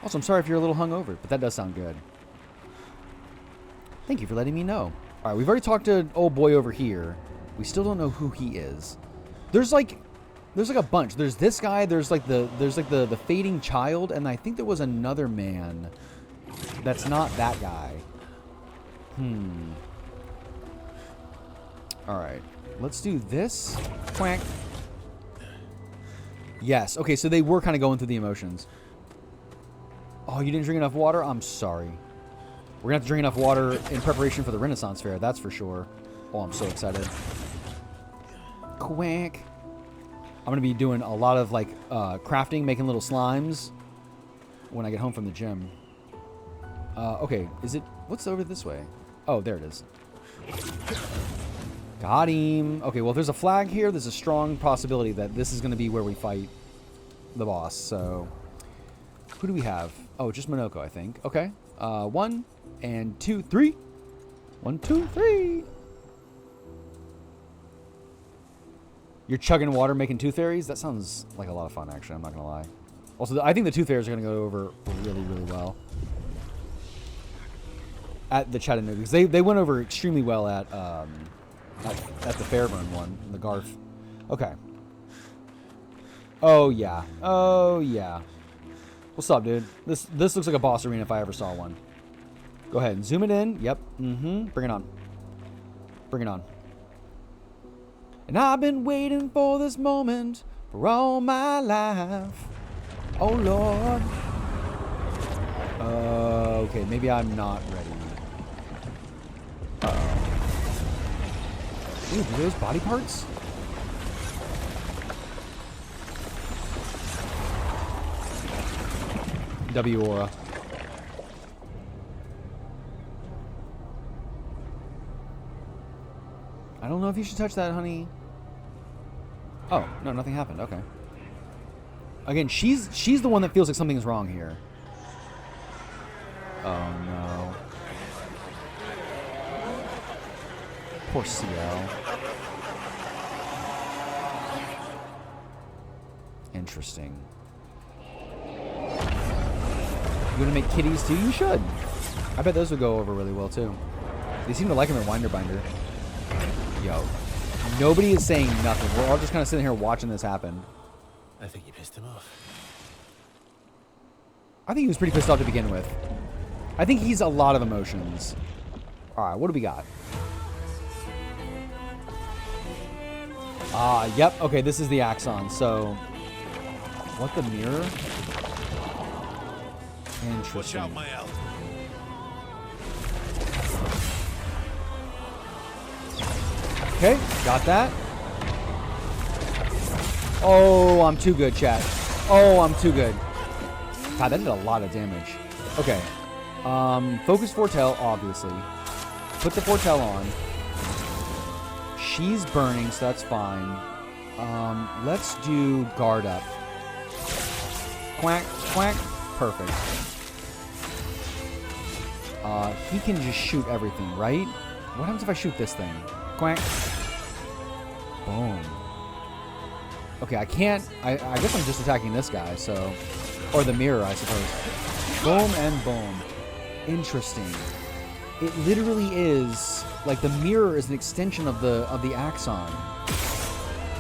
S1: Also, I'm sorry if you're a little hungover, but that does sound good. Thank you for letting me know. All right, we've already talked to old boy over here. We still don't know who he is. There's like a bunch. There's this guy. There's like the fading child, and I think there was another man. That's not that guy. All right, let's do this. Quack. Yes. Okay, so they were kind of going through the emotions. Oh, you didn't drink enough water? I'm sorry. We're gonna have to drink enough water in preparation for the Renaissance Fair. That's for sure. Oh, I'm so excited. Quack. I'm going to be doing a lot of, like, crafting, making little slimes when I get home from the gym. Okay, is it... What's over this way? Oh, there it is. Got him. Okay, well, if there's a flag here, there's a strong possibility that this is going to be where we fight. the boss. So, who do we have? Oh, just Monoko, I think. Okay. 1 and 2, 3. 1, 2, 3. You're chugging water, making tooth fairies? That sounds like a lot of fun, actually. I'm not going to lie. Also, I think the tooth fairies are going to go over really, really well at the Chattanooga. Because they went over extremely well at the Fairburn one, the Garth. Okay. Oh, yeah. Oh, yeah. What's up, dude? This looks like a boss arena if I ever saw one. Go ahead and zoom it in. Yep. Mm-hmm. Bring it on. Bring it on. And I've been waiting for this moment for all my life. Oh, Lord. Okay, maybe I'm not ready. Uh-oh. Ooh, do those body parts? W aura. I don't know if you should touch that, honey. Oh, no, nothing happened. Okay. Again, she's the one that feels like something's wrong here. Oh, no. Poor CL. Interesting. You gonna make kitties too? You should. I bet those would go over really well too. They seem to like them in Winder Binder. Yo. Nobody is saying nothing. We're all just kind of sitting here watching this happen.
S8: I think you pissed him off.
S1: I think he was pretty pissed off to begin with. I think he's a lot of emotions. Alright, what do we got? Yep. Okay, this is the Axon. So, what the mirror? Interesting.
S8: Watch out, my elf.
S1: Okay, got that. Oh, I'm too good, chat. Oh, I'm too good. God, that did a lot of damage. Okay. Focus Foretell, obviously. Put the Foretell on. She's burning, so that's fine. Let's do guard up. Quack, quack. Perfect. He can just shoot everything, right? What happens if I shoot this thing? Quack. Boom. Okay, I can't... I guess I'm just attacking this guy, so... Or the mirror, I suppose. Boom and boom. Interesting. It literally is... Like, the mirror is an extension of the Axon.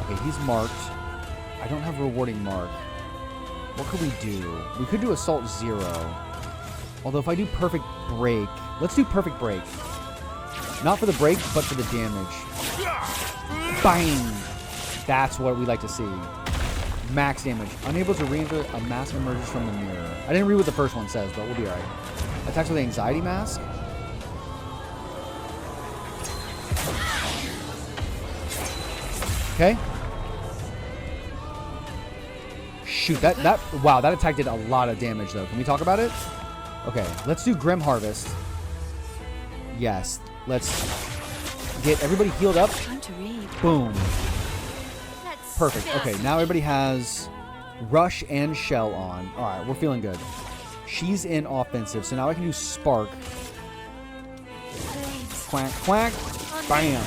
S1: Okay, he's marked. I don't have a rewarding mark. What could we do? We could do Assault 0. Although if I do Perfect Break... Let's do Perfect Break. Not for the break, but for the damage. Bang! That's what we like to see. Max damage. Unable to re-enter a mask emerges from the mirror. I didn't read what the first one says, but we'll be alright. Attacks with Anxiety Mask. Okay. Shoot, wow, that attack did a lot of damage, though. Can we talk about it? Okay, let's do Grim Harvest. Yes, let's get everybody healed up.
S2: Time to read.
S1: Boom. Perfect. Okay, now everybody has Rush and Shell on. All right, we're feeling good. She's in offensive, so now I can do Spark. Quack, quack. Bam.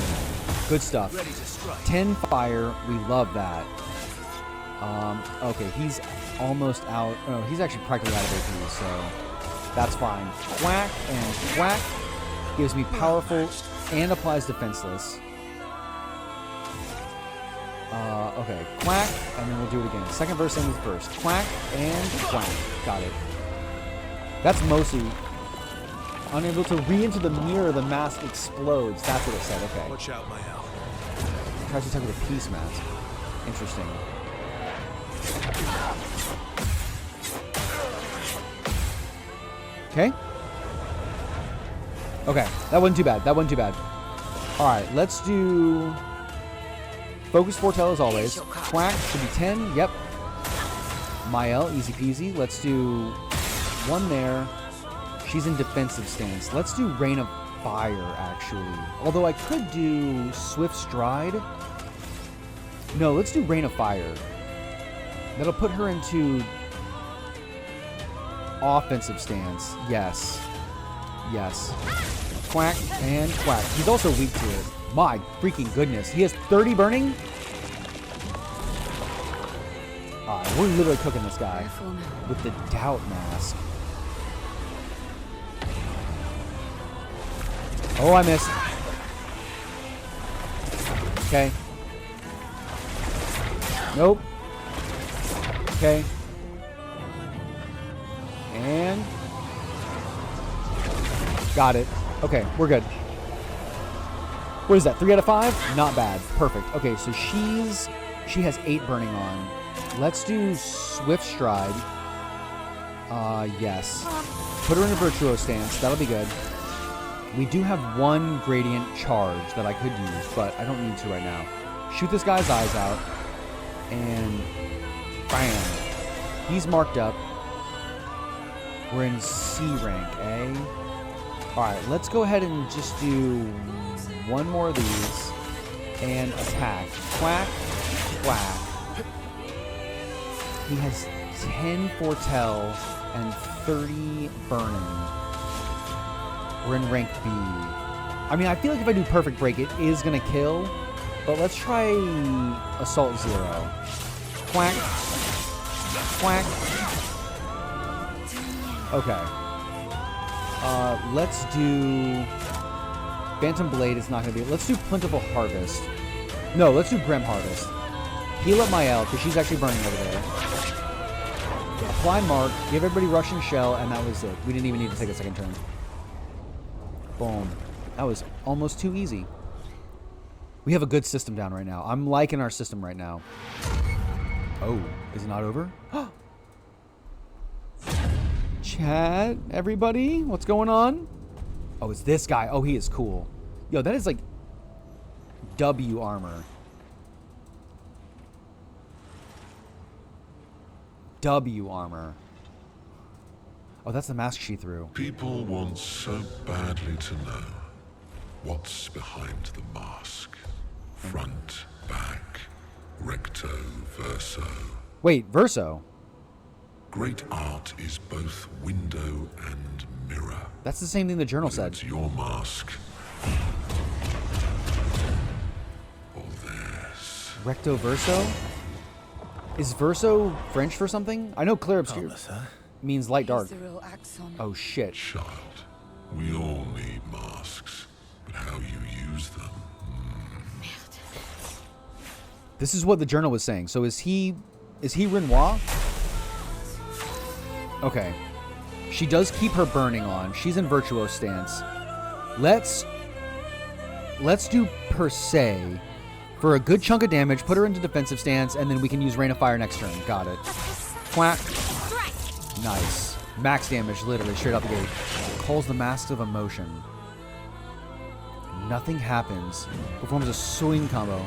S1: Good stuff. 10 fire. We love that. Okay, he's almost out. Oh, he's actually practically out of AP, so that's fine. Quack and quack gives me powerful and applies defenseless. Okay, quack, and then we'll do it again. Second verse, same as first. Quack and quack. Got it. That's mostly unable to re-enter the mirror. The mask explodes. That's what it said. Okay.
S8: Watch out, my elf.
S1: Tries to attack with a peace mask. Interesting. Okay. Okay, that wasn't too bad. That wasn't too bad. All right, let's do Focus Foretell as always. Quack should be 10. Yep. Mael, easy peasy. Let's do one there. She's in defensive stance. Let's do Rain of Fire, actually. Although I could do Swift Stride. No, let's do Rain of Fire. That'll put her into offensive stance. Yes. Yes. Quack and quack. He's also weak to it. My freaking goodness. He has 30 burning? We're literally cooking this guy with the doubt mask. Oh, I missed. Okay. Nope. Okay. And got it. Okay, we're good. What is that? 3 out of 5? Not bad. Perfect. Okay, so she has 8 burning on. Let's do Swift Stride. Yes. Put her in a Virtuo stance. That'll be good. We do have 1 Gradient Charge that I could use, but I don't need to right now. Shoot this guy's eyes out. And bam. He's marked up. We're in C rank, eh? Alright, let's go ahead and just do 1 more of these. And attack. Quack. Quack. He has 10 Foretell and 30 Burning. We're in rank B. I mean, I feel like if I do Perfect Break, it is going to kill. But let's try Assault 0. Quack. Quack. Okay. Let's do... Phantom Blade is not going to be... Let's do Plentiful Harvest. No, let's do Grim Harvest. Heal up my L, because she's actually burning over there. Apply Mark, give everybody Russian Shell, and that was it. We didn't even need to take a second turn. Boom. That was almost too easy. We have a good system down right now. I'm liking our system right now. Oh, is it not over? Chat, everybody? What's going on? Oh, it's this guy. Oh, he is cool. Yo, that is like W armor. W armor. Oh, that's the mask she threw.
S10: People want so badly to know what's behind the mask. Front, back, recto, verso.
S1: Wait, verso?
S10: Great art is both window and mirror.
S1: That's the same thing the journal said.
S10: It's your mask. Or theirs.
S1: Recto verso? Is verso French for something? I know Clair Obscur means light dark. Oh shit.
S10: Child, we all need masks, but how you use them.
S1: This is what the journal was saying. So is he Renoir? Okay. She does keep her burning on. She's in Virtuo stance. Let's do per se. For a good chunk of damage, put her into defensive stance, and then we can use Rain of Fire next turn. Got it. Quack. Nice. Max damage, literally, straight out the gate. Calls the Masks of Emotion. Nothing happens. Performs a swing combo.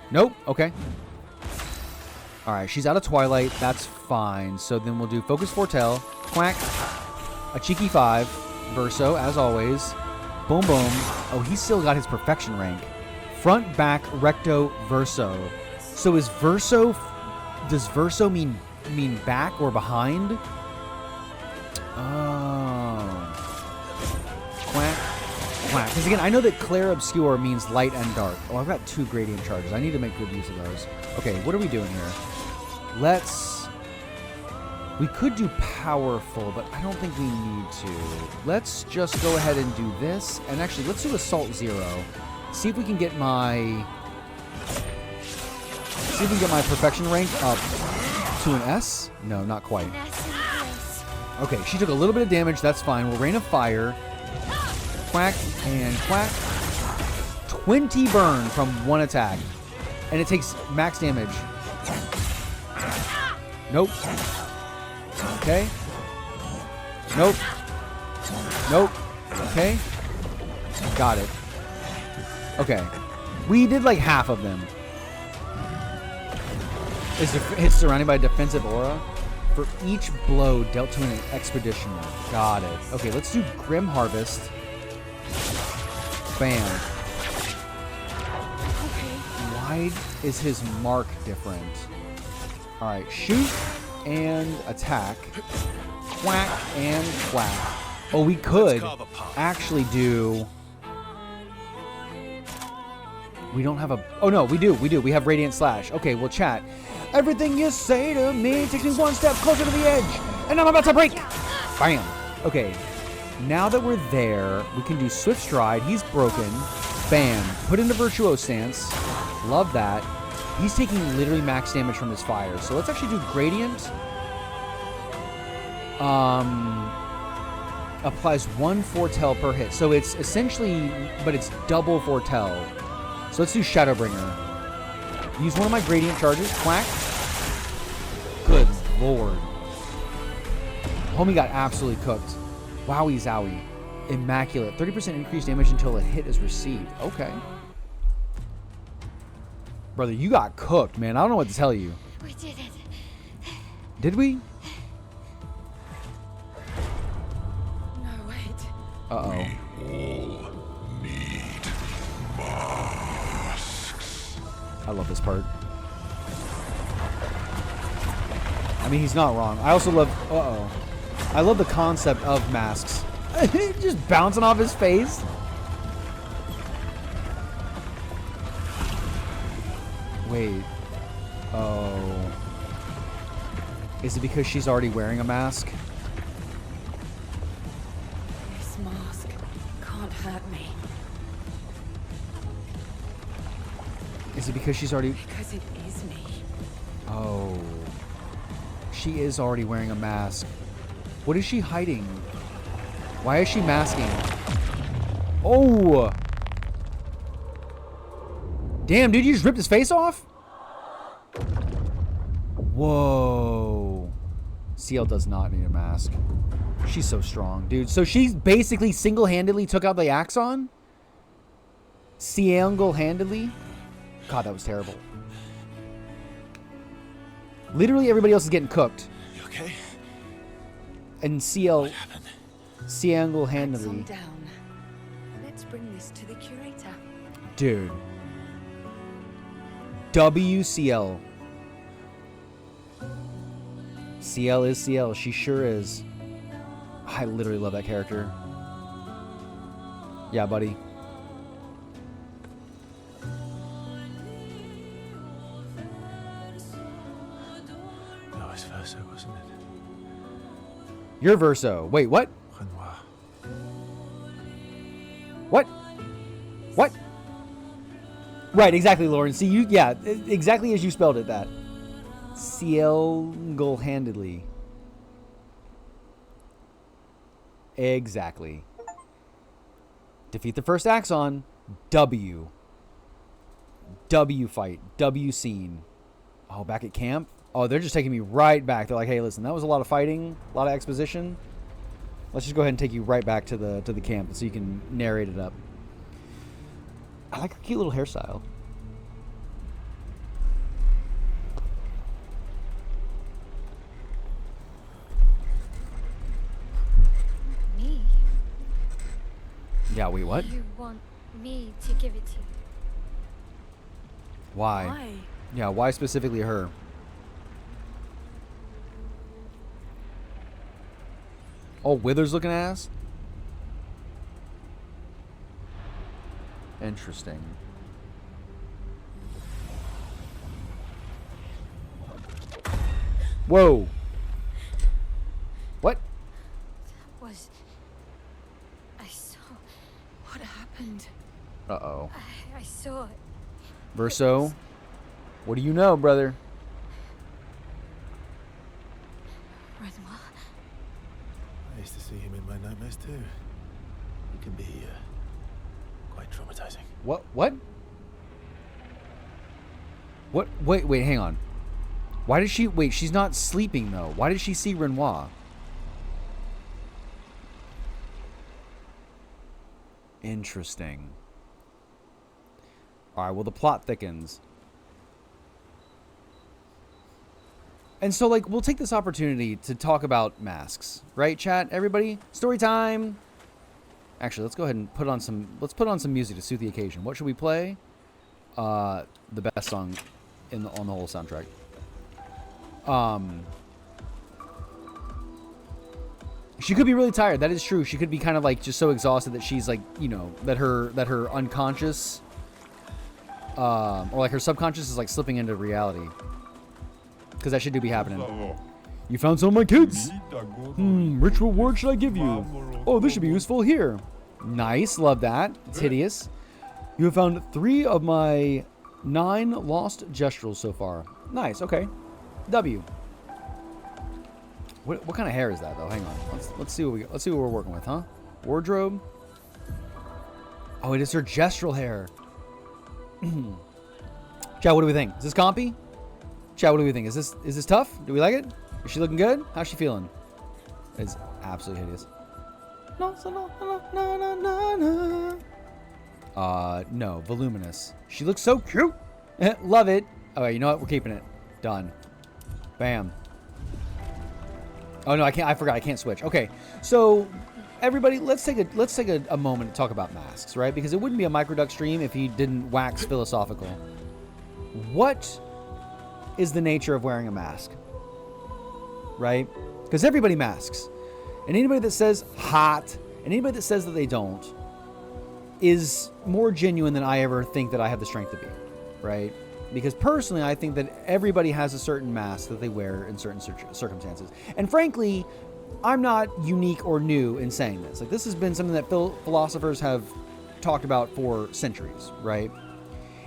S1: Nope. Okay. Alright, she's out of Twilight. That's fine. So then we'll do Focus Foretell. Quack. A cheeky 5. Verso, as always. Boom, boom. Oh, he's still got his perfection rank. Front, back, recto, verso. So is verso... Does verso mean back or behind? Oh. Quack. Quack. Because again, I know that Clair Obscur means light and dark. Oh, I've got 2 gradient charges. I need to make good use of those. Okay, what are we doing here? We could do powerful, but I don't think we need to. Let's just go ahead and do this. And actually, let's do Assault 0. See if we can get my... See if we can get my perfection rank up to an S. No, not quite. Okay, she took a little bit of damage. That's fine. We'll Rain of Fire. Quack and quack. 20 burn from 1 attack. And it takes max damage. Nope. Okay. Nope. Nope. Okay. Got it. Okay. We did like half of them. It's surrounded by a defensive aura. For each blow dealt to an expeditioner. Got it. Okay, let's do Grim Harvest. Bam. Why Why is his mark different? Alright, shoot and attack. Quack and quack. Oh, we could actually do... We don't have a... Oh, no, we do. We have Radiant Slash. Okay, well, chat. Everything you say to me takes me one step closer to the edge. And I'm about to break. Bam. Okay. Now that we're there, we can do Swift Stride. He's broken. Bam. Put into Virtuoso Stance. Love that. He's taking literally max damage from his fire. So let's actually do Gradient. Applies 1 Foretell per hit. So it's essentially... But it's double Foretell. So let's do Shadowbringer. Use one of my Gradient charges. Quack. Good lord. Homie got absolutely cooked. Wowie zowie. Immaculate. 30% increased damage until a hit is received. Okay. Brother, you got cooked, man. I don't know what to tell you.
S4: We did it.
S1: Did we?
S2: No, wait.
S10: We
S1: Uh-oh.
S10: all need masks.
S1: I love this part. I mean, he's not wrong. I also love... Uh-oh. I love the concept of masks. Just bouncing off his face. Wait. Oh. Is it because she's already wearing a mask?
S2: This mask can't hurt me.
S1: Is it because she's already...
S2: Because it is me.
S1: Oh. She is already wearing a mask. What is she hiding? Why is she masking? Oh! Damn, dude, you just ripped his face off? Whoa. CL does not need a mask. She's so strong, dude. So she's basically single-handedly took out the Axon? Single-handedly? God, that was terrible. Literally everybody else is getting cooked.
S8: You okay?
S1: And CL...
S8: What happened?
S1: Single-handedly.
S7: Down. Let's bring this to the curator.
S1: Dude. WCL. CL is CL. She sure is. I literally love that character. Yeah, buddy.
S8: That was Verso, wasn't it?
S1: You're Verso. Wait, what?
S8: Renoir.
S1: What? What? Right, exactly, Lauren. See, you, yeah, exactly as you spelled it, that. Single-handedly. Exactly. Defeat the first Axon. W. W fight. W scene. Oh, back at camp? Oh, they're just taking me right back. They're like, hey, listen, that was a lot of fighting, a lot of exposition. Let's just go ahead and take you right back to the camp so you can narrate it up. I like her cute little hairstyle.
S4: Me?
S1: Yeah, wait, what?
S4: You want me to give it to you?
S1: Why?
S7: Why?
S1: Yeah, why specifically her? Oh, Withers looking ass? Interesting. Whoa. What?
S4: Was I saw?
S2: What happened?
S1: Uh-oh.
S4: I saw it.
S1: Verso, what do you know, brother?
S4: Renoir.
S8: I used to see him in my nightmares too. He can be quite traumatizing.
S1: What? What? What? Wait, hang on. Why did she... Wait, she's not sleeping, though. Why did she see Renoir? Interesting. Alright, well, the plot thickens. And so, like, we'll take this opportunity to talk about masks. Right, chat? Everybody? Story time! Actually, let's go ahead and put on some... Let's put on some music to suit the occasion. What should we play? the best song on the whole soundtrack. She could be really tired. That is true. She could be kind of like just so exhausted that she's like, you know, that her unconscious, or like her subconscious is like slipping into reality. Because that should be happening. You found some of my kids. Which reward should I give you? Oh, this should be useful here. Nice, love that. It's hideous. You have found 3 of my 9 lost gestrels so far. Nice. Okay. W. What kind of hair is that though? Hang on. Let's see what we're working with, huh? Wardrobe. Oh, it is her gestural hair. Chat, what do we think? Is this compy? Chat, what do we think? Is this tough? Do we like it? Is she looking good? How's she feeling? It's absolutely hideous. No, voluminous. She looks so cute. Love it. All right, you know what? We're keeping it. Done. Bam. Oh no, I can't. I forgot. I can't switch. Okay, so everybody, let's take a moment to talk about masks, right? Because it wouldn't be a microduck stream if he didn't wax philosophical. What is the nature of wearing a mask, right? Because everybody masks, and anybody that says hot, and anybody that says that they don't, is more genuine than I ever think that I have the strength to be, right? Because personally, I think that everybody has a certain mask that they wear in certain circumstances. And frankly, I'm not unique or new in saying this. Like, this has been something that philosophers have talked about for centuries, right?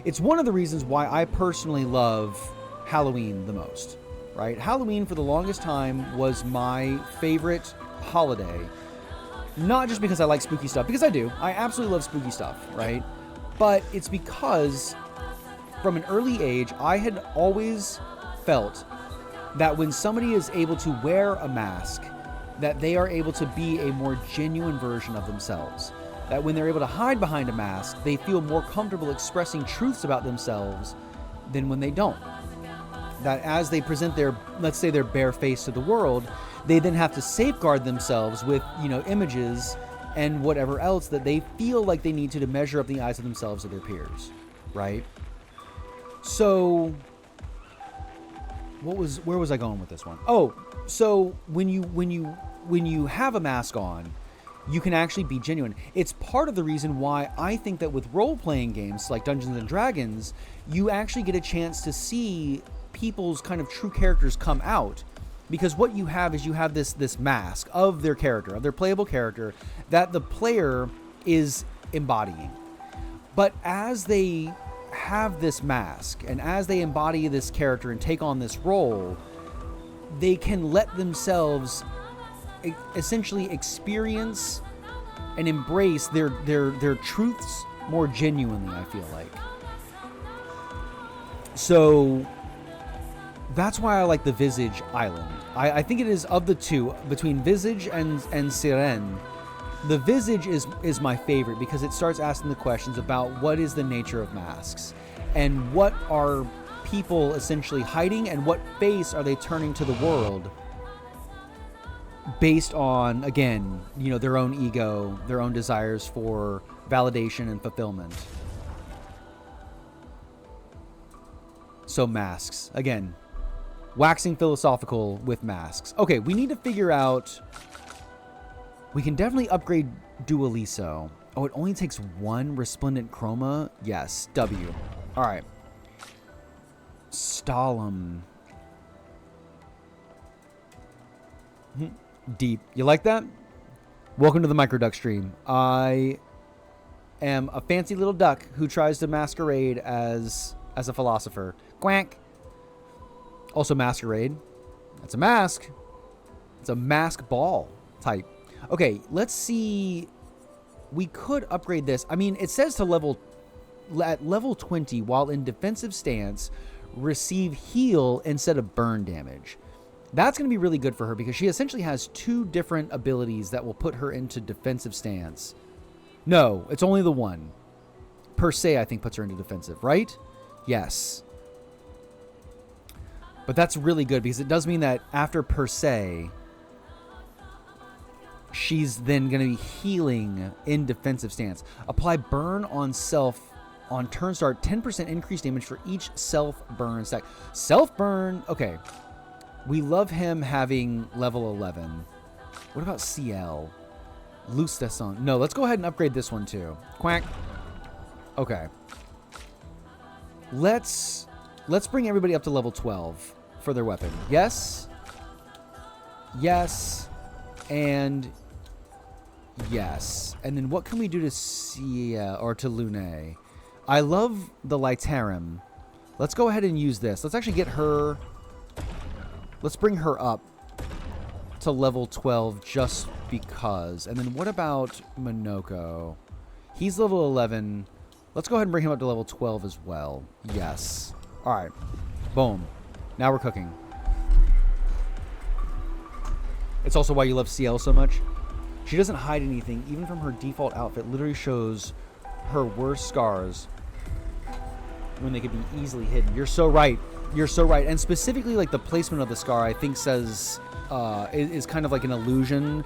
S1: It's one of the reasons why I personally love Halloween the most, right? Halloween for the longest time was my favorite holiday. Not just because I like spooky stuff, because I do. I absolutely love spooky stuff, right? But it's because from an early age, I had always felt that when somebody is able to wear a mask, that they are able to be a more genuine version of themselves. That when they're able to hide behind a mask, they feel more comfortable expressing truths about themselves than when they don't. That as they present their, let's say, their bare face to the world, they then have to safeguard themselves with, you know, images and whatever else that they feel like they need to measure up the eyes of themselves or their peers, right? So, where was I going with this one? Oh, so when you have a mask on, you can actually be genuine. It's part of the reason why I think that with role-playing games like Dungeons and Dragons, you actually get a chance to see people's kind of true characters come out. Because what you have is you have this mask of their character, of their playable character, that the player is embodying. But as they have this mask, and as they embody this character and take on this role, they can let themselves essentially experience and embrace their truths more genuinely, I feel like. So that's why I like the Visage Island. I think it is of the two, between Visage and Sirene, the Visage is my favorite because it starts asking the questions about what is the nature of masks and what are people essentially hiding and what face are they turning to the world based on, again, you know, their own ego, their own desires for validation and fulfillment. So masks, again, waxing philosophical with masks. Okay, we need to figure out. We can definitely upgrade Dualiso. Oh, it only takes 1 resplendent chroma? Yes, W. Alright. Stalem. Deep. You like that? Welcome to the Microduck stream. I am a fancy little duck who tries to masquerade as a philosopher. Quack. Also masquerade. That's a mask. It's a mask ball type. Okay, let's see. We could upgrade this. I mean, it says to at level 20, while in defensive stance, receive heal instead of burn damage. That's going to be really good for her because she essentially has 2 different abilities that will put her into defensive stance. No, it's only the one. Per se, I think, puts her into defensive, right? Yes. But that's really good because it does mean that after per se, she's then going to be healing in defensive stance. Apply burn on self on turn start, 10% increased damage for each self-burn stack. Self-burn, okay. We love him having level 11. What about CL? Loose Descent. No, let's go ahead and upgrade this one too. Quack. Okay. Let's bring everybody up to level 12 for their weapon. Yes. Yes. And yes. And then what can we do to CL or to Lune? I love the Lytarum. Let's go ahead and use this. Let's actually get her. Let's bring her up to level 12 just because. And then what about Monoko? He's level 11. Let's go ahead and bring him up to level 12 as well. Yes. All right. Boom. Now we're cooking. It's also why you love CL so much. She doesn't hide anything. Even from her default outfit, literally shows her worst scars when they could be easily hidden. You're so right. You're so right. And specifically, like, the placement of the scar, I think says, is kind of like an allusion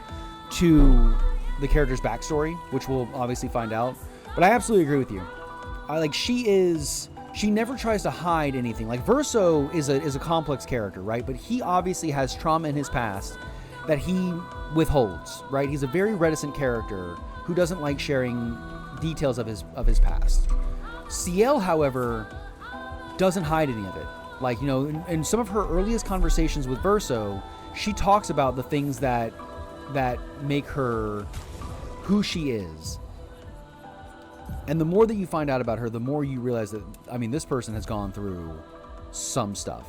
S1: to the character's backstory, which we'll obviously find out. But I absolutely agree with you. She never tries to hide anything. Like, Verso is a complex character, right? But he obviously has trauma in his past that he withholds, right? He's a very reticent character who doesn't like sharing details of his past. CL, however, doesn't hide any of it. Like, you know, in some of her earliest conversations with Verso, she talks about the things that make her who she is. And the more that you find out about her, the more you realize that, I mean, this person has gone through some stuff.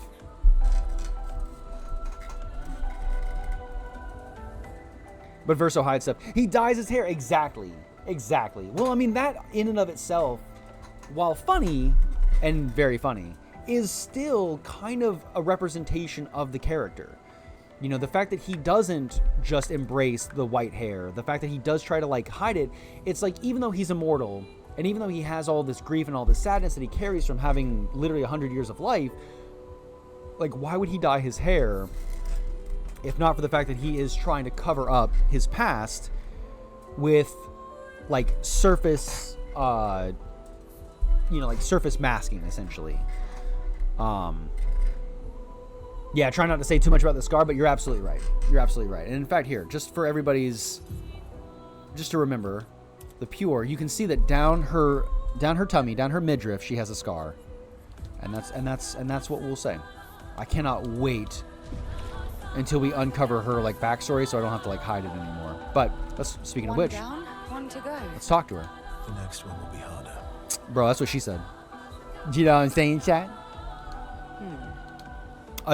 S1: But Verso hides stuff. He dyes his hair. Exactly. Exactly. Well, I mean, that in and of itself, while funny and very funny, is still kind of a representation of the character. You know, the fact that he doesn't just embrace the white hair, the fact that he does try to, like, hide it, it's like, even though he's immortal, and even though he has all this grief and all this sadness that he carries from having literally 100 years of life, like, why would he dye his hair if not for the fact that he is trying to cover up his past with, like, surface, like surface masking, essentially. Yeah, try not to say too much about the scar, but you're absolutely right. You're absolutely right. And in fact, here, just for everybody's, just to remember, the pure, you can see that down her tummy, down her midriff, she has a scar, and that's what we'll say. I cannot wait until we uncover her, like, backstory, so I don't have to, like, hide it anymore. But speaking of which,
S2: down, one to go.
S1: let's talk to her.
S8: The next one will be harder.
S1: Bro, that's what she said. Do you know what I'm saying, chat?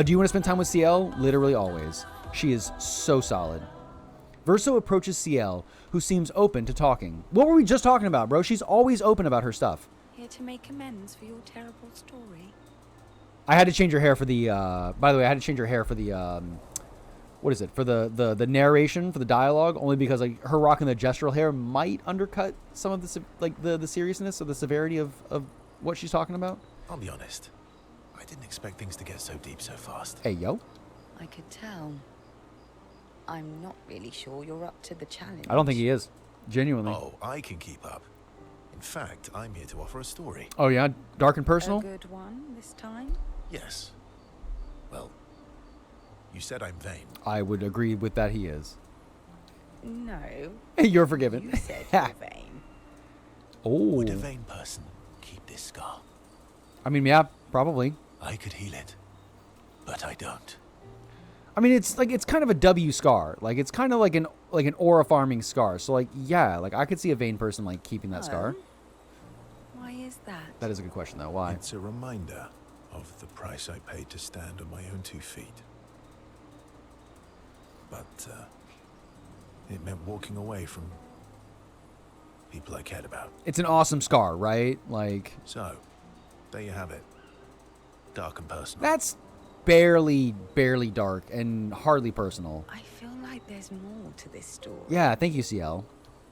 S1: Do you want to spend time with CL? Literally always. She is so solid. Verso approaches CL, who seems open to talking. What were we just talking about, bro? She's always open about her stuff.
S2: Here to make amends for your terrible story.
S1: I had to change her hair for the, by the way, I had to change her hair for the, what is it? For the narration, for the dialogue, only because, like, her rocking the gestural hair might undercut some of the, like, the seriousness or the severity of what she's talking about.
S8: I'll be honest. I didn't expect things to get so deep so fast.
S1: Hey, yo.
S2: I could tell. I'm not really sure you're up to the challenge.
S1: I don't think he is. Genuinely.
S8: Oh, I can keep up. In fact, I'm here to offer a story.
S1: Oh, yeah? Dark and personal?
S2: A good one this time?
S8: Yes. Well, you said I'm vain.
S1: I would agree with that he is.
S2: No.
S1: You're forgiven.
S2: You said you're vain.
S1: Oh.
S8: Would a vain person keep this scar?
S1: I mean, yeah, probably.
S8: I could heal it, but I don't.
S1: I mean, it's kind of a W scar. Like, it's kind of like an aura farming scar. So, like, yeah, like, I could see a vain person, like, keeping that scar.
S2: Why is that?
S1: That is a good question, though. Why?
S8: It's a reminder of the price I paid to stand on my own 2 feet. But it meant walking away from people I cared about.
S1: It's an awesome scar, right? Like,
S8: so, there you have it. Dark and personal.
S1: That's barely dark and hardly personal.
S2: I feel like there's more to this story.
S1: Yeah, thank you, CL.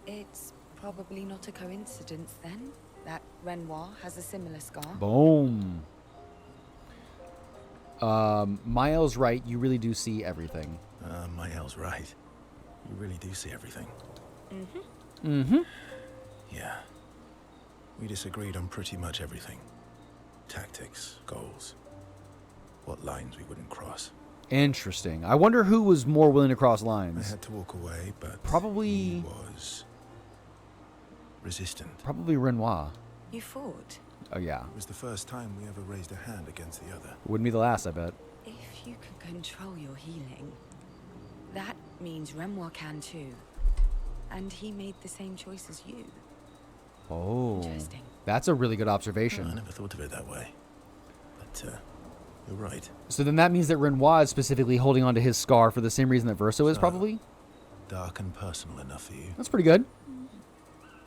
S2: It's probably not a coincidence, then, that Renoir has a similar scar.
S1: Boom. Miles right, you really do see everything.
S8: Miles right. You really do see everything.
S1: Mm-hmm.
S8: Yeah. We disagreed on pretty much everything. Tactics, goals, what lines we wouldn't cross.
S1: Interesting. I wonder who was more willing to cross
S8: I
S1: lines.
S8: had to walk away, but
S1: Probably-
S8: he was resistant.
S1: Probably Renoir.
S2: You fought?
S1: Oh, yeah.
S8: It was the first time we ever raised a hand against the other.
S1: Wouldn't be the last, I bet.
S2: If you can control your healing, that means Renoir can too. And he made the same choice as you.
S1: Oh.
S2: Interesting.
S1: That's a really good
S8: I
S1: observation.
S8: never thought of it that way. But, you're right.
S1: So then that means that Renoir is specifically holding onto his scar for the same reason that Verso is,
S8: So-
S1: probably?
S8: Dark and personal enough for you.
S1: That's pretty good.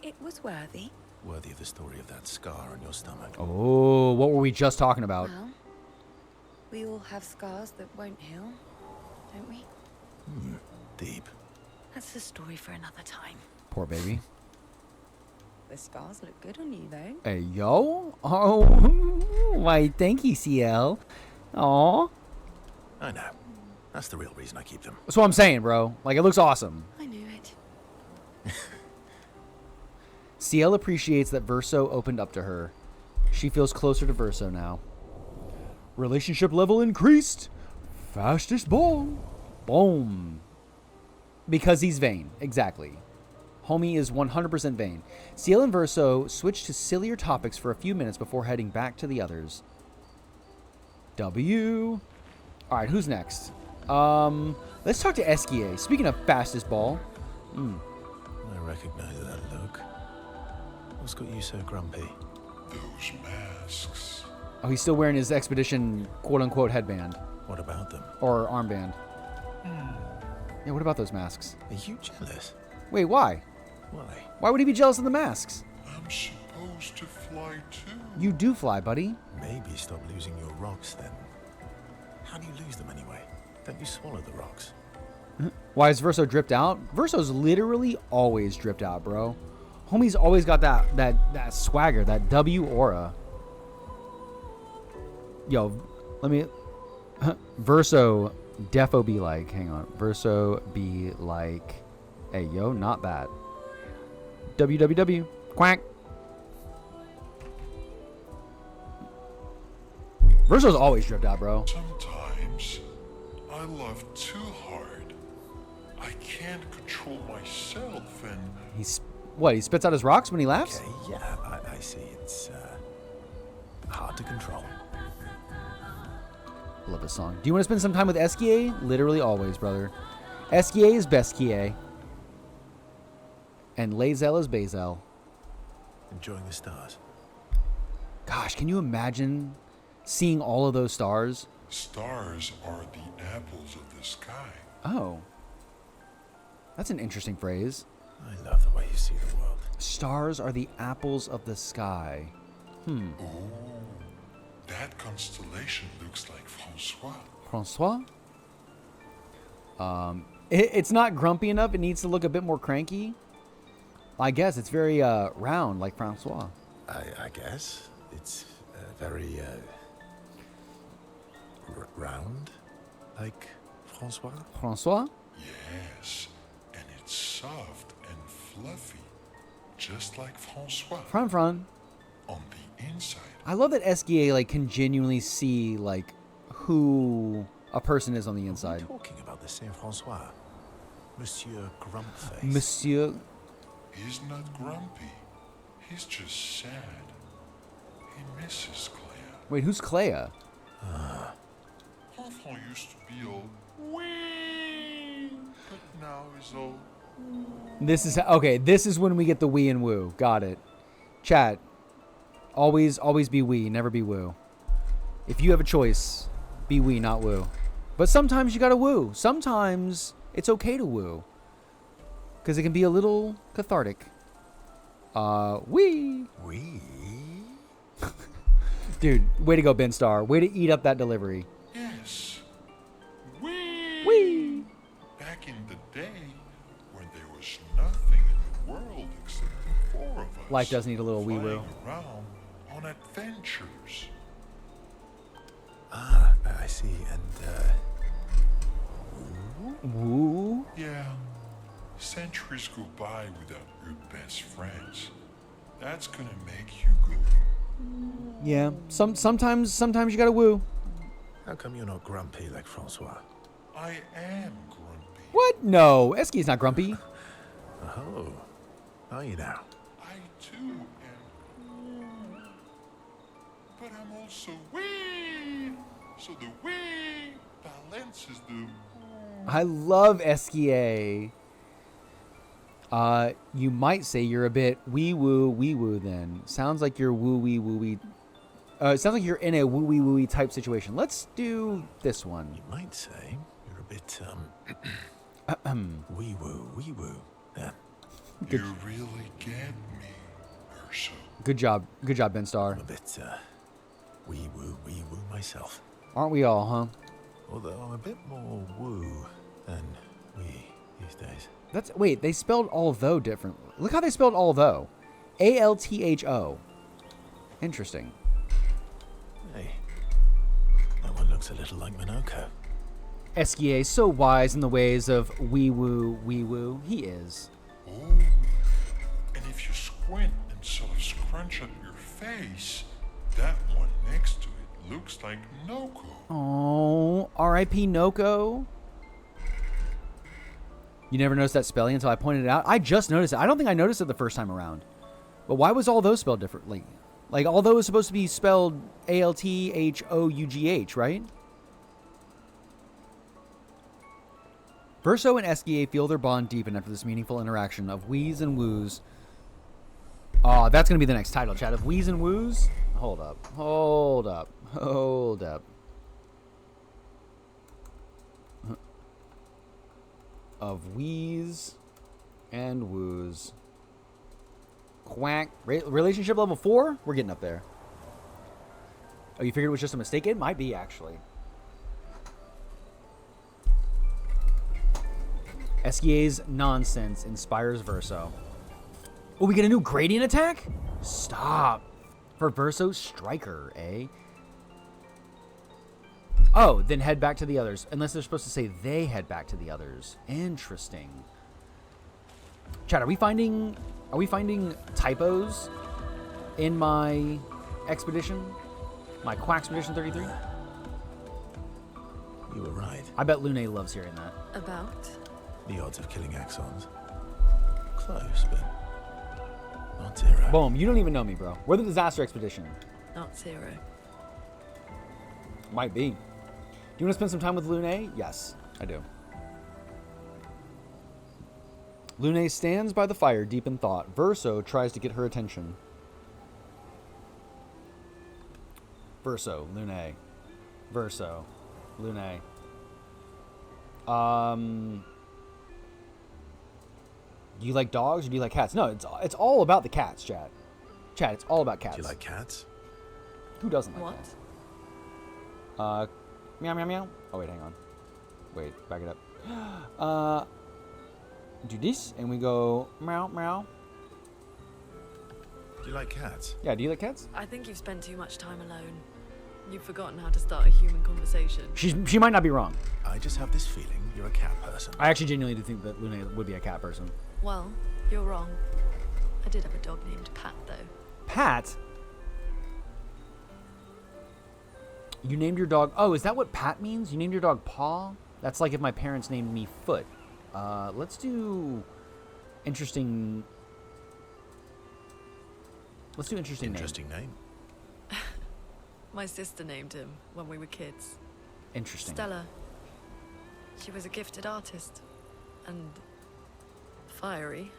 S2: It was worthy.
S8: Worthy of the story of that scar on your stomach.
S1: Oh, what were we just talking about?
S2: Well, we all have scars that won't heal, don't we?
S8: Deep.
S2: That's a story for another time.
S1: Poor baby.
S2: The scars look good on you, though.
S1: Hey, yo. Oh, why, thank you, CL. Aw.
S8: I know. That's the real reason I keep them.
S1: That's what I'm saying, bro. Like, it looks awesome.
S2: I knew it.
S1: CL appreciates that Verso opened up to her. She feels closer to Verso now. Relationship level increased. Fastest ball. Boom. Because he's vain. Exactly. Homie is 100% vain. CL and Verso switch to sillier topics for a few minutes before heading back to the others. W. Alright, who's next? Let's talk to Esquier. Speaking of fastest ball.
S8: I recognize that look. What's got you so grumpy?
S10: Those masks.
S1: Oh, he's still wearing his expedition quote-unquote headband.
S8: What about them?
S1: Or armband. Yeah, what about those masks?
S8: Are you jealous?
S1: Wait, why?
S8: Why?
S1: Why would he be jealous of the masks?
S10: I'm supposed to fly too.
S1: You do fly, buddy.
S8: Maybe stop losing your rocks then. How do you lose them anyway? Don't you swallow the rocks?
S1: Why is Verso dripped out? Verso's literally always dripped out, bro. Homie's always got that swagger, that W aura. Yo, let me... Verso defo be like. Hang on. Verso be like... Hey, yo, not bad. WWW. Quack. Verso's always dripped out, bro.
S10: Sometimes I love too hard. I can't control myself and
S1: He's... What, he spits out his rocks when he laughs?
S8: Okay, yeah, I see. It's hard to control.
S1: Love this song. Do you want to spend some time with Esquier? Literally always, brother. Esquier is Besquier. And Lazel is Bazel.
S8: Enjoying the stars.
S1: Gosh, can you imagine seeing all of those stars?
S10: stars are the apples of the sky.
S1: Oh. That's an interesting phrase.
S8: I love the way you see the world.
S1: Stars are the apples of the sky.
S10: Oh, that constellation looks like Francois.
S1: Francois? It's not grumpy enough. It needs to look a bit more cranky. I guess it's very round, like Francois.
S8: I guess. It's very round, like Francois.
S1: Francois?
S10: Yes, and it's soft and fluffy, just like Francois
S1: Fran.
S10: on the inside.
S1: I love that Esquier like can genuinely see like who a person is on the inside.
S8: What are you talking about the Saint Francois, Monsieur Grumpface?
S1: Monsieur.
S10: He's not grumpy. He's just sad. He misses Clea.
S1: Wait, who's Clea?
S10: Enfant used to be all wee, but now he's all
S1: This is okay. This is when we get the wee and woo. Got it. Chat. Always be wee, never be woo. If you have a choice, be wee, not woo. But sometimes you gotta woo. Sometimes it's okay to woo, because it can be a little cathartic. Wee.
S8: We.
S1: Dude, way to go, Ben Starr. Way to eat up that delivery.
S10: yes, wee.
S1: Wee.
S10: Back in the day, when there was nothing in the world except the four of us.
S1: Life does need a little wee woo.
S10: flying around on adventures.
S8: Ah, I see. And
S1: Woo.
S10: Yeah, centuries go by without your best friends.
S11: That's gonna make you good.
S1: Yeah. Sometimes you gotta woo.
S8: How come you're not grumpy like Francois?
S11: I am grumpy.
S1: What? No, Esky's not grumpy.
S8: Oh, are you now?
S11: I too am. But I'm also wee. So the wee balances the.
S1: I love Esky. You might say you're a bit wee woo then. Sounds like you're woo wee. It sounds like you're in a woo wee type situation. Let's do this one.
S8: You might say you're a bit wee woo. Yeah.
S11: You really get me, Urso.
S1: Good job, Ben Starr.
S8: I'm a bit wee woo myself.
S1: Aren't we all, huh?
S8: Although I'm a bit more woo than we these days.
S1: Wait, they spelled although differently. Look how they spelled although. A-L-T-H-O. Interesting.
S8: Hey, that one looks a little like Minoko.
S1: Esky so wise in the ways of wee woo. He is.
S11: Oh, and if you squint and sort of scrunch up your face, that one next to it looks like Noko.
S1: Oh, R.I.P. Noko. You never noticed that spelling until I pointed it out? I just noticed it. I don't think I noticed it the first time around. But why was all those spelled differently? Like, although it's supposed to be spelled A-L-T-H-O-U-G-H, right? Verso and Esky feel their bond deepen after this meaningful interaction of wheeze and woos. Oh, that's going to be the next title, chat. Of wheeze and woos? Hold up. Of wheeze and woos. Quack. Relationship level 4? We're getting up there. Oh, you figured it was just a mistake? It might be, actually. Esky's nonsense inspires Verso. Oh, we get a new gradient attack? Stop. For Verso Striker, eh? Oh, then head back to the others. Unless they're supposed to say they head back to the others. Interesting. Chat, are we finding typos in my expedition? My QUACK-pedition 33?
S8: You were right.
S1: I bet Lune loves hearing that.
S7: About?
S8: The odds of killing Axons. Close, but not zero.
S1: Boom, you don't even know me, bro. We're the disaster expedition.
S7: Not zero.
S1: Might be. Do you want to spend some time with Lune? Yes, I do. Lune stands by the fire, deep in thought. Verso tries to get her attention. Verso, Lune. Verso, Lune. Do you like dogs or do you like cats? No, it's all about the cats, Chad. Chad, it's all about cats.
S8: Do you like cats?
S1: Who doesn't like
S7: What?
S1: cats? Meow, meow, meow. Oh, wait, hang on. Wait, back it up. Do this, and we go meow, meow.
S8: Do you like cats?
S1: Yeah, do you like cats?
S7: I think you've spent too much time alone. You've forgotten how to start a human conversation.
S1: She might not be wrong.
S8: I just have this feeling you're a cat person.
S1: I actually genuinely do think that Lune would be a cat person.
S7: Well, you're wrong. I did have a dog named Pat, though.
S1: Pat? You named your dog... Oh, is that what Pat means? You named your dog Paw? That's like if my parents named me Foot. Let's do... Interesting... Let's do interesting
S8: name.
S7: My sister named him when we were kids.
S1: Interesting.
S7: Stella. She was a gifted artist. And... fiery.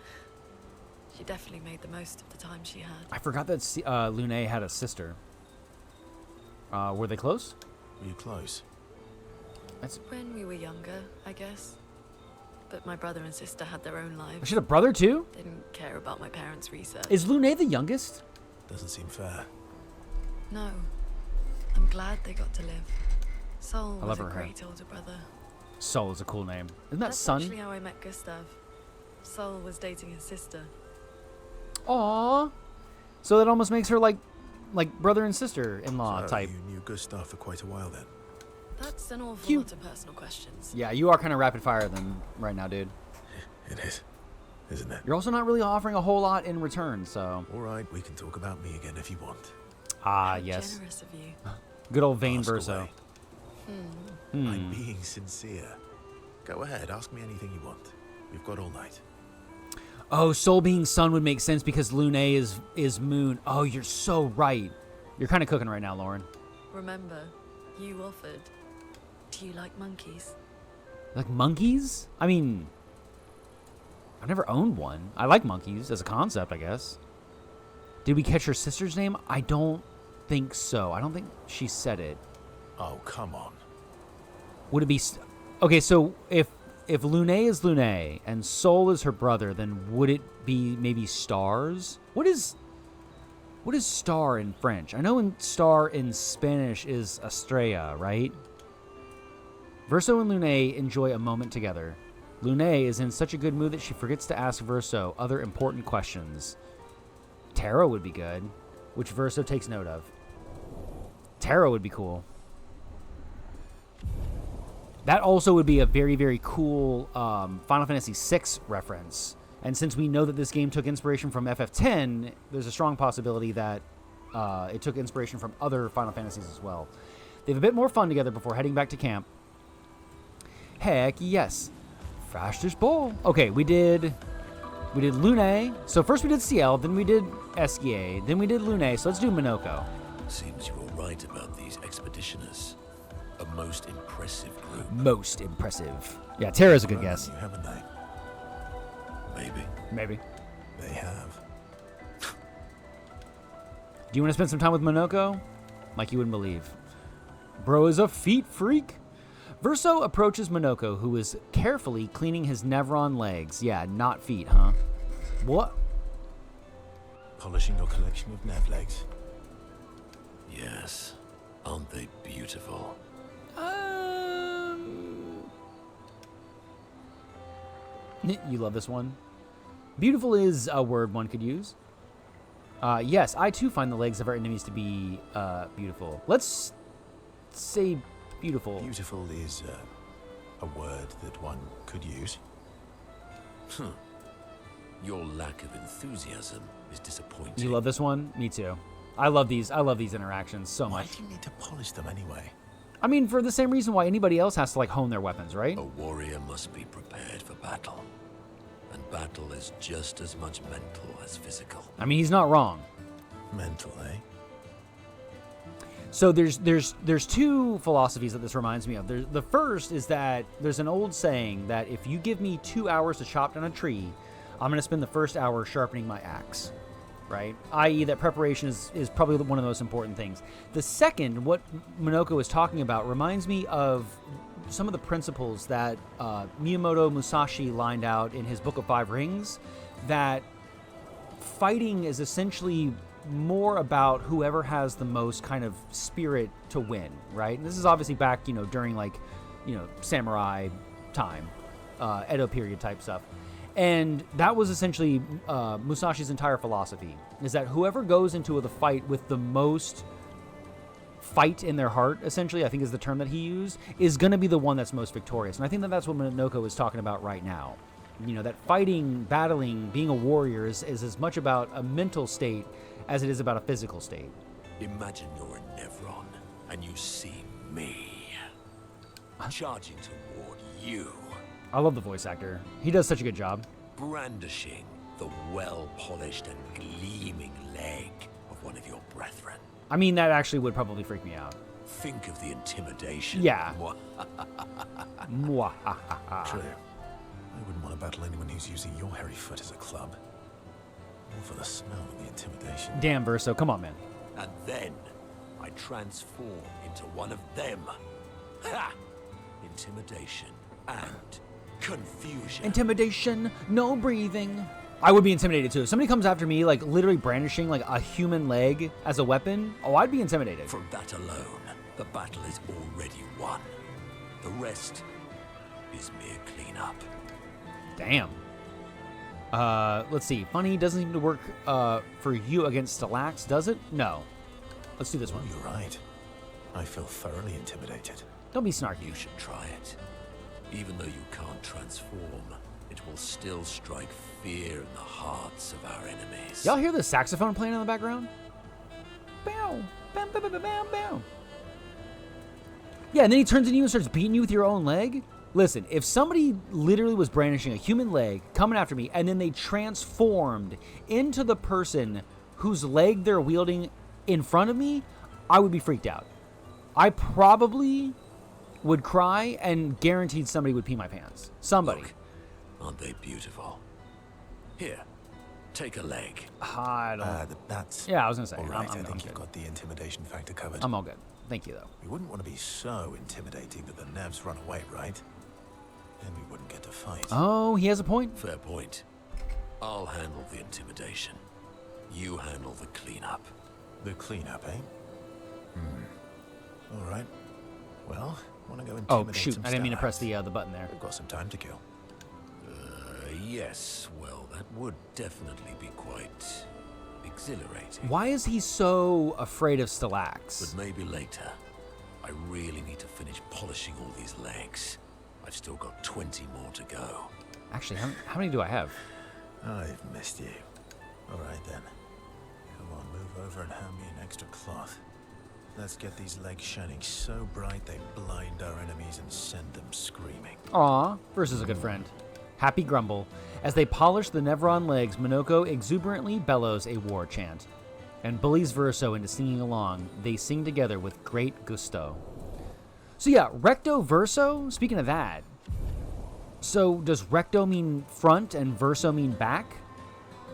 S7: She definitely made the most of the time she had.
S1: I forgot that Lune had a sister. Were they close?
S8: Were you close?
S7: When we were younger, I guess. But my brother and sister had their own lives.
S1: She had a brother too?
S7: Didn't care about my parents' research.
S1: Is Lune the youngest?
S8: Doesn't seem fair.
S7: No. I'm glad they got to live. Sol
S1: I
S7: was
S1: love
S7: a
S1: her
S7: great older brother.
S1: Sol is a cool name. Isn't that
S7: That's
S1: Son?
S7: actually how I met Gustav. Sol was dating his sister.
S1: Aww. So that almost makes her like brother and sister-in-law type.
S8: You knew Gustav for quite a while then.
S7: That's an awful lot of personal questions.
S1: Yeah, you are kind of rapid fire then right now, dude.
S8: It is. isn't it?
S1: You're also not really offering a whole lot in return, so.
S8: All right, we can talk about me again if you want.
S1: Ah,
S7: How
S1: yes.
S7: generous of you.
S1: Good old Vane
S8: Ask
S1: Verso.
S8: away. I'm being sincere. Go ahead, ask me anything you want. We've got all night.
S1: Oh, Soul being sun would make sense because Lune is moon. Oh, you're so right. You're kind of cooking right now, Lauren.
S7: Remember, you offered. Do you like monkeys?
S1: Like monkeys? I mean, I've never owned one. I like monkeys as a concept, I guess. Did we catch her sister's name? I don't think so. I don't think she said it.
S8: Oh, come on.
S1: Would it be... Okay, so if Lune is Lune and Soul is her brother, then would it be maybe stars? What is star in French? I know star in Spanish is estrella, right? Verso and Lune enjoy a moment together. Lune is in such a good mood that she forgets to ask Verso other important questions. Tarot would be good, which Verso takes note of. Tarot would be cool. That also would be a very, very cool Final Fantasy VI reference. And since we know that this game took inspiration from FF10, there's a strong possibility that it took inspiration from other Final Fantasies as well. They have a bit more fun together before heading back to camp. Heck yes. Fastest ball. Okay, we did Lune. So first we did Ciel, then we did Esquier, then we did Lune. So let's do Minoko.
S3: Seems you were right about these expeditioners. A most impressive group.
S1: Most impressive. Yeah, Terra's a good guess.
S8: You haven't they?
S3: Maybe.
S1: Maybe.
S8: They have.
S1: Do you want to spend some time with Minoko? Like you wouldn't believe. Bro is a feet freak. Verso approaches Minoko, who is carefully cleaning his Nevron legs. Yeah, not feet, huh? What?
S8: Polishing your collection of nav legs.
S3: Yes. Aren't they beautiful?
S1: You love this one? Beautiful is a word one could use. Yes, I too find the legs of our enemies to be beautiful. Let's say beautiful.
S8: Beautiful is a word that one could use.
S3: Your lack of enthusiasm is disappointing.
S1: You love this one? Me too. I love these interactions so much.
S8: Why do you need to polish them anyway?
S1: I mean, for the same reason why anybody else has to like hone their weapons, right?
S3: A warrior must be prepared for battle. And battle is just as much mental as physical.
S1: I mean, he's not wrong.
S8: Mental, eh?
S1: So there's two philosophies that this reminds me of. The first is that there's an old saying that if you give me 2 hours to chop down a tree, I'm going to spend the first hour sharpening my axe, right? I.e. that preparation is probably one of the most important things. The second, what Minoko is talking about, reminds me of some of the principles that Miyamoto Musashi lined out in his Book of Five Rings, that fighting is essentially more about whoever has the most kind of spirit to win, right? And this is obviously back, during samurai time, Edo period type stuff. And that was essentially Musashi's entire philosophy, is that whoever goes into the fight with the most fight in their heart, essentially, I think is the term that he used, is going to be the one that's most victorious. And I think that that's what Minoko is talking about right now. That fighting, battling, being a warrior is as much about a mental state as it is about a physical state.
S3: Imagine you're a Nevron and you see me charging toward you.
S1: I love the voice actor. He does such a good job.
S3: Brandishing the well-polished and gleaming leg of one of your brethren.
S1: I mean, that actually would probably freak me out.
S3: Think of the intimidation.
S1: Yeah.
S8: True. I wouldn't want to battle anyone who's using your hairy foot as a club. All for the smell and the intimidation.
S1: Damn, Verso, come on, man.
S3: And then I transform into one of them. Ha! Intimidation and confusion.
S1: Intimidation, no breathing. I would be intimidated too. If somebody comes after me, like literally brandishing like a human leg as a weapon, I'd be intimidated.
S3: From that alone, the battle is already won. The rest is mere cleanup.
S1: Damn. Let's see. Funny doesn't seem to work for you against Stellax, does it? No. Let's do this one.
S8: You're right. I feel thoroughly intimidated.
S1: Don't be snarky.
S3: You should try it. Even though you can't transform, it will still strike fear in the hearts of our enemies.
S1: Y'all hear the saxophone playing in the background? Bow, bam, bam, bam, bam, bam. Yeah, and then he turns into you and starts beating you with your own leg? Listen, if somebody literally was brandishing a human leg, coming after me, and then they transformed into the person whose leg they're wielding in front of me, I would be freaked out. I probably would cry and guaranteed somebody would pee my pants. Somebody.
S3: Look, aren't they beautiful? Here, take a leg.
S1: I don't...
S8: That's...
S1: Yeah, I was going to say.
S8: All right,
S1: I'm
S8: I think
S1: good.
S8: you've got the intimidation factor covered.
S1: I'm all good. Thank you, though.
S8: We wouldn't want to be so intimidating that the Nevs run away, right? Then we wouldn't get to fight.
S1: Oh, he has a point.
S3: Fair point. I'll handle the intimidation. You handle the cleanup.
S8: The cleanup, eh? All right. Well, want to go intimidate
S1: Oh, shoot.
S8: some
S1: I didn't mean to
S8: stars?
S1: press the button there.
S8: We've got some time to kill.
S3: Yes. Well, that would definitely be quite exhilarating.
S1: Why is he so afraid of Stellax?
S3: But maybe later. I really need to finish polishing all these legs. I've still got 20 more to go.
S1: Actually, how many do I have?
S8: I've missed you. All right, then. Come on, move over and hand me an extra cloth. Let's get these legs shining so bright they blind our enemies and send them screaming.
S1: Aw, Versa's a good friend. Happy grumble. As they polish the Nevron legs, Minoko exuberantly bellows a war chant and bullies Verso into singing along. They sing together with great gusto. So yeah, recto verso, speaking of that, so does recto mean front and verso mean back?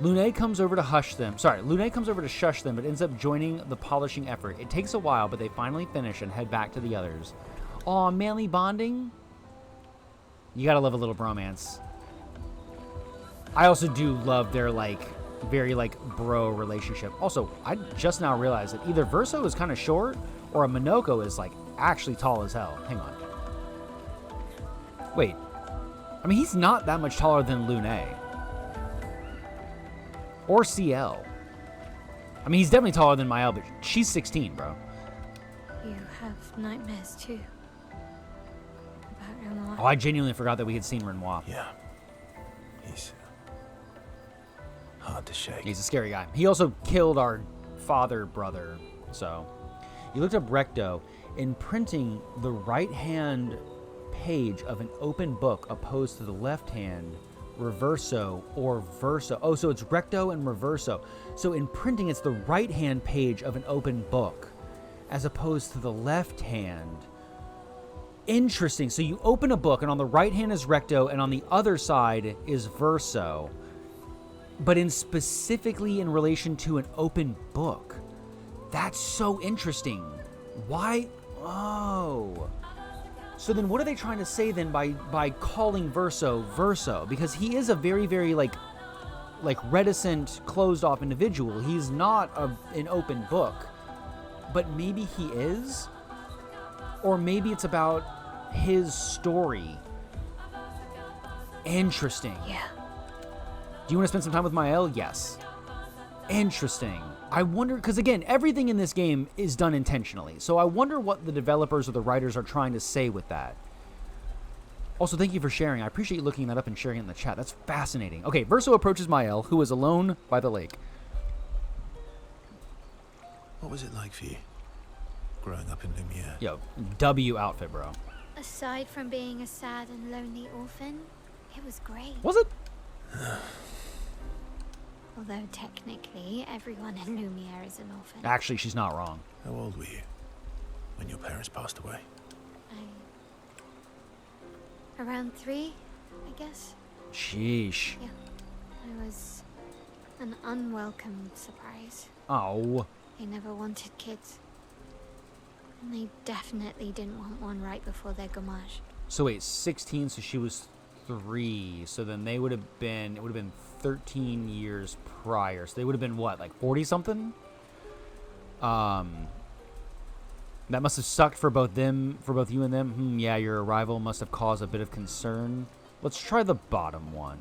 S1: Lune comes over to shush them, but ends up joining the polishing effort. It takes a while, but they finally finish and head back to the others. Aw, manly bonding? You gotta love a little bromance. I also do love their, very, bro relationship. Also, I just now realized that either Verso is kind of short, or a Minoko is, actually tall as hell. Hang on. Wait. I mean, he's not that much taller than Lune. Or CL. I mean, he's definitely taller than Mael, but she's 16, bro.
S4: You have nightmares too. About Renoir.
S1: Oh, I genuinely forgot that we had seen Renoir.
S8: Yeah. He's hard to shake.
S1: He's a scary guy. He also killed our father-brother, so... You looked up recto. Imprinting the right-hand page of an open book opposed to the left-hand reverso or verso. Oh, so it's recto and reverso. So in printing, it's the right-hand page of an open book as opposed to the left hand. Interesting. So you open a book, and on the right hand is recto, and on the other side is verso. But specifically in relation to an open book. That's so interesting. Why? Oh. So then what are they trying to say then by calling Verso Verso? Because he is a very, very, reticent, closed-off individual. He's not an open book. But maybe he is? Or maybe it's about his story. Interesting.
S4: Yeah.
S1: Do you want to spend some time with Mael? Yes. Interesting. I wonder, because again, everything in this game is done intentionally. So I wonder what the developers or the writers are trying to say with that. Also, thank you for sharing. I appreciate you looking that up and sharing it in the chat. That's fascinating. Okay, Verso approaches Mael, who is alone by the lake.
S8: What was it like for you, growing up in Lumiere?
S1: Yo, W outfit, bro.
S4: Aside from being a sad and lonely orphan, it was great.
S1: Was it?
S4: Although technically, everyone in Lumiere is an orphan.
S1: Actually, she's not wrong.
S8: How old were you when your parents passed away?
S4: Around 3, I guess.
S1: Sheesh.
S4: Yeah. I was an unwelcome surprise.
S1: Oh.
S4: They never wanted kids. And they definitely didn't want one right before their gommage.
S1: So wait, 16, so she was 3. So then they would have been, it would have been 13 years prior. So they would have been what, 40-something? That must have sucked for both you and them. Yeah, your arrival must have caused a bit of concern. Let's try the bottom one.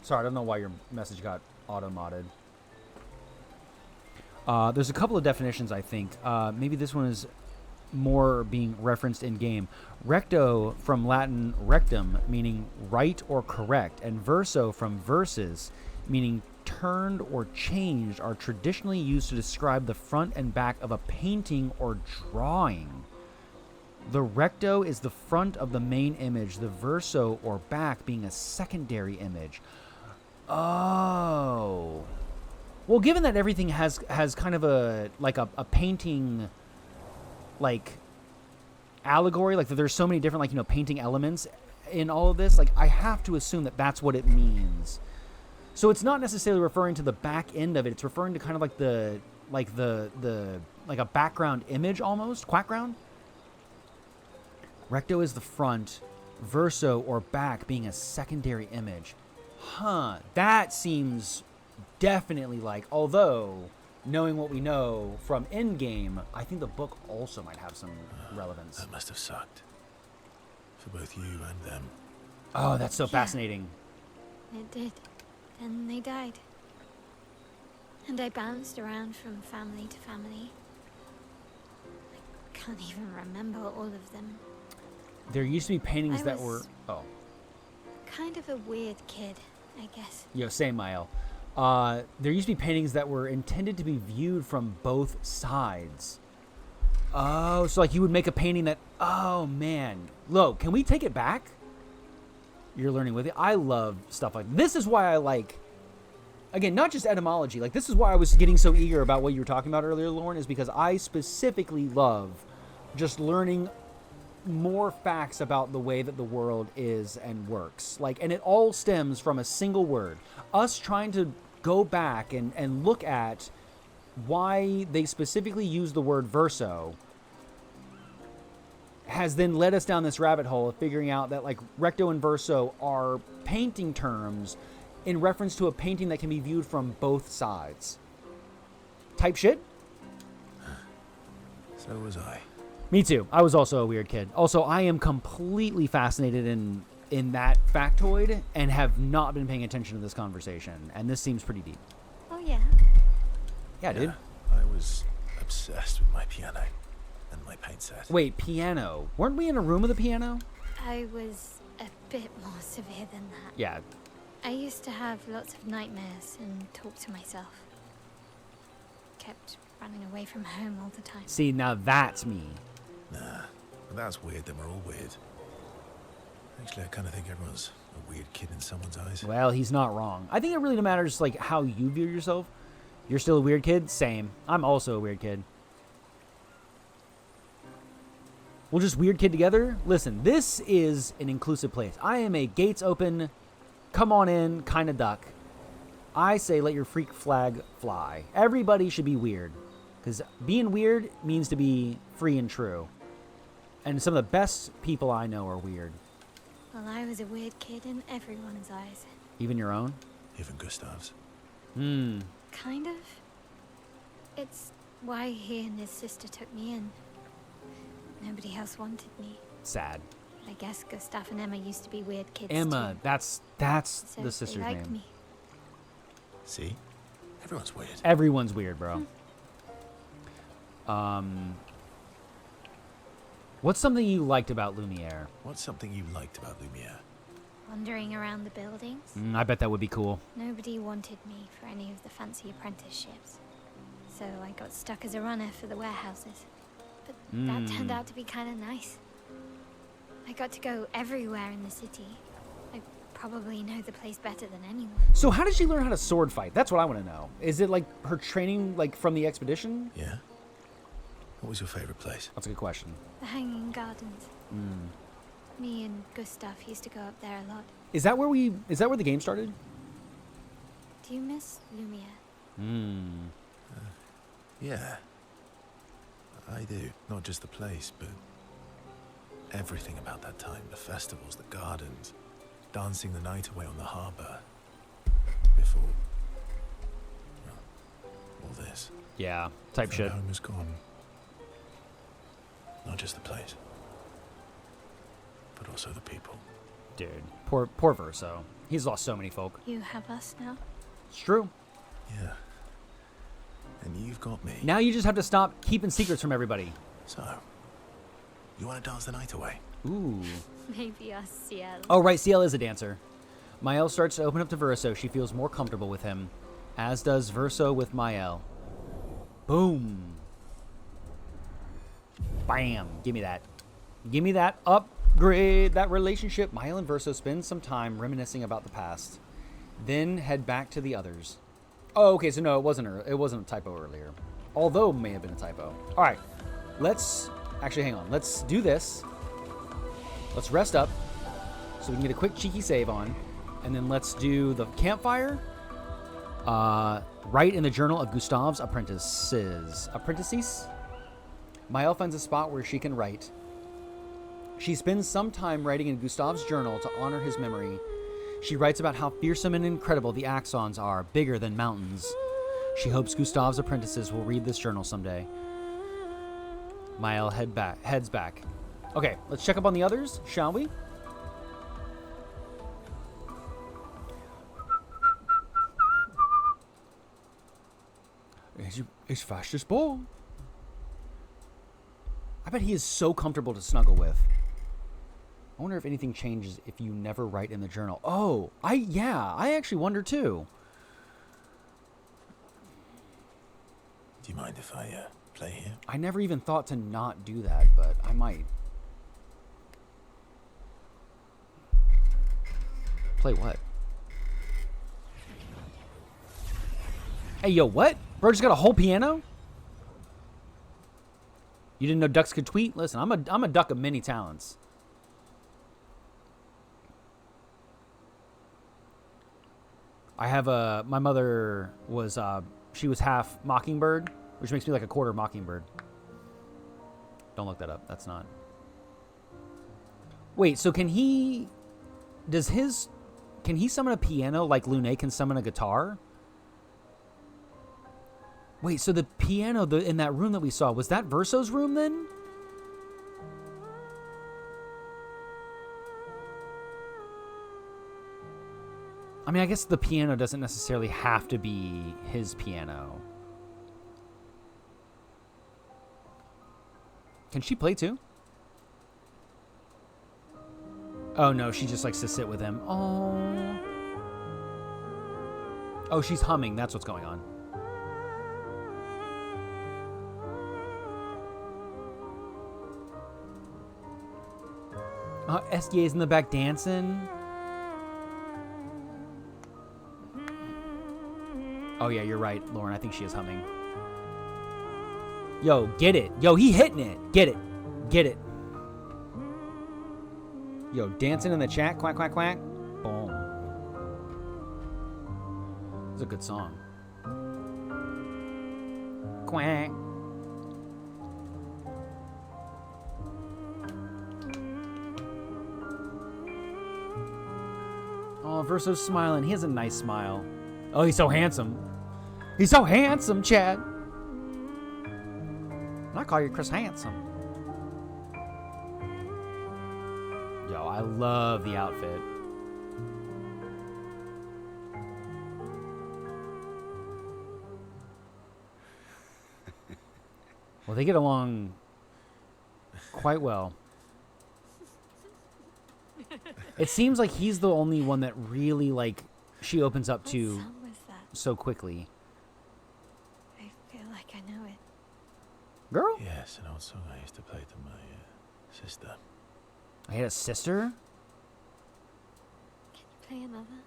S1: Sorry, I don't know why your message got auto-modded. There's a couple of definitions, I think. Maybe this one is more being referenced in game. Recto from Latin rectum, meaning right or correct, and verso from versus, meaning turned or changed, are traditionally used to describe the front and back of a painting or drawing. The recto is the front of the main image, the verso or back being a secondary image. Oh. Well, given that everything has kind of a painting like allegory, like that there's so many different like, you know, painting elements in all of this, like I have to assume that that's what it means. So it's not necessarily referring to the back end of it. It's referring to kind of like the like a background image almost, quackground. Recto is the front, verso or back being a secondary image. Huh, that seems definitely like, although knowing what we know from in-game, I think the book also might have some relevance.
S8: That must have sucked. For both you and them.
S1: Oh, that's so fascinating.
S4: It did. Then they died. And I bounced around from family to family. I can't even remember all of them.
S1: There used to be paintings that were... Oh.
S4: Kind of a weird kid, I guess.
S1: Yo, same, Mael. There used to be paintings that were intended to be viewed from both sides. Oh, so like you would make a painting that... Oh, man. Lo, can we take it back? You're learning with it. I love stuff like... This is why I like... Again, not just etymology. Like, this is why I was getting so eager about what you were talking about earlier, Lauren, is because I specifically love just learning more facts about the way that the world is and works. Like, and it all stems from a single word. Us trying to go back and look at why they specifically use the word verso has then led us down this rabbit hole of figuring out that like recto and verso are painting terms in reference to a painting that can be viewed from both sides. Type shit?
S8: So was I.
S1: Me too. I was also a weird kid. Also, I am completely fascinated in that factoid and have not been paying attention to this conversation. And this seems pretty deep.
S4: Oh, yeah.
S1: Yeah, dude.
S8: I was obsessed with my piano and my paint set.
S1: Wait, piano. Weren't we in a room with a piano?
S4: I was a bit more severe than that.
S1: Yeah.
S4: I used to have lots of nightmares and talk to myself. Kept running away from home all the time.
S1: See, now that's me.
S8: Nah, if that's weird, then we're all weird. Actually, I kind of think everyone's a weird kid in someone's eyes.
S1: Well, he's not wrong. I think it really matters like how you view yourself. You're still a weird kid? Same. I'm also a weird kid. We'll just weird kid together? Listen, this is an inclusive place. I am a gates open, come on in kind of duck. I say let your freak flag fly. Everybody should be weird. Because being weird means to be free and true. And some of the best people I know are weird.
S4: Well, I was a weird kid in everyone's eyes.
S1: Even your own?
S8: Even Gustav's.
S4: Kind of. It's why he and his sister took me in. Nobody else wanted me.
S1: Sad.
S4: But I guess Gustav and Emma used to be weird kids
S1: Emma,
S4: too.
S1: that's
S4: So
S1: the sister's
S4: they liked
S1: name.
S4: Me.
S8: See? Everyone's weird.
S1: Everyone's weird, bro. What's something you liked about Lumiere?
S8: What's something you liked about Lumiere?
S4: Wandering around the buildings.
S1: I bet that would be cool.
S4: Nobody wanted me for any of the fancy apprenticeships. So I got stuck as a runner for the warehouses. But that turned out to be kind of nice. I got to go everywhere in the city. I probably know the place better than anyone.
S1: So how did she learn how to sword fight? That's what I want to know. Is it like her training like from the expedition?
S8: Yeah. What was your favorite place?
S1: That's a good question.
S4: The Hanging Gardens. Me and Gustav used to go up there a lot.
S1: Is that where the game started?
S4: Do you miss Lumiere?
S8: Yeah. I do. Not just the place, but everything about that time. The festivals, the gardens, dancing the night away on the harbour. Before, well, all this.
S1: Yeah, type shit.
S8: Home is gone. Not just the place, but also the people.
S1: Dude, poor Verso. He's lost so many folk.
S4: You have us now?
S1: It's true.
S8: Yeah. And you've got me.
S1: Now you just have to stop keeping secrets from everybody.
S8: So, You want to dance the night away?
S1: Ooh.
S4: Maybe us, Ciel.
S1: Oh, right, CL is a dancer. Mael starts to open up to Verso. She feels more comfortable with him, as does Verso with Mael. Boom. Bam. Give me that. Give me that upgrade, that relationship. Mael and Verso spend some time reminiscing about the past, then head back to the others. Oh, okay, so no, it wasn't a typo earlier. Although it may have been a typo. All right, let's actually hang on. Let's do this. Let's rest up so we can get a quick cheeky save on, and then let's do the campfire. Write in the journal of Gustave's apprentices. Mael finds a spot where she can write. She spends some time writing in Gustave's journal to honor his memory. She writes about how fearsome and incredible the Axons are, bigger than mountains. She hopes Gustave's apprentices will read this journal someday. Mael heads back. Okay, let's check up on the others, shall we? It's fast as ball. I bet he is so comfortable to snuggle with. I wonder if anything changes if you never write in the journal. Oh, I actually wonder too.
S8: Do you mind if I play here?
S1: I never even thought to not do that, but I might. Play what? Hey, yo, what? Bro just got a whole piano? You didn't know ducks could tweet? Listen, I'm a duck of many talents. I have my mother was, she was half mockingbird, which makes me like a quarter mockingbird. Don't look that up. That's not. Wait, so can he summon a piano like Lune can summon a guitar? Wait, so the piano in that room that we saw, was that Verso's room then? I mean, I guess the piano doesn't necessarily have to be his piano. Can she play too? Oh no, she just likes to sit with him. Oh. Oh, she's humming. That's what's going on. SDA's in the back dancing. Oh yeah, you're right, Lauren. I think she is humming. Yo, get it. Yo, he hitting it. Get it. Get it. Yo, dancing in the chat. Quack, quack, quack. Boom. It's a good song. Quack. Oh, Verso's smiling. He has a nice smile. Oh, he's so handsome. He's so handsome, Chad. And I call you Chris Handsome. Yo, I love the outfit. Well, they get along quite well. It seems like he's the only one that really, like, she opens up to so quickly.
S4: I feel like I know it.
S1: Girl?
S8: Yes, an old song I used to play to my sister.
S1: I had a sister?
S4: Can you play another?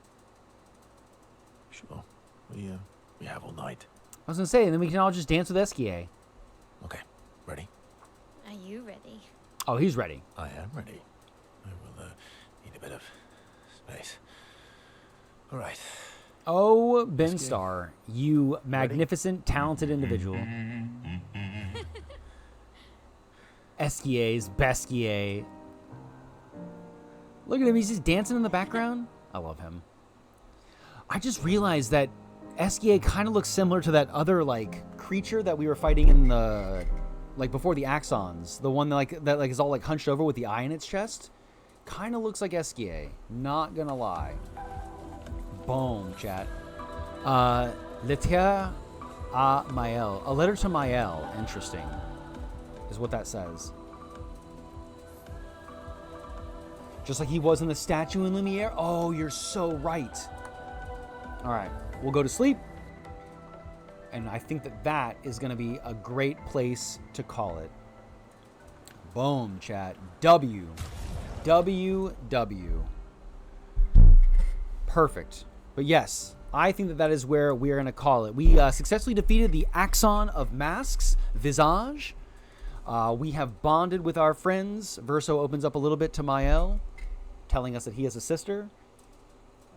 S8: Sure. We have all night.
S1: I was gonna say, and then we can all just dance with Esquier.
S8: Okay, ready?
S4: Are you ready?
S1: Oh, he's ready.
S8: I am ready. I will need a bit of space. All right.
S1: Oh, Ben Starr, you magnificent, talented individual. Esquier's Besquier. Look at him, he's just dancing in the background. I love him. I just realized that Esquier kind of looks similar to that other, like, creature that we were fighting in the, like, before the Axons. The one that is all, like, hunched over with the eye in its chest. Kind of looks like Esquier. Not gonna lie. Boom, chat. Lettre à Mael. A letter to Mael. Interesting. Is what that says. Just like he was in the statue in Lumiere. Oh, you're so right. All right, we'll go to sleep. And I think that that is going to be a great place to call it. Boom, chat. W. Perfect. But yes, I think that that is where we are going to call it. We successfully defeated the Axon of Masks, Visage. We have bonded with our friends. Verso opens up a little bit to Mael, telling us that he has a sister.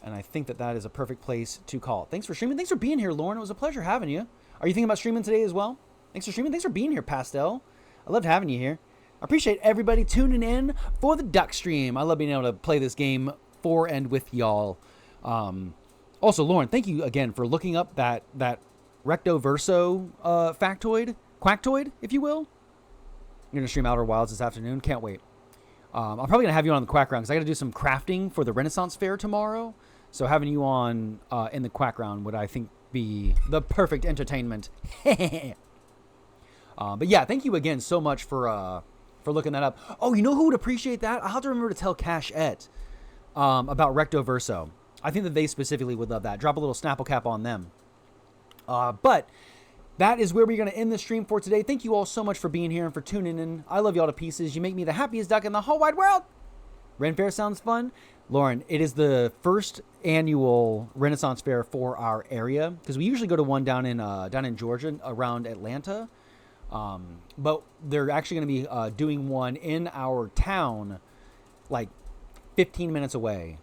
S1: And I think that that is a perfect place to call it. Thanks for streaming. Thanks for being here, Lauren. It was a pleasure having you. Are you thinking about streaming today as well? Thanks for streaming. Thanks for being here, Pastel. I loved having you here. I appreciate everybody tuning in for the Duck stream. I love being able to play this game for and with y'all. Also, Lauren, thank you again for looking up that Recto Verso factoid, quacktoid, if you will. I'm going to stream Outer Wilds this afternoon. Can't wait. I'm probably going to have you on the Quack round because I got to do some crafting for the Renaissance Fair tomorrow. So having you on in the Quack round would, I think, be the perfect entertainment. But yeah, thank you again so much for looking that up. Oh, you know who would appreciate that? I'll have to remember to tell Cash-ette about Recto Verso. I think that they specifically would love that. Drop a little Snapple cap on them. But that is where we're going to end the stream for today. Thank you all so much for being here and for tuning in. I love y'all to pieces. You make me the happiest duck in the whole wide world. Ren Fair sounds fun. Lauren, it is the first annual Renaissance Fair for our area because we usually go to one down in Georgia around Atlanta. But they're actually going to be doing one in our town like 15 minutes away.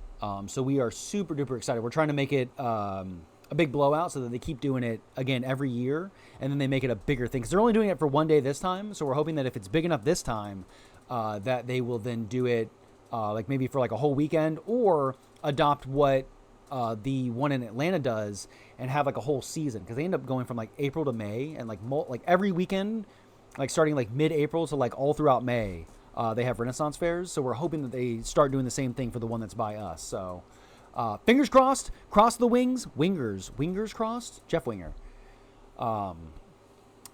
S1: So we are super duper excited. We're trying to make it a big blowout so that they keep doing it again every year. And then they make it a bigger thing because they're only doing it for one day this time. So we're hoping that if it's big enough this time, that they will then do it like maybe for like a whole weekend or adopt what the one in Atlanta does and have like a whole season because they end up going from like April to May and like every weekend, like starting like mid-April to like all throughout May. They have Renaissance fairs, so we're hoping that they start doing the same thing for the one that's by us. So, fingers crossed, cross the wings, wingers crossed, Jeff Winger.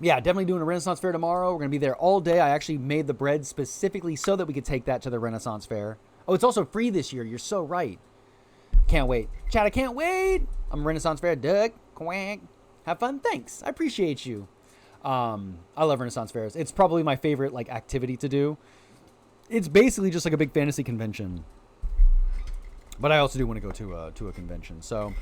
S1: Yeah, definitely doing a Renaissance fair tomorrow. We're going to be there all day. I actually made the bread specifically so that we could take that to the Renaissance fair. Oh, it's also free this year. You're so right. Can't wait. Chat, I can't wait. I'm a Renaissance fair. Duck, quack. Have fun. Thanks. I appreciate you. I love Renaissance fairs. It's probably my favorite like activity to do. It's basically just like a big fantasy convention. But I also do want to go to a convention. So,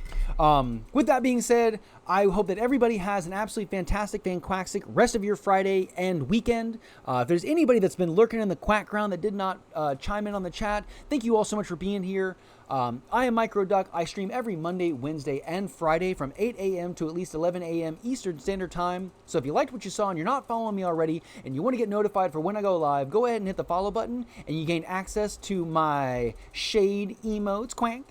S1: with that being said, I hope that everybody has an absolutely fantastic, fanquaxic rest of your Friday and weekend. If there's anybody that's been lurking in the quack ground that did not chime in on the chat, thank you all so much for being here. I am Micro Duck. I stream every Monday, Wednesday, and Friday from 8 a.m. to at least 11 a.m. Eastern Standard Time. So if you liked what you saw and you're not following me already and you want to get notified for when I go live, go ahead and hit the follow button and you gain access to my shade emotes, quank.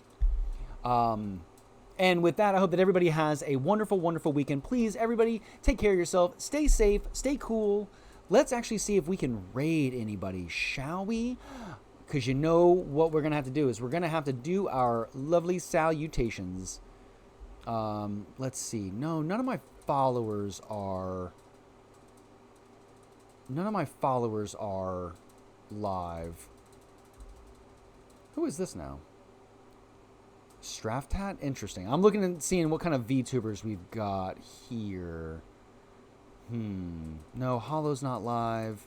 S1: And with that, I hope that everybody has a wonderful, wonderful weekend. Please, everybody, take care of yourself. Stay safe. Stay cool. Let's actually see if we can raid anybody, shall we? Because you know what we're going to have to do is we're going to have to do our lovely salutations. Let's see. No, none of my followers are live. Who is this now? Straftat? Interesting. I'm looking and seeing what kind of VTubers we've got here. No, Hollow's not live.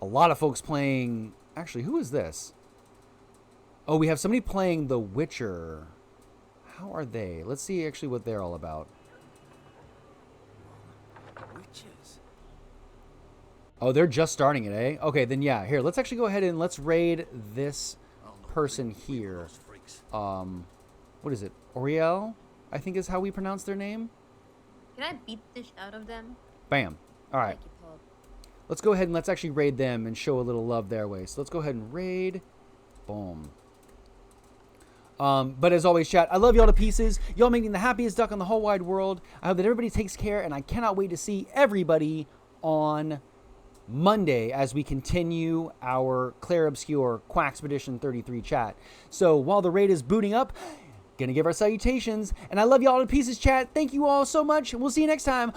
S1: A lot of folks playing... Actually, who is this? Oh, we have somebody playing The Witcher. How are they? Let's see actually what they're all about.
S3: Witches.
S1: Oh, they're just starting it, eh? Okay, then yeah. Here, let's actually go ahead and let's raid this person here. What is it? Oriel, I think is how we pronounce their name.
S9: Can I beat the shit out of them?
S1: Bam. All right. Let's go ahead and let's actually raid them and show a little love their way. So let's go ahead and raid. Boom. But as always, chat, I love y'all to pieces. Y'all making the happiest duck on the whole wide world. I hope that everybody takes care, and I cannot wait to see everybody on Monday as we continue our Claire Obscur QUACK-pedition 33 chat. So while the raid is booting up, gonna give our salutations, and I love you all to pieces, chat. Thank you all so much. We'll see you next time.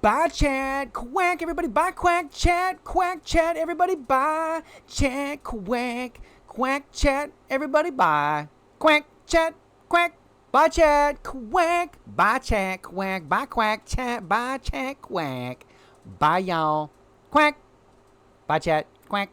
S1: Bye, chat. Quack, everybody. Bye, quack, chat. Quack, chat, everybody. Bye, chat. Quack. Quack, chat, everybody. Bye. Quack, chat. Quack. Bye, chat. Quack. Bye, chat. Quack. Bye, quack, chat. Bye, chat. Quack. Bye, y'all. Quack. Bye, chat. Quack.